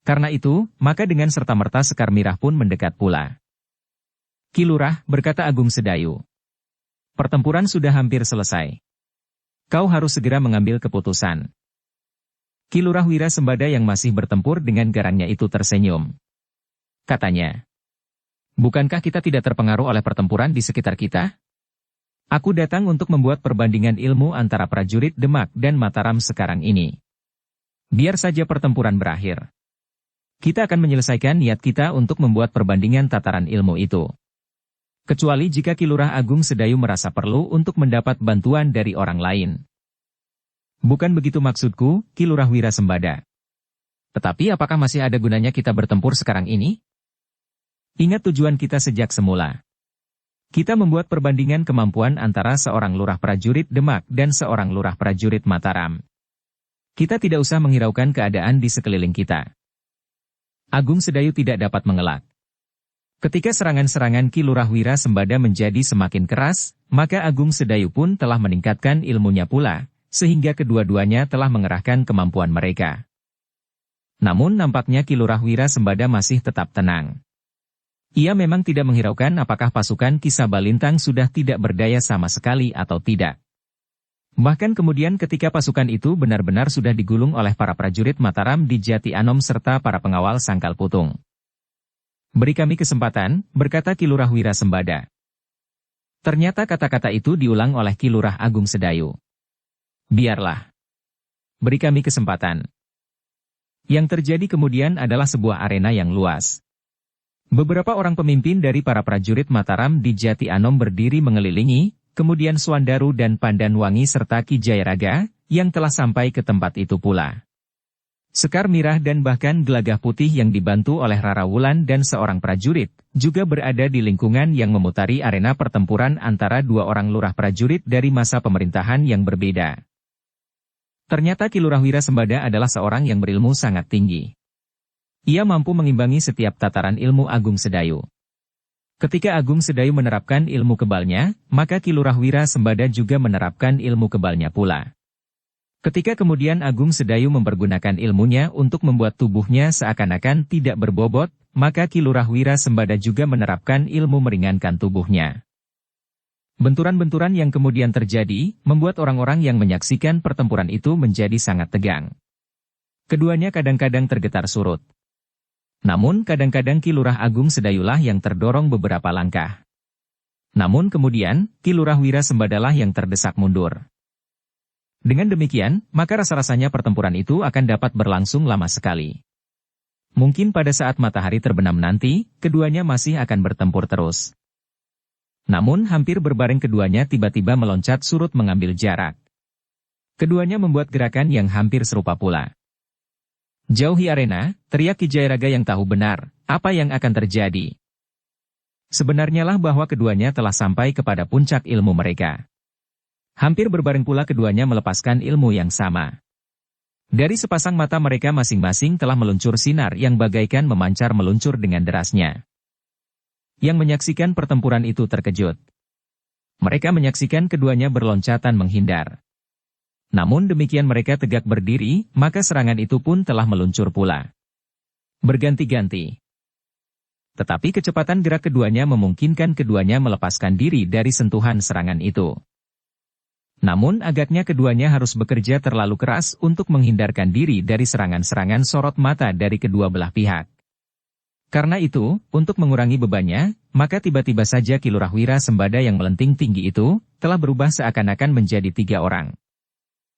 Karena itu, maka dengan serta-merta Sekar Mirah pun mendekat pula. "Ki Lurah," berkata Agung Sedayu, "pertempuran sudah hampir selesai. Kau harus segera mengambil keputusan." Ki Lurah Wira Sembada yang masih bertempur dengan garangnya itu tersenyum. Katanya, "Bukankah kita tidak terpengaruh oleh pertempuran di sekitar kita? Aku datang untuk membuat perbandingan ilmu antara prajurit Demak dan Mataram sekarang ini. Biar saja pertempuran berakhir. Kita akan menyelesaikan niat kita untuk membuat perbandingan tataran ilmu itu. Kecuali jika Ki Lurah Agung Sedayu merasa perlu untuk mendapat bantuan dari orang lain." "Bukan begitu maksudku, Ki Lurah Wira Sembada. Tetapi apakah masih ada gunanya kita bertempur sekarang ini? Ingat tujuan kita sejak semula. Kita membuat perbandingan kemampuan antara seorang lurah prajurit Demak dan seorang lurah prajurit Mataram. Kita tidak usah menghiraukan keadaan di sekeliling kita." Agung Sedayu tidak dapat mengelak. Ketika serangan-serangan Ki Lurah Wira Sembada menjadi semakin keras, maka Agung Sedayu pun telah meningkatkan ilmunya pula, sehingga kedua-duanya telah mengerahkan kemampuan mereka. Namun nampaknya Ki Lurah Wira Sembada masih tetap tenang. Ia memang tidak menghiraukan apakah pasukan Ki Sabalintang sudah tidak berdaya sama sekali atau tidak. Bahkan kemudian ketika pasukan itu benar-benar sudah digulung oleh para prajurit Mataram di Jati Anom serta para pengawal Sangkal Putung. "Beri kami kesempatan," berkata Ki Lurah Wira Sembada. Ternyata kata-kata itu diulang oleh Ki Lurah Agung Sedayu. "Biarlah. Beri kami kesempatan." Yang terjadi kemudian adalah sebuah arena yang luas. Beberapa orang pemimpin dari para prajurit Mataram di Jati Anom berdiri mengelilingi, kemudian Swandaru dan Pandanwangi serta Ki Jayaraga, yang telah sampai ke tempat itu pula. Sekar Mirah dan bahkan Gelagah Putih yang dibantu oleh Rara Wulan dan seorang prajurit, juga berada di lingkungan yang memutari arena pertempuran antara dua orang lurah prajurit dari masa pemerintahan yang berbeda. Ternyata Ki Lurah Wira Sembada adalah seorang yang berilmu sangat tinggi. Ia mampu mengimbangi setiap tataran ilmu Agung Sedayu. Ketika Agung Sedayu menerapkan ilmu kebalnya, maka Ki Lurah Wira Sembada juga menerapkan ilmu kebalnya pula. Ketika kemudian Agung Sedayu mempergunakan ilmunya untuk membuat tubuhnya seakan-akan tidak berbobot, maka Ki Lurah Wira Sembada juga menerapkan ilmu meringankan tubuhnya. Benturan-benturan yang kemudian terjadi, membuat orang-orang yang menyaksikan pertempuran itu menjadi sangat tegang. Keduanya kadang-kadang tergetar surut. Namun kadang-kadang Ki Lurah Agung Sedayulah yang terdorong beberapa langkah. Namun kemudian, Ki Lurah Wira Sembadalah yang terdesak mundur. Dengan demikian, maka rasa-rasanya pertempuran itu akan dapat berlangsung lama sekali. Mungkin pada saat matahari terbenam nanti, keduanya masih akan bertempur terus. Namun hampir berbareng keduanya tiba-tiba meloncat surut mengambil jarak. Keduanya membuat gerakan yang hampir serupa pula. "Jauhi arena," teriak Ki Jayaraga yang tahu benar apa yang akan terjadi. Sebenarnya lah bahwa keduanya telah sampai kepada puncak ilmu mereka. Hampir berbareng pula keduanya melepaskan ilmu yang sama. Dari sepasang mata mereka masing-masing telah meluncur sinar yang bagaikan memancar meluncur dengan derasnya. Yang menyaksikan pertempuran itu terkejut. Mereka menyaksikan keduanya berloncatan menghindar. Namun demikian mereka tegak berdiri, maka serangan itu pun telah meluncur pula. Berganti-ganti. Tetapi kecepatan gerak keduanya memungkinkan keduanya melepaskan diri dari sentuhan serangan itu. Namun agaknya keduanya harus bekerja terlalu keras untuk menghindarkan diri dari serangan-serangan sorot mata dari kedua belah pihak. Karena itu, untuk mengurangi bebannya, maka tiba-tiba saja Ki Lurah Wira Sembada yang melenting tinggi itu, telah berubah seakan-akan menjadi 3 orang.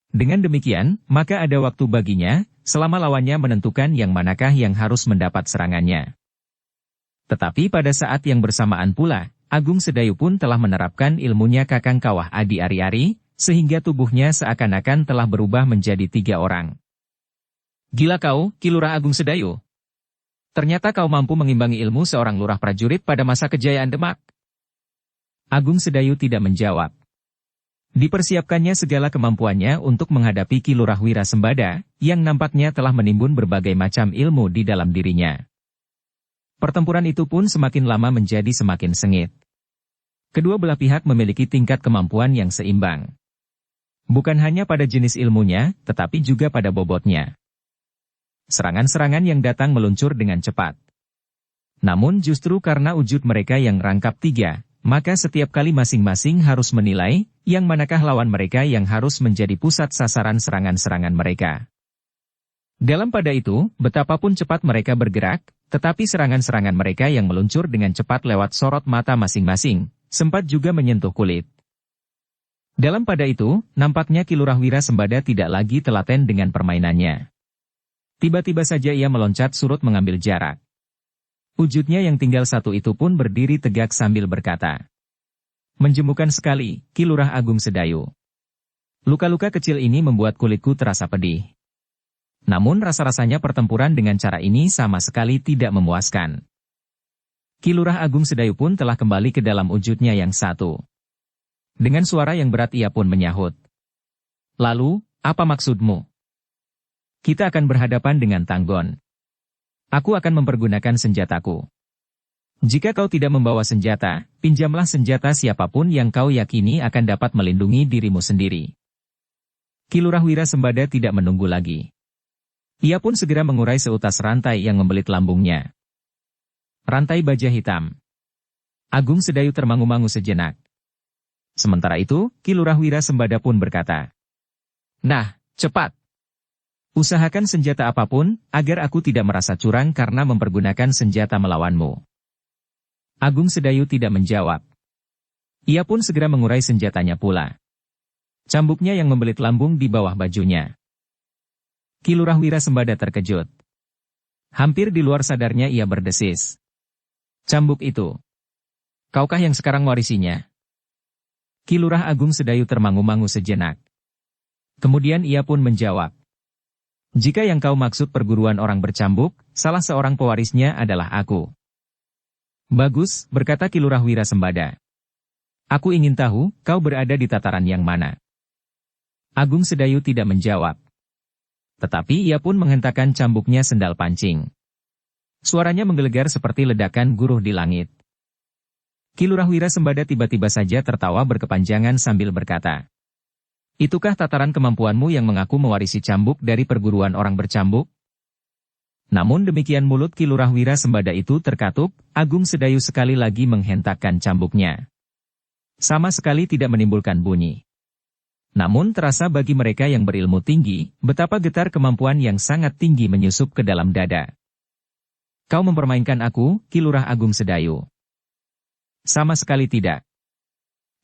Dengan demikian, maka ada waktu baginya, selama lawannya menentukan yang manakah yang harus mendapat serangannya. Tetapi pada saat yang bersamaan pula, Agung Sedayu pun telah menerapkan ilmunya Kakang Kawah Adi Ari-Ari, sehingga tubuhnya seakan-akan telah berubah menjadi 3 orang. "Gila kau, Ki Lurah Agung Sedayu!" Ternyata kau mampu mengimbangi ilmu seorang lurah prajurit pada masa kejayaan Demak. Agung Sedayu tidak menjawab. Dipersiapkannya segala kemampuannya untuk menghadapi Ki Lurah Wirasembada, yang nampaknya telah menimbun berbagai macam ilmu di dalam dirinya. Pertempuran itu pun semakin lama menjadi semakin sengit. Kedua belah pihak memiliki tingkat kemampuan yang seimbang. Bukan hanya pada jenis ilmunya, tetapi juga pada bobotnya. Serangan-serangan yang datang meluncur dengan cepat. Namun justru karena wujud mereka yang rangkap tiga, maka setiap kali masing-masing harus menilai, yang manakah lawan mereka yang harus menjadi pusat sasaran serangan-serangan mereka. Dalam pada itu, betapapun cepat mereka bergerak, tetapi serangan-serangan mereka yang meluncur dengan cepat lewat sorot mata masing-masing, sempat juga menyentuh kulit. Dalam pada itu, nampaknya Ki Lurah Wirasembada tidak lagi telaten dengan permainannya. Tiba-tiba saja ia meloncat surut mengambil jarak. Wujudnya yang tinggal satu itu pun berdiri tegak sambil berkata, "Menjemukan sekali, Ki Lurah Agung Sedayu. Luka-luka kecil ini membuat kulitku terasa pedih. Namun rasa-rasanya pertempuran dengan cara ini sama sekali tidak memuaskan." Ki Lurah Agung Sedayu pun telah kembali ke dalam wujudnya yang satu. Dengan suara yang berat ia pun menyahut, "Lalu, apa maksudmu?" "Kita akan berhadapan dengan Tanggon. Aku akan mempergunakan senjataku. Jika kau tidak membawa senjata, pinjamlah senjata siapapun yang kau yakini akan dapat melindungi dirimu sendiri." Ki Lurah Wirasembada tidak menunggu lagi. Ia pun segera mengurai seutas rantai yang membelit lambungnya. Rantai baja hitam. Agung Sedayu termangu-mangu sejenak. Sementara itu, Ki Lurah Wirasembada pun berkata, "Nah, cepat. Usahakan senjata apapun, agar aku tidak merasa curang karena mempergunakan senjata melawanmu." Agung Sedayu tidak menjawab. Ia pun segera mengurai senjatanya pula. Cambuknya yang membelit lambung di bawah bajunya. Ki Lurah Wirasembada terkejut. Hampir di luar sadarnya ia berdesis, "Cambuk itu, kaukah yang sekarang mewarisinya?" Ki Lurah Agung Sedayu termangu-mangu sejenak. Kemudian ia pun menjawab, "Jika yang kau maksud perguruan orang bercambuk, salah seorang pewarisnya adalah aku." "Bagus," berkata Ki Lurah Wirasembada. "Aku ingin tahu, kau berada di tataran yang mana?" Agung Sedayu tidak menjawab. Tetapi ia pun menghentakkan cambuknya sendal pancing. Suaranya menggelegar seperti ledakan guruh di langit. Ki Lurah Wirasembada tiba-tiba saja tertawa berkepanjangan sambil berkata, "Itukah tataran kemampuanmu yang mengaku mewarisi cambuk dari perguruan orang bercambuk?" Namun demikian mulut Ki Lurah Wirasembada itu terkatup, Agung Sedayu sekali lagi menghentakkan cambuknya. Sama sekali tidak menimbulkan bunyi. Namun terasa bagi mereka yang berilmu tinggi, betapa getar kemampuan yang sangat tinggi menyusup ke dalam dada. "Kau mempermainkan aku, Ki Lurah Agung Sedayu?" "Sama sekali tidak.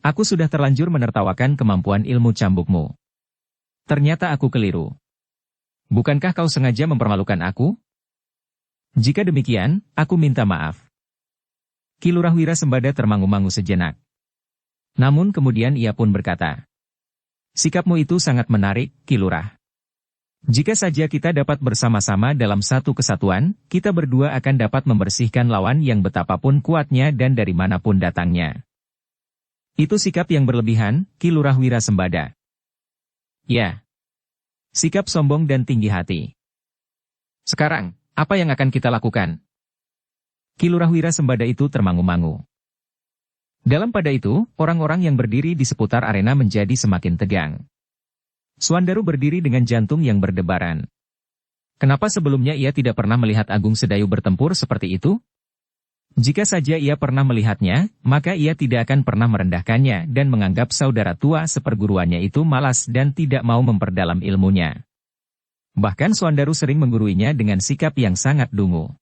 Aku sudah terlanjur menertawakan kemampuan ilmu cambukmu. Ternyata aku keliru. Bukankah kau sengaja mempermalukan aku? Jika demikian, aku minta maaf." Ki Lurah Wirasembada termangu-mangu sejenak. Namun kemudian ia pun berkata, "Sikapmu itu sangat menarik, Ki Lurah. Jika saja kita dapat bersama-sama dalam satu kesatuan, kita berdua akan dapat membersihkan lawan yang betapapun kuatnya dan dari manapun datangnya." "Itu sikap yang berlebihan, Ki Lurah Wirasembada." "Ya. Sikap sombong dan tinggi hati. Sekarang, apa yang akan kita lakukan?" Ki Lurah Wirasembada itu termangu-mangu. Dalam pada itu, orang-orang yang berdiri di seputar arena menjadi semakin tegang. Suandaru berdiri dengan jantung yang berdebaran. Kenapa sebelumnya ia tidak pernah melihat Agung Sedayu bertempur seperti itu? Jika saja ia pernah melihatnya, maka ia tidak akan pernah merendahkannya dan menganggap saudara tua seperguruannya itu malas dan tidak mau memperdalam ilmunya. Bahkan Suandaru sering mengguruinya dengan sikap yang sangat dungu.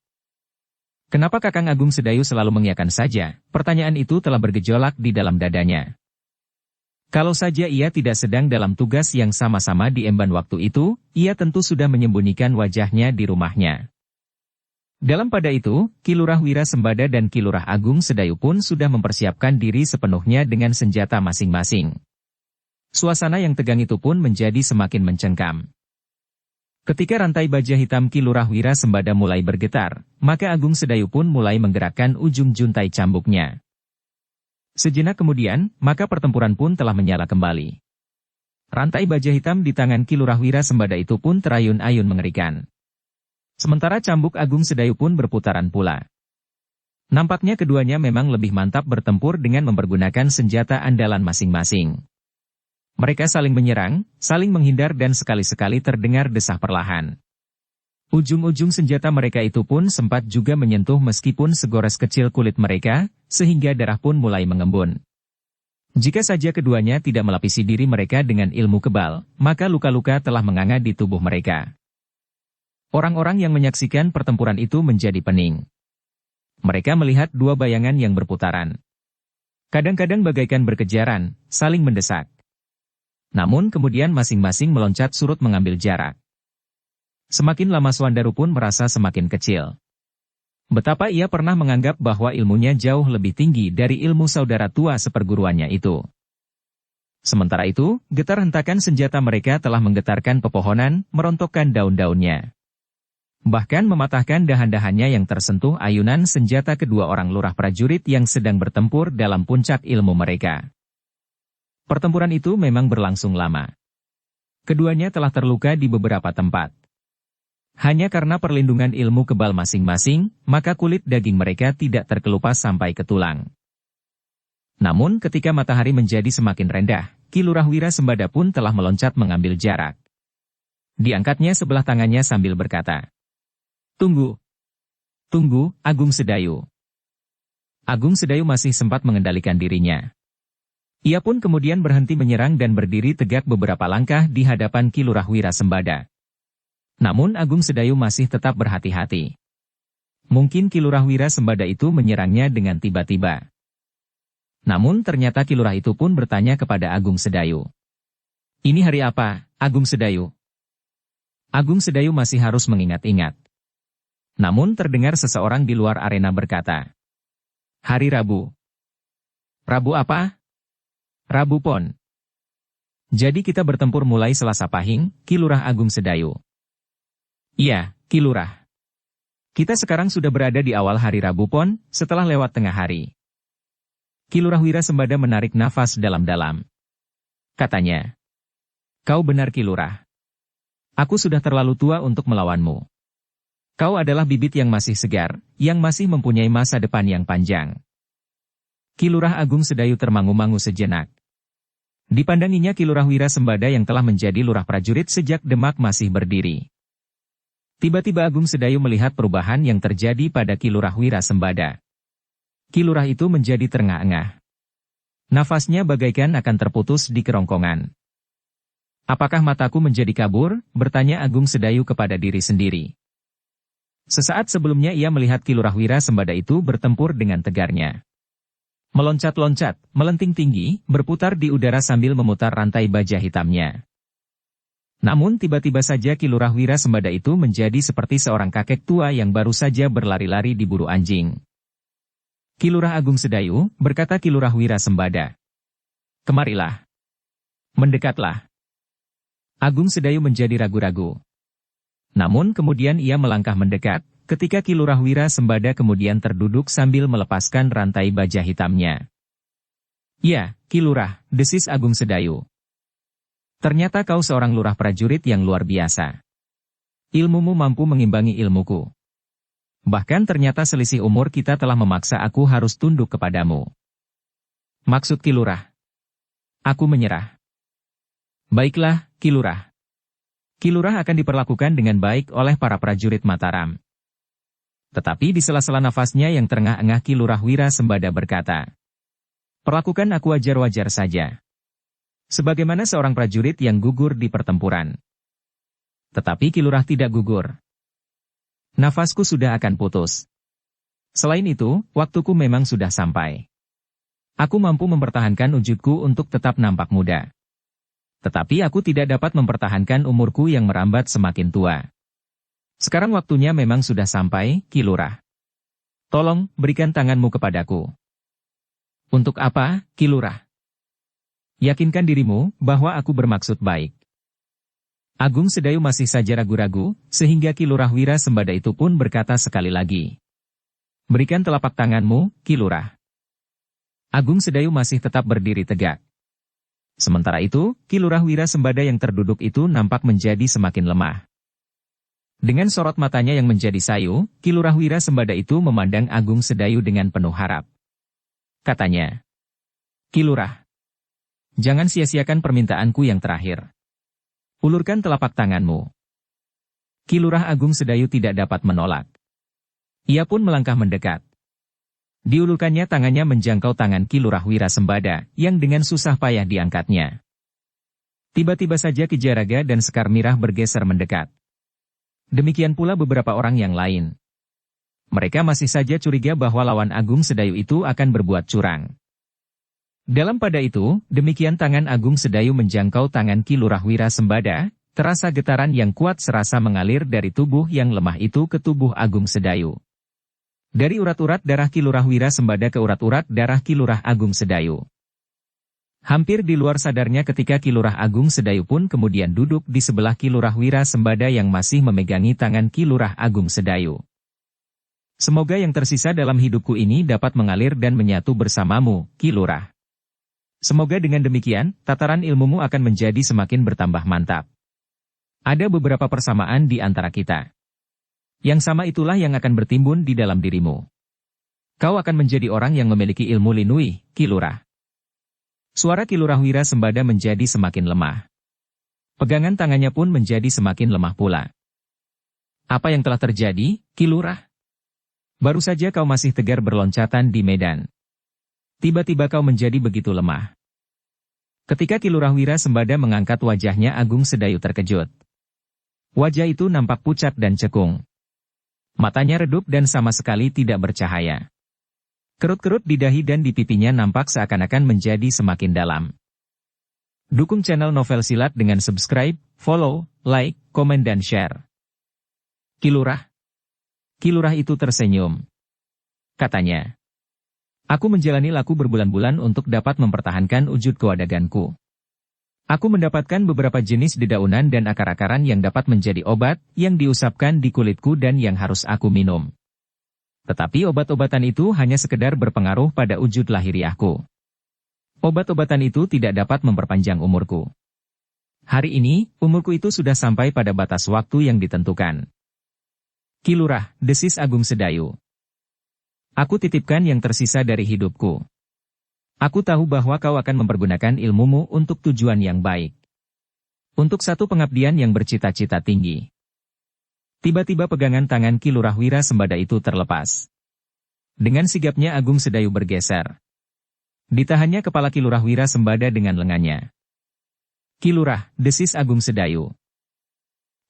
Kenapa Kakang Agung Sedayu selalu mengiyakan saja? Pertanyaan itu telah bergejolak di dalam dadanya. Kalau saja ia tidak sedang dalam tugas yang sama-sama diemban waktu itu, ia tentu sudah menyembunyikan wajahnya di rumahnya. Dalam pada itu, Ki Lurah Wirasembada dan Ki Lurah Agung Sedayu pun sudah mempersiapkan diri sepenuhnya dengan senjata masing-masing. Suasana yang tegang itu pun menjadi semakin mencengkam. Ketika rantai baja hitam Ki Lurah Wira Sembada mulai bergetar, maka Agung Sedayu pun mulai menggerakkan ujung juntai cambuknya. Sejenak kemudian, maka pertempuran pun telah menyala kembali. Rantai baja hitam di tangan Ki Lurah Wira Sembada itu pun terayun-ayun mengerikan. Sementara cambuk Agung Sedayu pun berputaran pula. Nampaknya keduanya memang lebih mantap bertempur dengan mempergunakan senjata andalan masing-masing. Mereka saling menyerang, saling menghindar dan sekali-sekali terdengar desah perlahan. Ujung-ujung senjata mereka itu pun sempat juga menyentuh meskipun segores kecil kulit mereka, sehingga darah pun mulai mengembun. Jika saja keduanya tidak melapisi diri mereka dengan ilmu kebal, maka luka-luka telah menganga di tubuh mereka. Orang-orang yang menyaksikan pertempuran itu menjadi pening. Mereka melihat dua bayangan yang berputaran. Kadang-kadang bagaikan berkejaran, saling mendesak. Namun kemudian masing-masing meloncat surut mengambil jarak. Semakin lama Swandaru pun merasa semakin kecil. Betapa ia pernah menganggap bahwa ilmunya jauh lebih tinggi dari ilmu saudara tua seperguruannya itu. Sementara itu, getar hentakan senjata mereka telah menggetarkan pepohonan, merontokkan daun-daunnya. Bahkan mematahkan dahan-dahannya yang tersentuh ayunan senjata kedua orang lurah prajurit yang sedang bertempur dalam puncak ilmu mereka. Pertempuran itu memang berlangsung lama. Keduanya telah terluka di beberapa tempat. Hanya karena perlindungan ilmu kebal masing-masing, maka kulit daging mereka tidak terkelupas sampai ke tulang. Namun ketika matahari menjadi semakin rendah, Ki Lurah Wira Sembada pun telah meloncat mengambil jarak. Diangkatnya sebelah tangannya sambil berkata, "Tunggu. Tunggu, Agung Sedayu." Agung Sedayu masih sempat mengendalikan dirinya. Ia pun kemudian berhenti menyerang dan berdiri tegak beberapa langkah di hadapan Ki Lurah Wira Sembada. Namun Agung Sedayu masih tetap berhati-hati. Mungkin Ki Lurah Wira Sembada itu menyerangnya dengan tiba-tiba. Namun ternyata Ki Lurah itu pun bertanya kepada Agung Sedayu. "Ini hari apa, Agung Sedayu?" Agung Sedayu masih harus mengingat-ingat. Namun terdengar seseorang di luar arena berkata, "Hari Rabu." "Rabu apa?" "Rabu Pon." "Jadi kita bertempur mulai Selasa Pahing, Ki Lurah Agung Sedayu." "Iya, Ki Lurah. Kita sekarang sudah berada di awal hari Rabu Pon, setelah lewat tengah hari." Ki Lurah Wira Sembada menarik nafas dalam-dalam. Katanya, "Kau benar Ki Lurah. Aku sudah terlalu tua untuk melawanmu. Kau adalah bibit yang masih segar, yang masih mempunyai masa depan yang panjang." Ki Lurah Agung Sedayu termangu-mangu sejenak. Dipandanginya Ki Lurah Wira Sembada yang telah menjadi lurah prajurit sejak Demak masih berdiri. Tiba-tiba Agung Sedayu melihat perubahan yang terjadi pada Ki Lurah Wira Sembada. Ki Lurah itu menjadi terengah-engah. Nafasnya bagaikan akan terputus di kerongkongan. "Apakah mataku menjadi kabur?" bertanya Agung Sedayu kepada diri sendiri. Sesaat sebelumnya ia melihat Ki Lurah Wira Sembada itu bertempur dengan tegarnya. Meloncat-loncat, melenting tinggi, berputar di udara sambil memutar rantai baja hitamnya. Namun tiba-tiba saja Ki Lurah Wira Sembada itu menjadi seperti seorang kakek tua yang baru saja berlari-lari diburu anjing. "Ki Lurah Agung Sedayu," berkata Ki Lurah Wira Sembada. "Kemarilah. Mendekatlah." Agung Sedayu menjadi ragu-ragu. Namun kemudian ia melangkah mendekat, ketika Ki Lurah Wira Sembada kemudian terduduk sambil melepaskan rantai baja hitamnya. "Ya, Ki Lurah," desis Agung Sedayu. "Ternyata kau seorang lurah prajurit yang luar biasa. Ilmumu mampu mengimbangi ilmuku. Bahkan ternyata selisih umur kita telah memaksa aku harus tunduk kepadamu." "Maksud Ki Lurah?" "Aku menyerah." "Baiklah, Ki Lurah. Ki Lurah akan diperlakukan dengan baik oleh para prajurit Mataram." Tetapi di sela-sela nafasnya yang terengah-engah Ki Lurah Wira Sembada berkata, "Perlakukan aku wajar-wajar saja. Sebagaimana seorang prajurit yang gugur di pertempuran." Tetapi Ki Lurah tidak gugur. "Nafasku sudah akan putus. Selain itu, waktuku memang sudah sampai. Aku mampu mempertahankan wujudku untuk tetap nampak muda. Tetapi aku tidak dapat mempertahankan umurku yang merambat semakin tua. Sekarang waktunya memang sudah sampai, Ki Lurah. Tolong, berikan tanganmu kepadaku." "Untuk apa, Ki Lurah?" "Yakinkan dirimu, bahwa aku bermaksud baik." Agung Sedayu masih saja ragu-ragu, sehingga Ki Lurah Wirasembada itu pun berkata sekali lagi. Berikan telapak tanganmu, Ki Lurah. Agung Sedayu masih tetap berdiri tegak. Sementara itu, Ki Lurah Wirasembada yang terduduk itu nampak menjadi semakin lemah. Dengan sorot matanya yang menjadi sayu, Ki Lurah Wirasembada itu memandang Agung Sedayu dengan penuh harap. Katanya, Ki Lurah, jangan sia-siakan permintaanku yang terakhir. Ulurkan telapak tanganmu. Ki Lurah Agung Sedayu tidak dapat menolak. Ia pun melangkah mendekat. Diulurkannya tangannya menjangkau tangan Ki Lurah Wirasembada, yang dengan susah payah diangkatnya. Tiba-tiba saja Ki Jaraga dan Sekar Mirah bergeser mendekat. Demikian pula beberapa orang yang lain. Mereka masih saja curiga bahwa lawan Agung Sedayu itu akan berbuat curang. Dalam pada itu, demikian tangan Agung Sedayu menjangkau tangan Ki Lurah Wirasembada, terasa getaran yang kuat serasa mengalir dari tubuh yang lemah itu ke tubuh Agung Sedayu. Dari urat-urat darah Ki Lurah Wirasembada ke urat-urat darah Ki Lurah Agung Sedayu. Hampir di luar sadarnya ketika Ki Lurah Agung Sedayu pun kemudian duduk di sebelah Ki Lurah Wirasembada yang masih memegangi tangan Ki Lurah Agung Sedayu. Semoga yang tersisa dalam hidupku ini dapat mengalir dan menyatu bersamamu, Ki Lurah. Semoga dengan demikian, tataran ilmumu akan menjadi semakin bertambah mantap. Ada beberapa persamaan di antara kita. Yang sama itulah yang akan bertimbun di dalam dirimu. Kau akan menjadi orang yang memiliki ilmu linui, Ki Lurah. Suara Ki Lurah Wirasembada menjadi semakin lemah. Pegangan tangannya pun menjadi semakin lemah pula. Apa yang telah terjadi, Ki Lurah? Baru saja kau masih tegar berloncatan di medan. Tiba-tiba kau menjadi begitu lemah. Ketika Ki Lurah Wirasembada mengangkat wajahnya, Agung Sedayu terkejut. Wajah itu nampak pucat dan cekung. Matanya redup dan sama sekali tidak bercahaya. Kerut-kerut di dahi dan di pipinya nampak seakan-akan menjadi semakin dalam. Dukung channel Novel Silat dengan subscribe, follow, like, komen dan share. Ki Lurah. Ki Lurah itu tersenyum. Katanya, aku menjalani laku berbulan-bulan untuk dapat mempertahankan wujud kewardaganku. Aku mendapatkan beberapa jenis dedaunan dan akar-akaran yang dapat menjadi obat, yang diusapkan di kulitku dan yang harus aku minum. Tetapi obat-obatan itu hanya sekedar berpengaruh pada wujud lahiriahku. Obat-obatan itu tidak dapat memperpanjang umurku. Hari ini, umurku itu sudah sampai pada batas waktu yang ditentukan. Ki Lurah, desis Agung Sedayu. Aku titipkan yang tersisa dari hidupku. Aku tahu bahwa kau akan mempergunakan ilmumu untuk tujuan yang baik. Untuk satu pengabdian yang bercita-cita tinggi. Tiba-tiba pegangan tangan Ki Lurah Wirasembada itu terlepas. Dengan sigapnya Agung Sedayu bergeser. Ditahannya kepala Ki Lurah Wirasembada dengan lengannya. Ki Lurah, desis Agung Sedayu.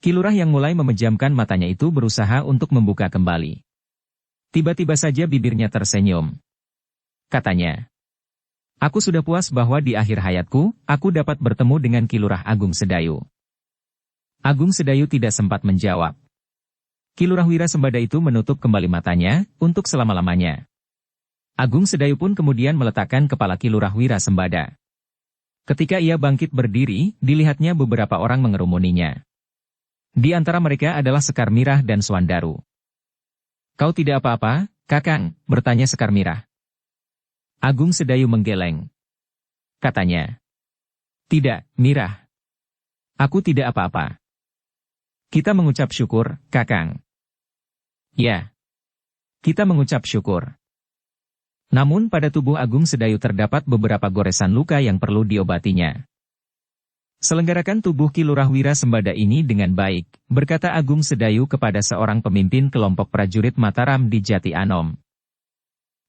Ki Lurah yang mulai memejamkan matanya itu berusaha untuk membuka kembali. Tiba-tiba saja bibirnya tersenyum. Katanya, aku sudah puas bahwa di akhir hayatku, aku dapat bertemu dengan Ki Lurah Agung Sedayu. Agung Sedayu tidak sempat menjawab. Ki Lurah Wirasembada itu menutup kembali matanya, untuk selama-lamanya. Agung Sedayu pun kemudian meletakkan kepala Ki Lurah Wirasembada. Ketika ia bangkit berdiri, dilihatnya beberapa orang mengerumuninya. Di antara mereka adalah Sekar Mirah dan Swandaru. Kau tidak apa-apa, Kakang? Bertanya Sekar Mirah. Agung Sedayu menggeleng. Katanya, tidak, Mirah. Aku tidak apa-apa. Kita mengucap syukur, Kakang. Ya. Kita mengucap syukur. Namun pada tubuh Agung Sedayu terdapat beberapa goresan luka yang perlu diobatinya. Selenggarakan tubuh Ki Lurah Wirasembada ini dengan baik, berkata Agung Sedayu kepada seorang pemimpin kelompok prajurit Mataram di Jati Anom.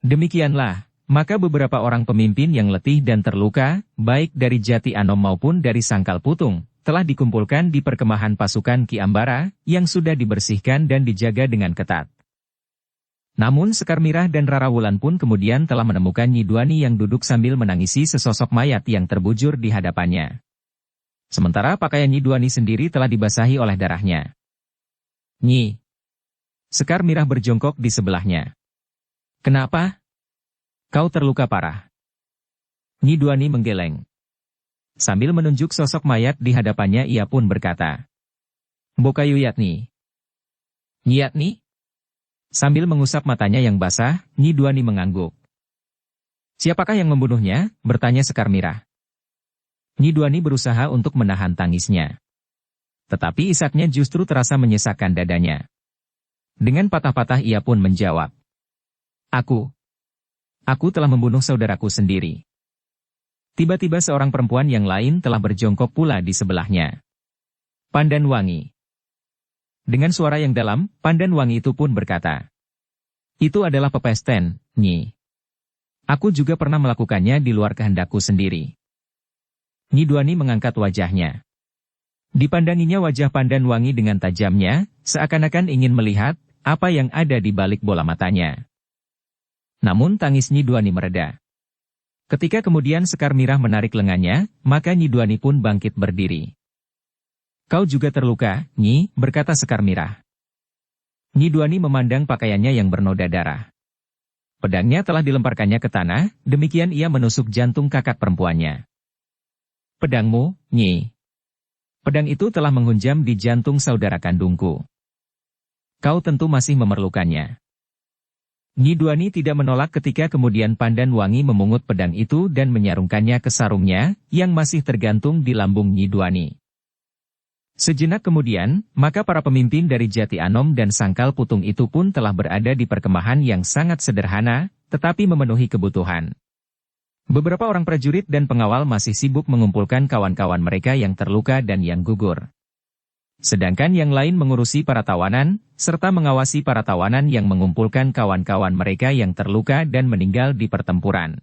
Demikianlah, maka beberapa orang pemimpin yang letih dan terluka, baik dari Jati Anom maupun dari Sangkal Putung, telah dikumpulkan di perkemahan pasukan Ki Ambara, yang sudah dibersihkan dan dijaga dengan ketat. Namun Sekar Mirah dan Rara Wulan pun kemudian telah menemukan Nyi Duani yang duduk sambil menangisi sesosok mayat yang terbujur di hadapannya. Sementara pakaian Nyi Duani sendiri telah dibasahi oleh darahnya. Nyi. Sekar Mirah berjongkok di sebelahnya. Kenapa? Kau terluka parah. Nyi Duani menggeleng. Sambil menunjuk sosok mayat di hadapannya ia pun berkata, Bokayu Yatni. Nyi Yatni? Sambil mengusap matanya yang basah, Nyi Duani mengangguk. Siapakah yang membunuhnya? Bertanya Sekar Mirah. Nyi Duani berusaha untuk menahan tangisnya. Tetapi isaknya justru terasa menyesakkan dadanya. Dengan patah-patah ia pun menjawab. Aku telah membunuh saudaraku sendiri. Tiba-tiba seorang perempuan yang lain telah berjongkok pula di sebelahnya. Pandan Wangi. Dengan suara yang dalam, Pandan Wangi itu pun berkata. Itu adalah pepesten, Nyi. Aku juga pernah melakukannya di luar kehendakku sendiri. Nyi Duani mengangkat wajahnya. Dipandanginya wajah Pandan Wangi dengan tajamnya, seakan-akan ingin melihat apa yang ada di balik bola matanya. Namun tangis Nyi Duani mereda. Ketika kemudian Sekar Mirah menarik lengannya, maka Nyi Duani pun bangkit berdiri. Kau juga terluka, Nyi, berkata Sekar Mirah. Nyi Duani memandang pakaiannya yang bernoda darah. Pedangnya telah dilemparkannya ke tanah, demikian ia menusuk jantung kakak perempuannya. Pedangmu, Nyi. Pedang itu telah menghunjam di jantung saudara kandungku. Kau tentu masih memerlukannya. Nyi Duani tidak menolak ketika kemudian Pandan Wangi memungut pedang itu dan menyarungkannya ke sarungnya, yang masih tergantung di lambung Nyi Duani. Sejenak kemudian, maka para pemimpin dari Jati Anom dan Sangkal Putung itu pun telah berada di perkemahan yang sangat sederhana, tetapi memenuhi kebutuhan. Beberapa orang prajurit dan pengawal masih sibuk mengumpulkan kawan-kawan mereka yang terluka dan yang gugur. Sedangkan yang lain mengurusi para tawanan, serta mengawasi para tawanan yang mengumpulkan kawan-kawan mereka yang terluka dan meninggal di pertempuran.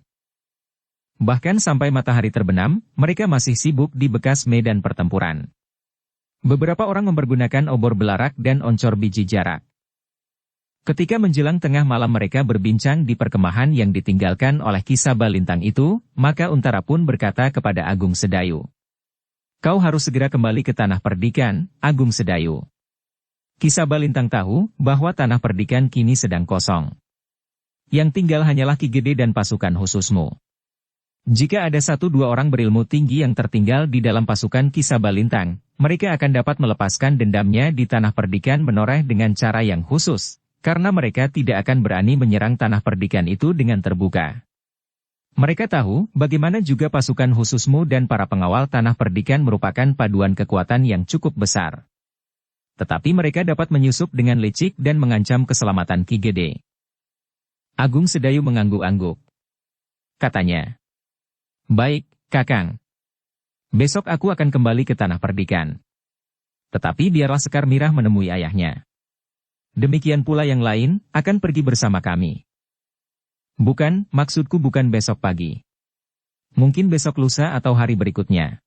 Bahkan sampai matahari terbenam, mereka masih sibuk di bekas medan pertempuran. Beberapa orang mempergunakan obor belarak dan oncor biji jarak. Ketika menjelang tengah malam mereka berbincang di perkemahan yang ditinggalkan oleh Ki Sabalintang itu, maka Untara pun berkata kepada Agung Sedayu. Kau harus segera kembali ke Tanah Perdikan, Agung Sedayu. Ki Sabalintang tahu bahwa Tanah Perdikan kini sedang kosong. Yang tinggal hanyalah Ki Gede dan pasukan khususmu. Jika ada 1-2 orang berilmu tinggi yang tertinggal di dalam pasukan Ki Sabalintang, mereka akan dapat melepaskan dendamnya di Tanah Perdikan Menoreh dengan cara yang khusus, karena mereka tidak akan berani menyerang Tanah Perdikan itu dengan terbuka. Mereka tahu bagaimana juga pasukan khususmu dan para pengawal Tanah Perdikan merupakan paduan kekuatan yang cukup besar. Tetapi mereka dapat menyusup dengan licik dan mengancam keselamatan Ki Gede. Agung Sedayu mengangguk-angguk. Katanya, baik, Kakang. Besok aku akan kembali ke Tanah Perdikan. Tetapi biarlah Sekar Mirah menemui ayahnya. Demikian pula yang lain, akan pergi bersama kami. Bukan, maksudku bukan besok pagi. Mungkin besok lusa atau hari berikutnya.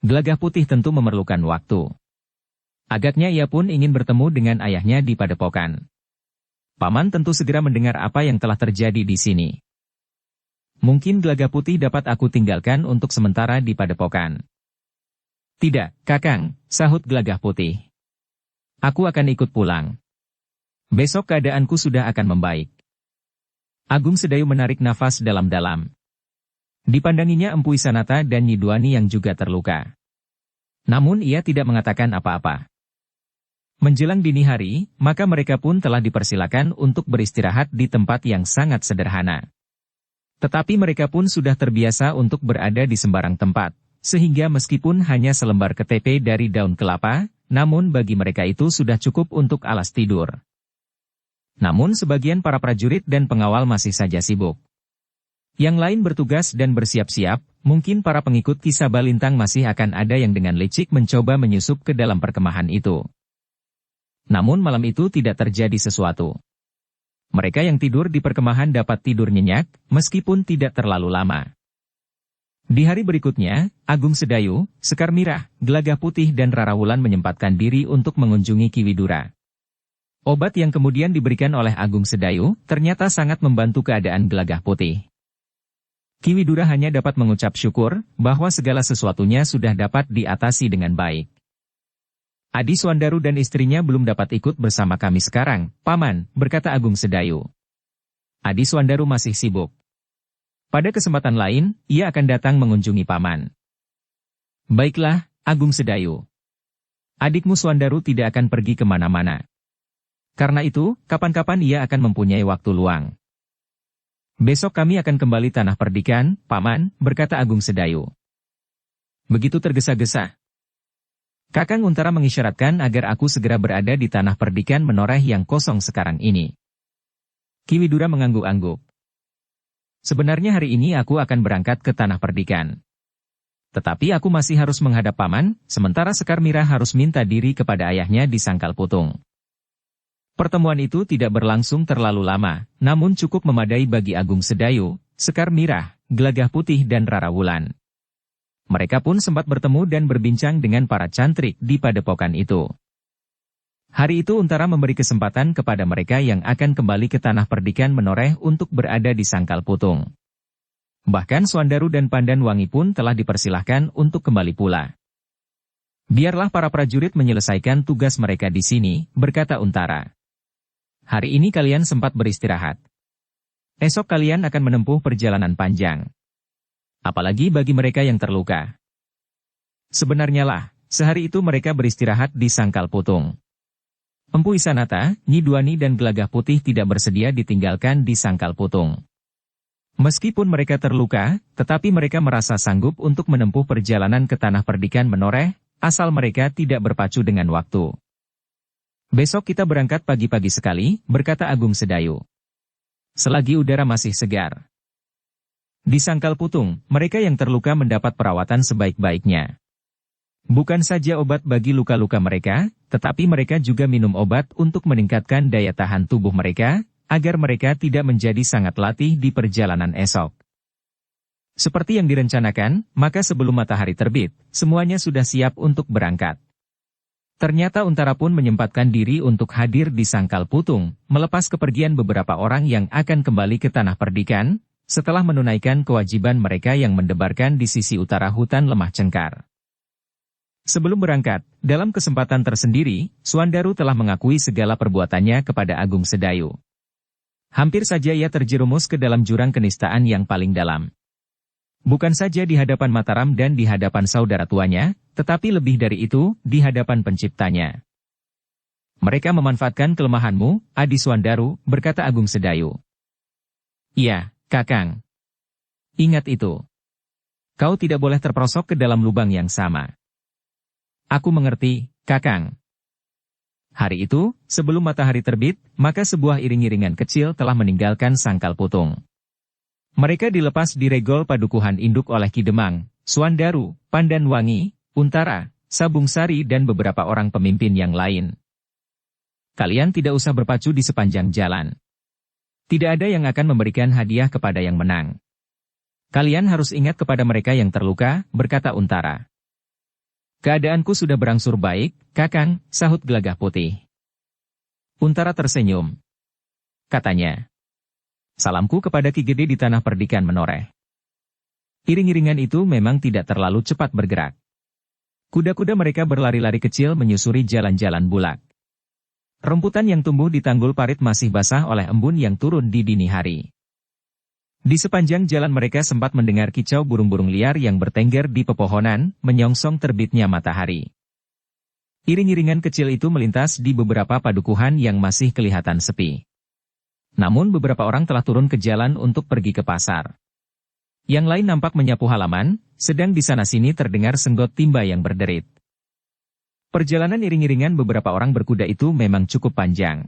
Gelagah Putih tentu memerlukan waktu. Agaknya ia pun ingin bertemu dengan ayahnya di Padepokan. Paman tentu segera mendengar apa yang telah terjadi di sini. Mungkin Gelagah Putih dapat aku tinggalkan untuk sementara di Padepokan. Tidak, Kakang, sahut Gelagah Putih. Aku akan ikut pulang. Besok keadaanku sudah akan membaik. Agung Sedayu menarik nafas dalam-dalam. Dipandanginya Empu Isanata dan Nyi Duani yang juga terluka. Namun ia tidak mengatakan apa-apa. Menjelang dini hari, maka mereka pun telah dipersilakan untuk beristirahat di tempat yang sangat sederhana. Tetapi mereka pun sudah terbiasa untuk berada di sembarang tempat, sehingga meskipun hanya selembar KTP dari daun kelapa, namun bagi mereka itu sudah cukup untuk alas tidur. Namun sebagian para prajurit dan pengawal masih saja sibuk. Yang lain bertugas dan bersiap-siap, mungkin para pengikut Ki Sabalintang masih akan ada yang dengan licik mencoba menyusup ke dalam perkemahan itu. Namun malam itu tidak terjadi sesuatu. Mereka yang tidur di perkemahan dapat tidur nyenyak, meskipun tidak terlalu lama. Di hari berikutnya, Agung Sedayu, Sekar Mirah, Gelagah Putih dan Rara Wulan menyempatkan diri untuk mengunjungi Ki Widura. Obat yang kemudian diberikan oleh Agung Sedayu, ternyata sangat membantu keadaan Gelagah Putih. Ki Widura hanya dapat mengucap syukur, bahwa segala sesuatunya sudah dapat diatasi dengan baik. Adi Swandaru dan istrinya belum dapat ikut bersama kami sekarang, Paman, berkata Agung Sedayu. Adi Swandaru masih sibuk. Pada kesempatan lain, ia akan datang mengunjungi Paman. Baiklah, Agung Sedayu. Adikmu Swandaru tidak akan pergi kemana-mana. Karena itu, kapan-kapan ia akan mempunyai waktu luang. Besok kami akan kembali tanah perdikan, Paman, berkata Agung Sedayu. Begitu tergesa-gesa. Kakang Untara mengisyaratkan agar aku segera berada di tanah perdikan menoreh yang kosong sekarang ini. Ki Widura mengangguk-angguk. Sebenarnya hari ini aku akan berangkat ke tanah perdikan. Tetapi aku masih harus menghadap Paman, sementara Sekar Mirah harus minta diri kepada ayahnya di Sangkal Putung. Pertemuan itu tidak berlangsung terlalu lama, namun cukup memadai bagi Agung Sedayu, Sekar Mirah, Gelagah Putih dan Rara Wulan. Mereka pun sempat bertemu dan berbincang dengan para cantrik di padepokan itu. Hari itu Untara memberi kesempatan kepada mereka yang akan kembali ke tanah perdikan menoreh untuk berada di Sangkal Putung. Bahkan Swandaru dan Pandan Wangi pun telah dipersilahkan untuk kembali pula. Biarlah para prajurit menyelesaikan tugas mereka di sini, berkata Untara. Hari ini kalian sempat beristirahat. Esok kalian akan menempuh perjalanan panjang. Apalagi bagi mereka yang terluka. Sebenarnya lah, sehari itu mereka beristirahat di Sangkal Putung. Empu Isanata, Nyi Duani dan Gelagah Putih tidak bersedia ditinggalkan di Sangkal Putung. Meskipun mereka terluka, tetapi mereka merasa sanggup untuk menempuh perjalanan ke tanah perdikan menoreh, asal mereka tidak berpacu dengan waktu. Besok kita berangkat pagi-pagi sekali, berkata Agung Sedayu. Selagi udara masih segar. Di Sangkal Putung, mereka yang terluka mendapat perawatan sebaik-baiknya. Bukan saja obat bagi luka-luka mereka, tetapi mereka juga minum obat untuk meningkatkan daya tahan tubuh mereka, agar mereka tidak menjadi sangat latih di perjalanan esok. Seperti yang direncanakan, maka sebelum matahari terbit, semuanya sudah siap untuk berangkat. Ternyata Untara pun menyempatkan diri untuk hadir di Sangkal Putung, melepas kepergian beberapa orang yang akan kembali ke tanah perdikan, setelah menunaikan kewajiban mereka yang mendebarkan di sisi utara hutan Lemah Cengkar. Sebelum berangkat, dalam kesempatan tersendiri, Swandaru telah mengakui segala perbuatannya kepada Agung Sedayu. Hampir saja ia terjerumus ke dalam jurang kenistaan yang paling dalam. Bukan saja di hadapan Mataram dan di hadapan saudara tuanya, tetapi lebih dari itu, di hadapan penciptanya. Mereka memanfaatkan kelemahanmu, Adi Swandaru, berkata Agung Sedayu. Iya, Kakang. Ingat itu. Kau tidak boleh terperosok ke dalam lubang yang sama. Aku mengerti, Kakang. Hari itu, sebelum matahari terbit, maka sebuah iring-iringan kecil telah meninggalkan Sangkal Putung. Mereka dilepas di regol padukuhan induk oleh Ki Demang, Swandaru, Pandan Wangi, Untara, Sabung Sari dan beberapa orang pemimpin yang lain. Kalian tidak usah berpacu di sepanjang jalan. Tidak ada yang akan memberikan hadiah kepada yang menang. Kalian harus ingat kepada mereka yang terluka, berkata Untara. Keadaanku sudah berangsur baik, Kakang, sahut Gelagah Putih. Untara tersenyum. Katanya. Salamku kepada Ki Gede di tanah perdikan menoreh. Iring-iringan itu memang tidak terlalu cepat bergerak. Kuda-kuda mereka berlari-lari kecil menyusuri jalan-jalan bulak. Rumputan yang tumbuh di tanggul parit masih basah oleh embun yang turun di dini hari. Di sepanjang jalan mereka sempat mendengar kicau burung-burung liar yang bertengger di pepohonan, menyongsong terbitnya matahari. Iring-iringan kecil itu melintas di beberapa padukuhan yang masih kelihatan sepi. Namun beberapa orang telah turun ke jalan untuk pergi ke pasar. Yang lain nampak menyapu halaman, sedang di sana-sini terdengar senggot timba yang berderit. Perjalanan iring-iringan beberapa orang berkuda itu memang cukup panjang.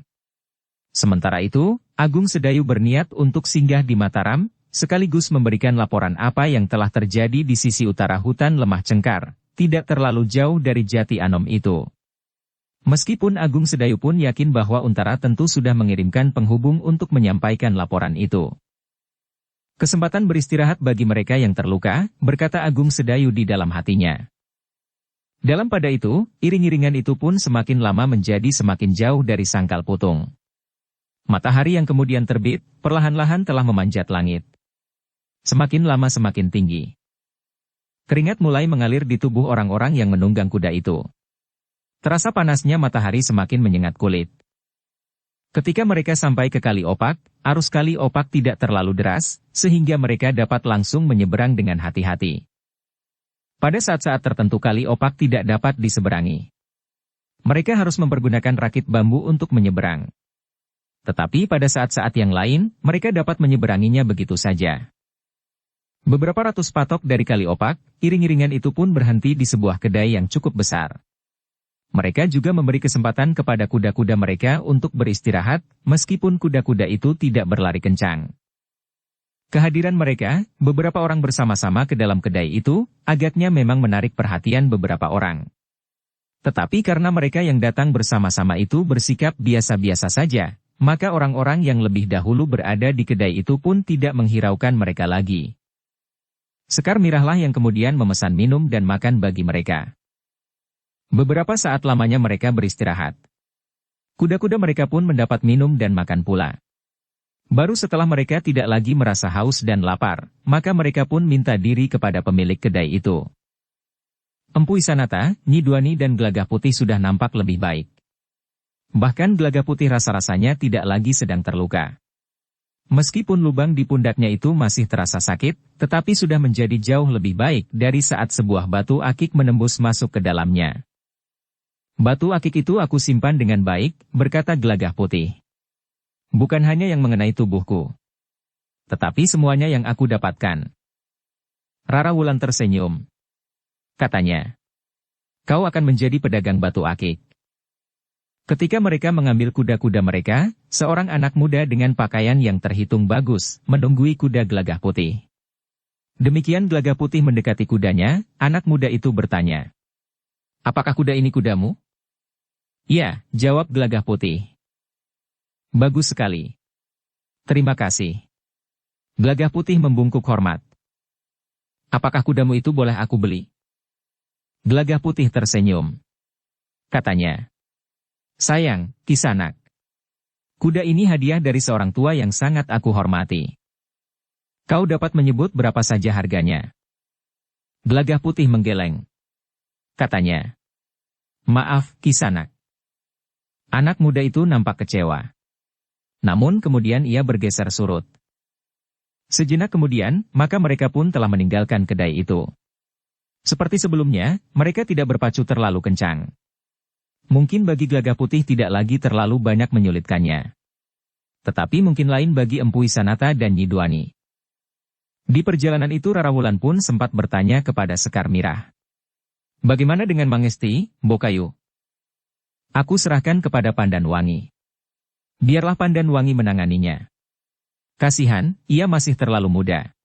Sementara itu, Agung Sedayu berniat untuk singgah di Mataram, sekaligus memberikan laporan apa yang telah terjadi di sisi utara hutan Lemah Cengkar, tidak terlalu jauh dari Jati Anom itu. Meskipun Agung Sedayu pun yakin bahwa Untara tentu sudah mengirimkan penghubung untuk menyampaikan laporan itu. Kesempatan beristirahat bagi mereka yang terluka, berkata Agung Sedayu di dalam hatinya. Dalam pada itu, iring-iringan itu pun semakin lama menjadi semakin jauh dari Sangkal Putung. Matahari yang kemudian terbit, perlahan-lahan telah memanjat langit. Semakin lama semakin tinggi. Keringat mulai mengalir di tubuh orang-orang yang menunggang kuda itu. Terasa panasnya matahari semakin menyengat kulit. Ketika mereka sampai ke Kali Opak, arus Kali Opak tidak terlalu deras, sehingga mereka dapat langsung menyeberang dengan hati-hati. Pada saat-saat tertentu Kali Opak tidak dapat diseberangi. Mereka harus mempergunakan rakit bambu untuk menyeberang. Tetapi pada saat-saat yang lain, mereka dapat menyeberanginya begitu saja. Beberapa ratus patok dari Kali Opak, iring-iringan itu pun berhenti di sebuah kedai yang cukup besar. Mereka juga memberi kesempatan kepada kuda-kuda mereka untuk beristirahat, meskipun kuda-kuda itu tidak berlari kencang. Kehadiran mereka, beberapa orang bersama-sama ke dalam kedai itu, agaknya memang menarik perhatian beberapa orang. Tetapi karena mereka yang datang bersama-sama itu bersikap biasa-biasa saja, maka orang-orang yang lebih dahulu berada di kedai itu pun tidak menghiraukan mereka lagi. Sekar Mirahlah yang kemudian memesan minum dan makan bagi mereka. Beberapa saat lamanya mereka beristirahat. Kuda-kuda mereka pun mendapat minum dan makan pula. Baru setelah mereka tidak lagi merasa haus dan lapar, maka mereka pun minta diri kepada pemilik kedai itu. Empu Isanata, Nyi Duani dan Gelagah Putih sudah nampak lebih baik. Bahkan Gelagah Putih rasa-rasanya tidak lagi sedang terluka. Meskipun lubang di pundaknya itu masih terasa sakit, tetapi sudah menjadi jauh lebih baik dari saat sebuah batu akik menembus masuk ke dalamnya. Batu akik itu aku simpan dengan baik, berkata Gelagah Putih. Bukan hanya yang mengenai tubuhku, tetapi semuanya yang aku dapatkan. Rara Wulan tersenyum. Katanya, kau akan menjadi pedagang batu akik. Ketika mereka mengambil kuda-kuda mereka, seorang anak muda dengan pakaian yang terhitung bagus, menunggui kuda Gelagah Putih. Demikian Gelagah Putih mendekati kudanya, anak muda itu bertanya. Apakah kuda ini kudamu? Ya, jawab Gelagah Putih. Bagus sekali. Terima kasih. Gelagah Putih membungkuk hormat. Apakah kudamu itu boleh aku beli? Gelagah Putih tersenyum. Katanya. Sayang, Kisanak. Kuda ini hadiah dari seorang tua yang sangat aku hormati. Kau dapat menyebut berapa saja harganya. Gelagah Putih menggeleng. Katanya. Maaf, Kisanak. Anak muda itu nampak kecewa. Namun kemudian ia bergeser surut. Sejenak kemudian, maka mereka pun telah meninggalkan kedai itu. Seperti sebelumnya, mereka tidak berpacu terlalu kencang. Mungkin bagi Gelagah Putih tidak lagi terlalu banyak menyulitkannya. Tetapi mungkin lain bagi Empu Isanata dan Nyi Duani. Di perjalanan itu Rara Wulan pun sempat bertanya kepada Sekar Mirah. Bagaimana dengan Mangesti, Bokayu? Aku serahkan kepada Pandan Wangi. Biarlah Pandan Wangi menanganinya. Kasihan, ia masih terlalu muda.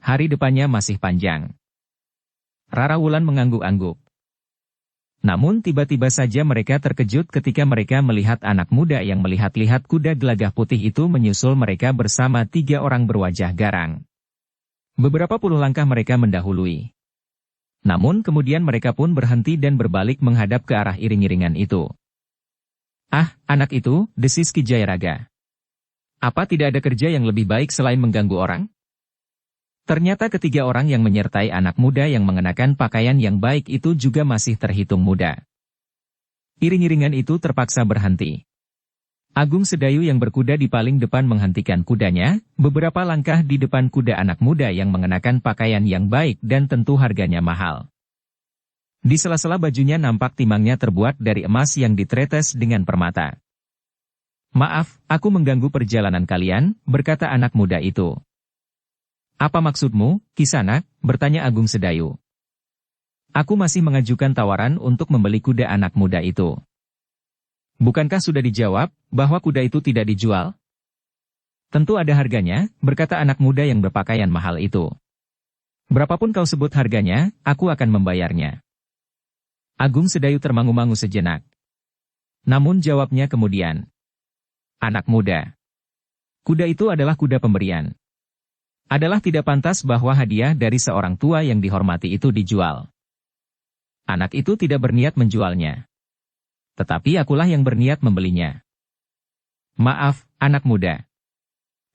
Hari depannya masih panjang. Rara Wulan mengangguk-angguk. Namun tiba-tiba saja mereka terkejut ketika mereka melihat anak muda yang melihat-lihat kuda Gelagah Putih itu menyusul mereka bersama 3 orang berwajah garang. Beberapa puluh langkah mereka mendahului. Namun kemudian mereka pun berhenti dan berbalik menghadap ke arah iring-iringan itu. Ah, anak itu, desis Ki Jayaraga. Apa tidak ada kerja yang lebih baik selain mengganggu orang? Ternyata ketiga orang yang menyertai anak muda yang mengenakan pakaian yang baik itu juga masih terhitung muda. Iring-iringan itu terpaksa berhenti. Agung Sedayu yang berkuda di paling depan menghentikan kudanya, beberapa langkah di depan kuda anak muda yang mengenakan pakaian yang baik dan tentu harganya mahal. Di sela-sela bajunya nampak timangnya terbuat dari emas yang ditretes dengan permata. Maaf, aku mengganggu perjalanan kalian, berkata anak muda itu. Apa maksudmu, Kisanak? Bertanya Agung Sedayu. Aku masih mengajukan tawaran untuk membeli kuda anak muda itu. Bukankah sudah dijawab, bahwa kuda itu tidak dijual? Tentu ada harganya, berkata anak muda yang berpakaian mahal itu. Berapapun kau sebut harganya, aku akan membayarnya. Agung Sedayu termangu-mangu sejenak. Namun jawabnya kemudian. Anak muda. Kuda itu adalah kuda pemberian. Adalah tidak pantas bahwa hadiah dari seorang tua yang dihormati itu dijual. Anak itu tidak berniat menjualnya. Tetapi akulah yang berniat membelinya. Maaf, anak muda.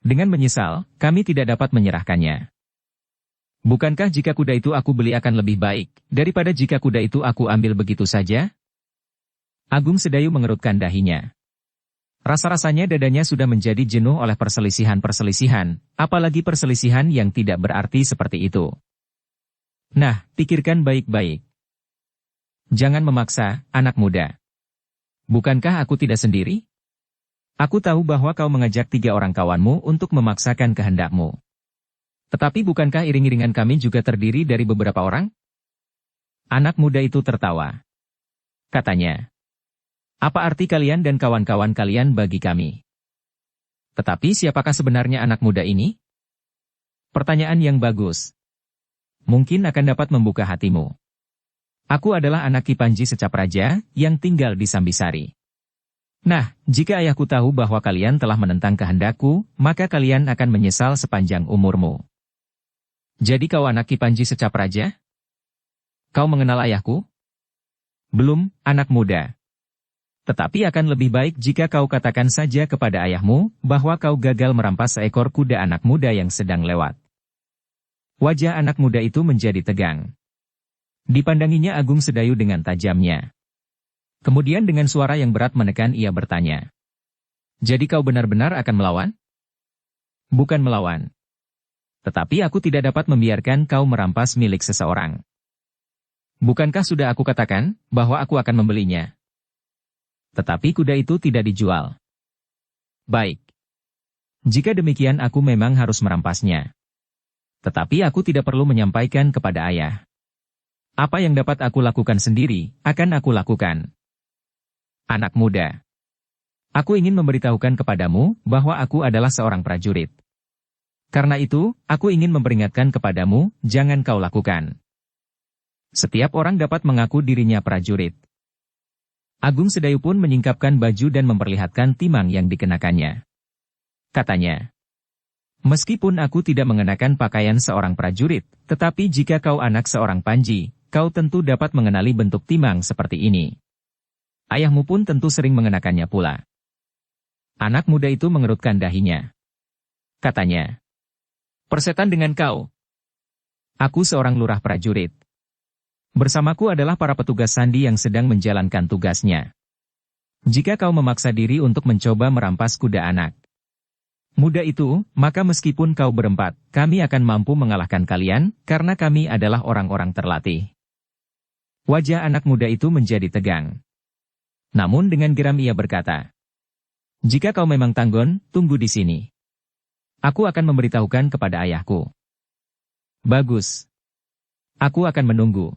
Dengan menyesal, kami tidak dapat menyerahkannya. Bukankah jika kuda itu aku beli akan lebih baik, daripada jika kuda itu aku ambil begitu saja? Agung Sedayu mengerutkan dahinya. Rasa-rasanya dadanya sudah menjadi jenuh oleh perselisihan-perselisihan, apalagi perselisihan yang tidak berarti seperti itu. Nah, pikirkan baik-baik. Jangan memaksa, anak muda. Bukankah aku tidak sendiri? Aku tahu bahwa kau mengajak 3 orang kawanmu untuk memaksakan kehendakmu. Tetapi bukankah iring-iringan kami juga terdiri dari beberapa orang? Anak muda itu tertawa. Katanya, apa arti kalian dan kawan-kawan kalian bagi kami? Tetapi siapakah sebenarnya anak muda ini? Pertanyaan yang bagus. Mungkin akan dapat membuka hatimu. Aku adalah anak Ki Panji Secapraja yang tinggal di Sambisari. Nah, jika ayahku tahu bahwa kalian telah menentang kehendakku, maka kalian akan menyesal sepanjang umurmu. Jadi kau anak Ki Panji Secapraja? Kau mengenal ayahku? Belum, anak muda. Tetapi akan lebih baik jika kau katakan saja kepada ayahmu bahwa kau gagal merampas seekor kuda anak muda yang sedang lewat. Wajah anak muda itu menjadi tegang. Dipandanginya Agung Sedayu dengan tajamnya. Kemudian dengan suara yang berat menekan ia bertanya. Jadi kau benar-benar akan melawan? Bukan melawan. Tetapi aku tidak dapat membiarkan kau merampas milik seseorang. Bukankah sudah aku katakan bahwa aku akan membelinya? Tetapi kuda itu tidak dijual. Baik. Jika demikian aku memang harus merampasnya. Tetapi aku tidak perlu menyampaikan kepada ayah. Apa yang dapat aku lakukan sendiri, akan aku lakukan. Anak muda. Aku ingin memberitahukan kepadamu bahwa aku adalah seorang prajurit. Karena itu, aku ingin memperingatkan kepadamu, jangan kau lakukan. Setiap orang dapat mengaku dirinya prajurit. Agung Sedayu pun menyingkapkan baju dan memperlihatkan timang yang dikenakannya. Katanya, meskipun aku tidak mengenakan pakaian seorang prajurit, tetapi jika kau anak seorang Panji, kau tentu dapat mengenali bentuk timang seperti ini. Ayahmu pun tentu sering mengenakannya pula. Anak muda itu mengerutkan dahinya. Katanya, persetan dengan kau. Aku seorang lurah prajurit. Bersamaku adalah para petugas sandi yang sedang menjalankan tugasnya. Jika kau memaksa diri untuk mencoba merampas kuda anak muda itu, maka meskipun kau berempat, kami akan mampu mengalahkan kalian, karena kami adalah orang-orang terlatih. Wajah anak muda itu menjadi tegang. Namun dengan geram ia berkata, jika kau memang tanggon, tunggu di sini. Aku akan memberitahukan kepada ayahku. Bagus. Aku akan menunggu.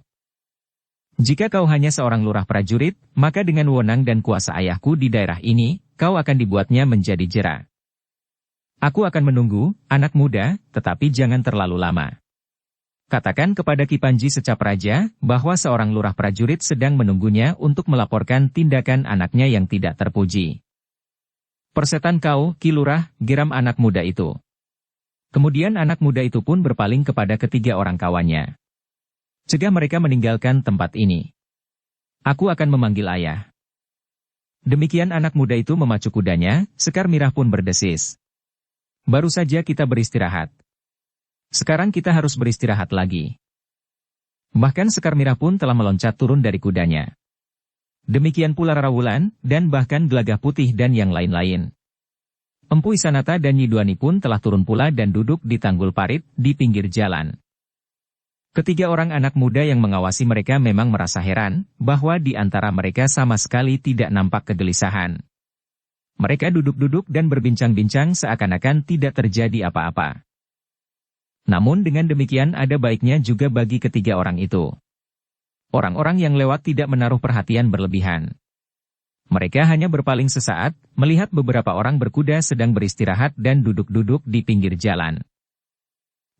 Jika kau hanya seorang lurah prajurit, maka dengan wewenang dan kuasa ayahku di daerah ini, kau akan dibuatnya menjadi jera. Aku akan menunggu, anak muda, tetapi jangan terlalu lama. Katakan kepada Ki Panji Secapraja bahwa seorang lurah prajurit sedang menunggunya untuk melaporkan tindakan anaknya yang tidak terpuji. Persetan kau, Ki Lurah, geram anak muda itu. Kemudian anak muda itu pun berpaling kepada 3 orang kawannya. Cegah mereka meninggalkan tempat ini. Aku akan memanggil ayah. Demikian anak muda itu memacu kudanya, Sekar Mirah pun berdesis. Baru saja kita beristirahat. Sekarang kita harus beristirahat lagi. Bahkan Sekar Mirah pun telah meloncat turun dari kudanya. Demikian pula Rara Wulan, dan bahkan Gelagah Putih dan yang lain-lain. Empu Isanata dan Nyi Duani pun telah turun pula dan duduk di tanggul parit, di pinggir jalan. 3 orang anak muda yang mengawasi mereka memang merasa heran, bahwa di antara mereka sama sekali tidak nampak kegelisahan. Mereka duduk-duduk dan berbincang-bincang seakan-akan tidak terjadi apa-apa. Namun dengan demikian ada baiknya juga bagi 3 orang itu. Orang-orang yang lewat tidak menaruh perhatian berlebihan. Mereka hanya berpaling sesaat, melihat beberapa orang berkuda sedang beristirahat dan duduk-duduk di pinggir jalan.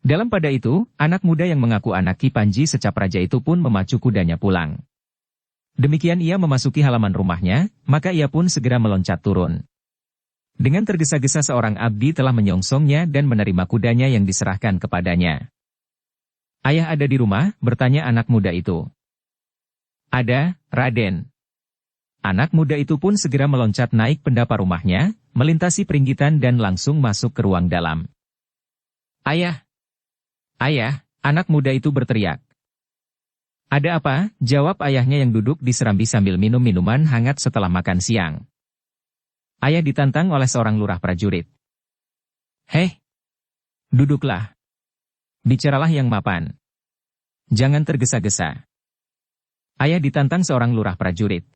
Dalam pada itu, anak muda yang mengaku anak Ki Panji Secapraja itu pun memacu kudanya pulang. Demikian ia memasuki halaman rumahnya, maka ia pun segera meloncat turun. Dengan tergesa-gesa seorang abdi telah menyongsongnya dan menerima kudanya yang diserahkan kepadanya. Ayah ada di rumah, bertanya anak muda itu. Ada, Raden. Anak muda itu pun segera meloncat naik pendapa rumahnya, melintasi peringgitan dan langsung masuk ke ruang dalam. Ayah! Ayah! Anak muda itu berteriak. Ada apa? Jawab ayahnya yang duduk di serambi sambil minum minuman hangat setelah makan siang. Ayah ditantang oleh seorang lurah prajurit. Hei! Duduklah. Bicaralah yang mapan. Jangan tergesa-gesa. Ayah ditantang seorang lurah prajurit.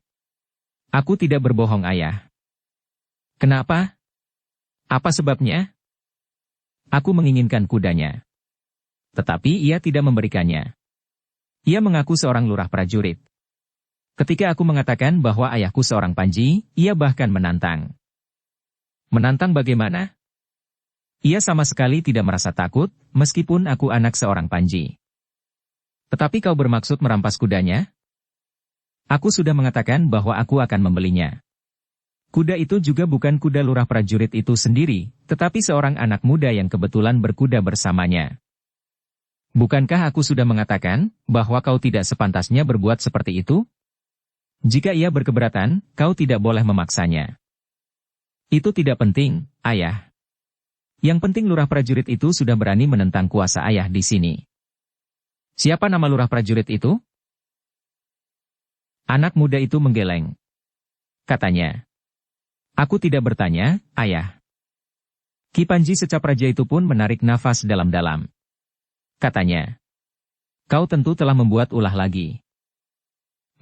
Aku tidak berbohong, Ayah. Kenapa? Apa sebabnya? Aku menginginkan kudanya. Tetapi ia tidak memberikannya. Ia mengaku seorang lurah prajurit. Ketika aku mengatakan bahwa ayahku seorang panji, ia bahkan menantang. Menantang bagaimana? Ia sama sekali tidak merasa takut, meskipun aku anak seorang panji. Tetapi kau bermaksud merampas kudanya? Aku sudah mengatakan bahwa aku akan membelinya. Kuda itu juga bukan kuda lurah prajurit itu sendiri, tetapi seorang anak muda yang kebetulan berkuda bersamanya. Bukankah aku sudah mengatakan bahwa kau tidak sepantasnya berbuat seperti itu? Jika ia berkeberatan, kau tidak boleh memaksanya. Itu tidak penting, Ayah. Yang penting lurah prajurit itu sudah berani menentang kuasa ayah di sini. Siapa nama lurah prajurit itu? Anak muda itu menggeleng. Katanya, aku tidak bertanya, Ayah. Ki Panji secap raja itu pun menarik nafas dalam-dalam. Katanya, kau tentu telah membuat ulah lagi.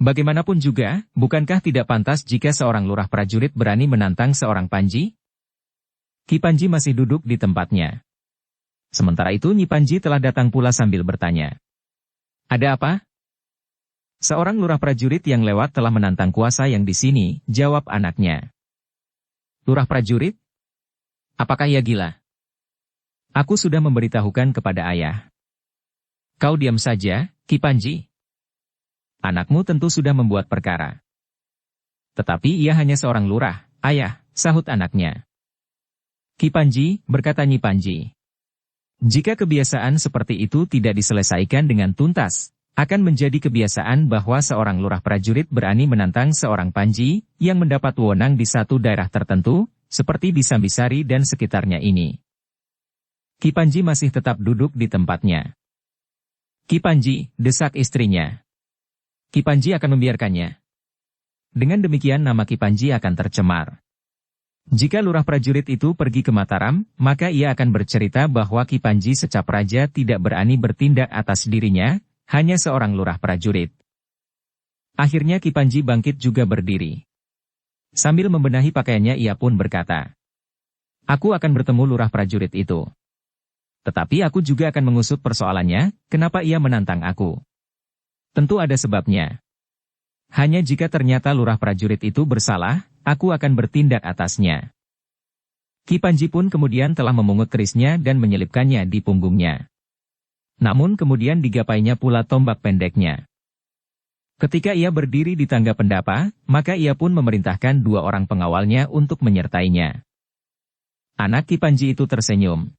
Bagaimanapun juga, bukankah tidak pantas jika seorang lurah prajurit berani menantang seorang Panji? Ki Panji masih duduk di tempatnya. Sementara itu Nyi Panji telah datang pula sambil bertanya. Ada apa? Seorang lurah prajurit yang lewat telah menantang kuasa yang di sini, jawab anaknya. Lurah prajurit? Apakah ia gila? Aku sudah memberitahukan kepada ayah. Kau diam saja, Ki Panji. Anakmu tentu sudah membuat perkara. Tetapi ia hanya seorang lurah, Ayah, sahut anaknya. Ki Panji, berkata Nyi Panji. Jika kebiasaan seperti itu tidak diselesaikan dengan tuntas, akan menjadi kebiasaan bahwa seorang lurah prajurit berani menantang seorang Panji yang mendapat wewenang di satu daerah tertentu, seperti di Sambisari dan sekitarnya ini. Ki Panji masih tetap duduk di tempatnya. Ki Panji, desak istrinya. Ki Panji akan membiarkannya. Dengan demikian nama Ki Panji akan tercemar. Jika lurah prajurit itu pergi ke Mataram, maka ia akan bercerita bahwa Ki Panji secap raja tidak berani bertindak atas dirinya, hanya seorang lurah prajurit. Akhirnya Ki Panji bangkit juga berdiri. Sambil membenahi pakaiannya ia pun berkata, aku akan bertemu lurah prajurit itu. Tetapi aku juga akan mengusut persoalannya, kenapa ia menantang aku. Tentu ada sebabnya. Hanya jika ternyata lurah prajurit itu bersalah, aku akan bertindak atasnya. Ki Panji pun kemudian telah memungut kerisnya dan menyelipkannya di punggungnya. Namun kemudian digapainya pula tombak pendeknya. Ketika ia berdiri di tangga pendapa, maka ia pun memerintahkan 2 orang pengawalnya untuk menyertainya. Anak Ki Panji itu tersenyum.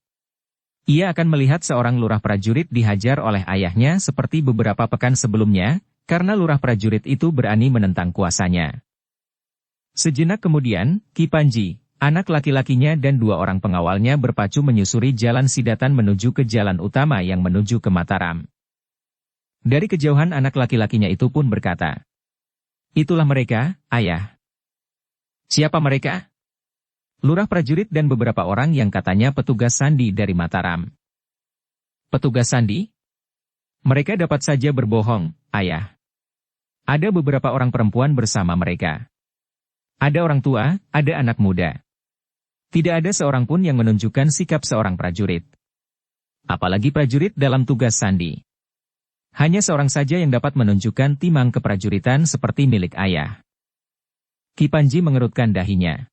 Ia akan melihat seorang lurah prajurit dihajar oleh ayahnya seperti beberapa pekan sebelumnya, karena lurah prajurit itu berani menentang kuasanya. Sejenak kemudian, Ki Panji, anak laki-lakinya dan 2 orang pengawalnya berpacu menyusuri jalan Sidatan menuju ke jalan utama yang menuju ke Mataram. Dari kejauhan anak laki-lakinya itu pun berkata, itulah mereka, Ayah. Siapa mereka? Lurah prajurit dan beberapa orang yang katanya petugas sandi dari Mataram. Petugas sandi? Mereka dapat saja berbohong, Ayah. Ada beberapa orang perempuan bersama mereka. Ada orang tua, ada anak muda. Tidak ada seorang pun yang menunjukkan sikap seorang prajurit. Apalagi prajurit dalam tugas sandi. Hanya seorang saja yang dapat menunjukkan timang keprajuritan seperti milik ayah. Ki Panji mengerutkan dahinya.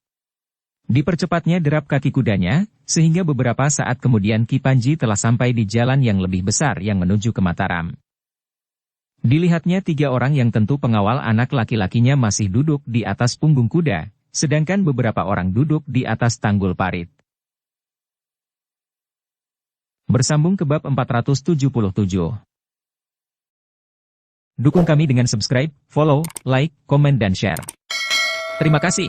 Dipercepatnya derap kaki kudanya, sehingga beberapa saat kemudian Ki Panji telah sampai di jalan yang lebih besar yang menuju ke Mataram. Dilihatnya 3 orang yang tentu pengawal anak laki-lakinya masih duduk di atas punggung kuda, sedangkan beberapa orang duduk di atas tanggul parit. Bersambung ke bab 477. Dukung kami dengan subscribe, follow, like, komen dan share. Terima kasih.